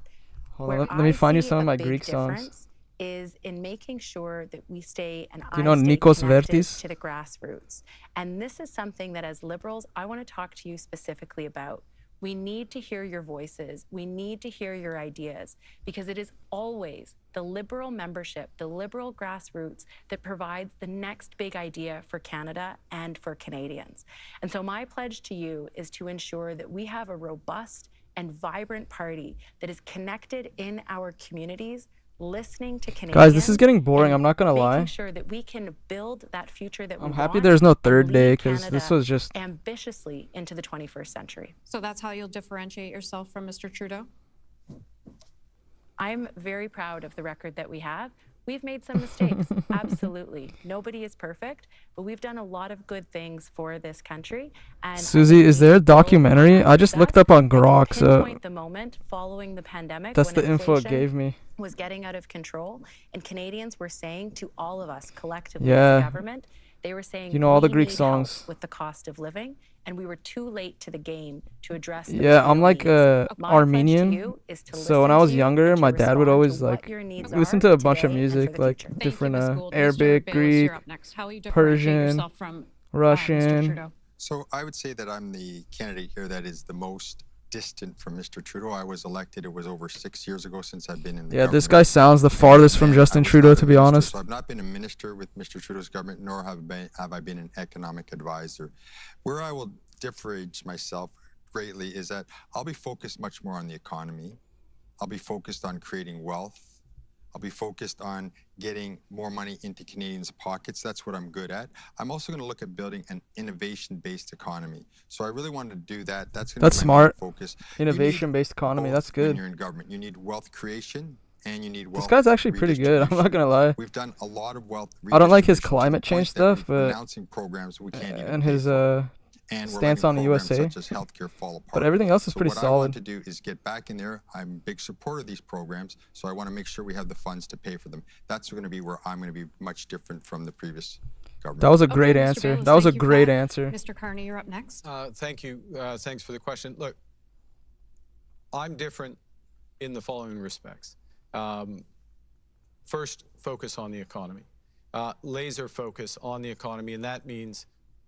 Hold Where on, let me find you see some of a my big Greek songs. difference is in making sure that we stay and Do you know I stay Nikos connected Vertis? to the grassroots. And this is something that as Liberals, I want to talk to you specifically about. We need to hear your voices. We need to hear your ideas, because it is always the Liberal membership, the Liberal grassroots that provides the next big idea for Canada and for Canadians. And so my pledge to you is to ensure that we have a robust and vibrant party that is connected in our communities, listening to Canadians. Guys, this is getting boring. I'm not gonna lie. Making sure that we can build that future that we I'm want. happy there's no and third day, lead 'cause this Canada was just- ambitiously into the 21st century. So that's how you'll differentiate yourself from Mr. Trudeau? I'm very proud of the record that we have. We've made some mistakes, absolutely. Nobody is perfect, but we've done a lot of good things for this country. And Susie, is there a documentary? I just looked up on Grok, so pinpoint the moment following the pandemic that's when the info it inflation gave me. was getting out of control, and Canadians were saying to all of us collectively Yeah. as a government, they were saying, You know all the "We Greek need help songs. with the cost of living," and we were too late to the game to address those Yeah, I'm real like needs. My pledge to Armenian. you is to So when I listen was to younger, and to my dad would respond always to what like your needs listen are to a bunch of today and for music, the like future. different Ms. Gould. Mr. Arabic, Baylis, Greek, you're up next. How will you differentiate Persian, yourself from Mr. Russian. Trudeau? So I would say that I'm the candidate here that is the most distant from Mr. Trudeau. I was elected, it was over 6 years ago since I've been in the Yeah, this government. guy sounds the farthest from And Justin I was Trudeau, not a to be minister, honest. So I've not been a minister with Mr. Trudeau's government, nor have I been an economic advisor. Where I will differentiate myself greatly is that I'll be focused much more on the economy. I'll be focused on creating wealth. I'll be focused on getting more money into Canadians' pockets. That's what I'm good at. I'm also going to look at building an innovation-based economy. So I really want to do that. That's going to be my main smart. focus. Innovation-based economy. That's good. When you're in government, you need wealth creation and you need wealth. This guy's actually pretty good. I'm not gonna lie. We've done a lot of wealth. I don't like his climate change stuff, but announcing programs we can't even and his stance on the USA. Such as healthcare fall apart. But everything else is pretty what solid. I want to do is get back in there. I'm a big supporter of these programs, so I want to make sure we have the funds to pay for them. That's going to be where I'm going to be much different from the previous government. That was a great answer. That was a great answer. Mr. Carney, you're up next. Thank you. Thanks for the question. Look, I'm different in the following respects. First, focus on the economy. Laser focus on the economy, and that means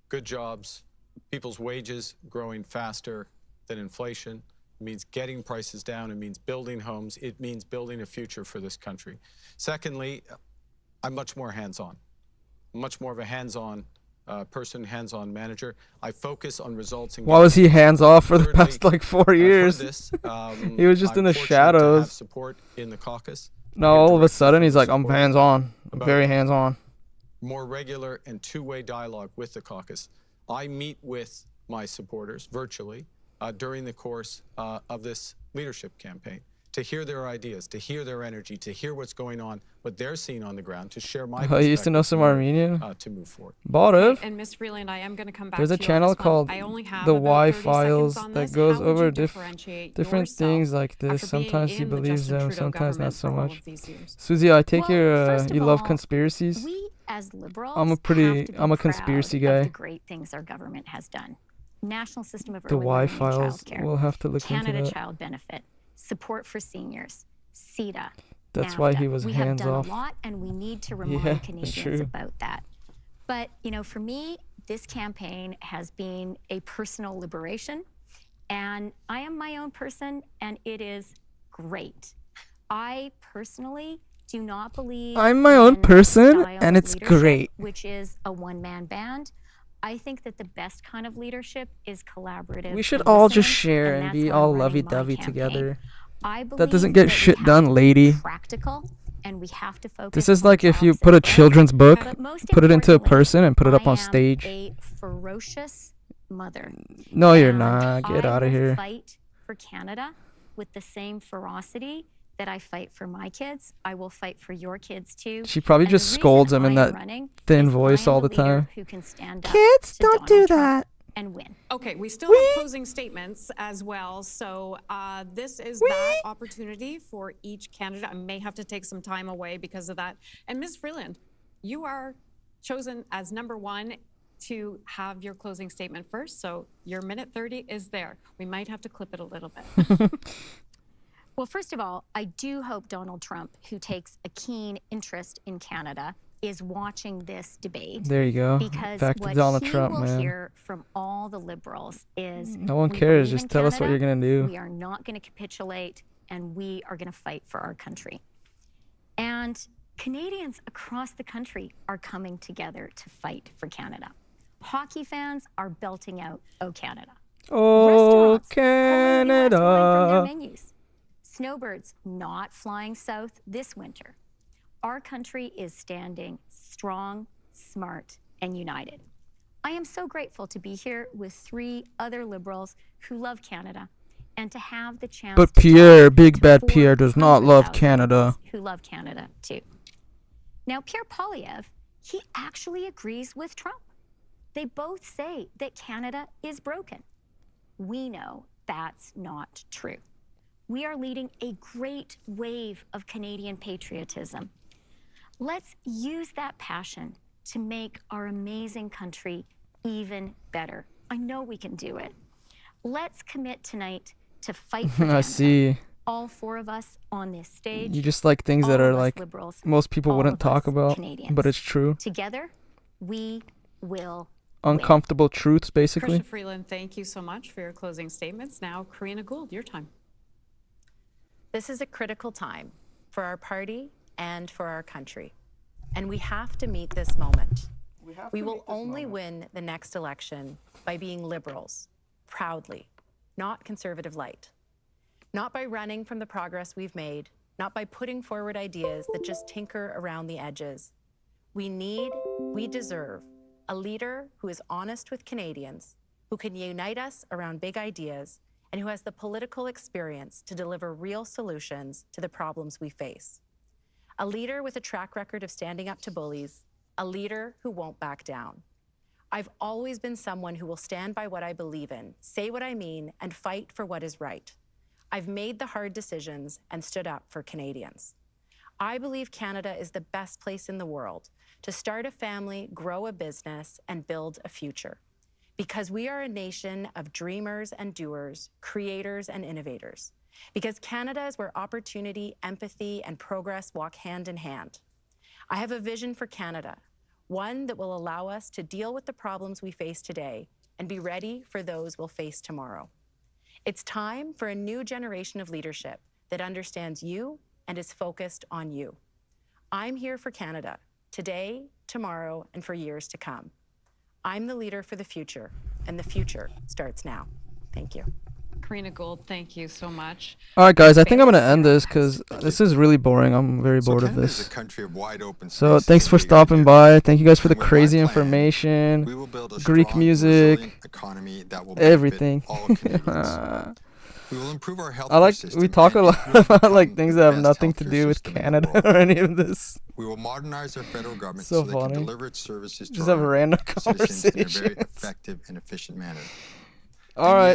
good jobs, people's wages growing faster than inflation. It means getting prices down. It means building homes. It means building a future for this country. Secondly, I'm much more hands-on. Much more of a hands-on person, hands-on manager. I focus on results. Why was he hands-off for the past like 4 years? He was just in the shadows. To have support in the caucus. Now all of a sudden he's like, I'm hands-on. I'm very hands-on. More regular and two-way dialogue with the caucus. I meet with my supporters virtually during the course of this leadership campaign to hear their ideas, to hear their energy, to hear what's going on, what they're seeing on the ground, to share my perspective. I used to know some Armenian. To move forward. Botov. And Ms. Freeland, I am going to come back There's to a you channel called The Y Files that goes over different things like this. Sometimes he believes them, sometimes not so much. Susie, I take you love conspiracies. We as liberals I'm a conspiracy guy. The great things our government has done. National system of The Y Files. We'll have to look into that. Canada Child Benefit, support for seniors, CETA. That's NAFTA. why he was hands off. We have done a lot, and we need to remind Canadians about that. But you know, for me, this campaign has been a personal liberation, and I am my own person, and it is great. I personally do not believe I'm my own person, style and of it's leadership, great. Which is a one-man band. I think that the best kind of leadership is collaborative. We should all just share and be all lovey-dovey together. That doesn't get shit done, lady. Practical, and we have to focus. This is like if you put a children's book, put it into a person, and put it up on stage. I am a ferocious mother. No, you're not. Get out of here. I fight for Canada with the same ferocity that I fight for my kids. I will fight for your kids too. She probably just scolds him in that thin voice all the time. Who can stand up Kids, to don't Donald do Trump that. and win. Okay, we still have closing statements as well. So this is that opportunity for each candidate. I may have to take some time away because of that. And Ms. Freeland, you are chosen as number one to have your closing statement first. So your minute 30 is there. We might have to clip it a little bit. Well, first of all, I do hope Donald Trump, who takes a keen interest in Canada, is watching this debate. There you go. Because back to what Donald he Trump, will man. hear from all the liberals is No one we cares. believe Just in tell us what Canada, you're gonna do. We are not going to capitulate, and we are going to fight for our country. And Canadians across the country are coming together to fight for Canada. Hockey fans are belting out "Oh Canada." Oh Restaurants pouring US wine from their Canada. menus. Snowbirds not flying south this winter. Our country is standing strong, smart, and united. I am so grateful to be here with 3 other liberals who love Canada and to have the chance But to Pierre, talk big to bad Pierre, does not love 400,000 Canada. liberals who love Canada too. Now, Pierre Poilievre, he actually agrees with Trump. They both say that Canada is broken. We know that's not true. We are leading a great wave of Canadian patriotism. Let's use that passion to make our amazing country even better. I know we can do it. Let's commit tonight to fight for Canada. I see. All 4 of us on this stage. You just like things that all are of us like liberals, most people all wouldn't of talk us about, Canadians. but it's true. Together, we will Uncomfortable truths, basically. Chrystia Freeland, thank you so much for your closing statements. Now, Karina Gould, your time. This is a critical time for our party and for our country, and we have to meet this moment. We will only win the next election by being liberals, proudly, not conservative light, not by running from the progress we've made, not by putting forward ideas that just tinker around the edges. We deserve a leader who is honest with Canadians, who can unite us around big ideas, and who has the political experience to deliver real solutions to the problems we face. A leader with a track record of standing up to bullies, a leader who won't back down. I've always been someone who will stand by what I believe in, say what I mean, and fight for what is right. I've made the hard decisions and stood up for Canadians. I believe Canada is the best place in the world to start a family, grow a business, and build a future. Because we are a nation of dreamers and doers, creators and innovators. Because Canada is where opportunity, empathy, and progress walk hand in hand. I have a vision for Canada, one that will allow us to deal with the problems we face today and be ready for those we'll face tomorrow. It's time for a new generation of leadership that understands you and is focused on you. I'm here for Canada, today, tomorrow, and for years to come. I'm the leader for the future, and the future starts now. Thank you. Karina Gould, thank you so much. All right, guys, I think I'm going to end this because this is really boring. I'm very bored of Canada is this. a country of wide open So spaces thanks for and big stopping ideas. by. Thank you guys for the And with my crazy plan, information, we will build a Greek strong, music, resilient economy that will benefit everything. all Canadians. We will improve our health I like system we talk a and lot it will about like become things the that have best nothing to healthcare do with system in the Canada world. or any of this. We will modernize our federal government So so they can funny. deliver its services to Just have our random citizens in a very conversations. effective and efficient manner. All right.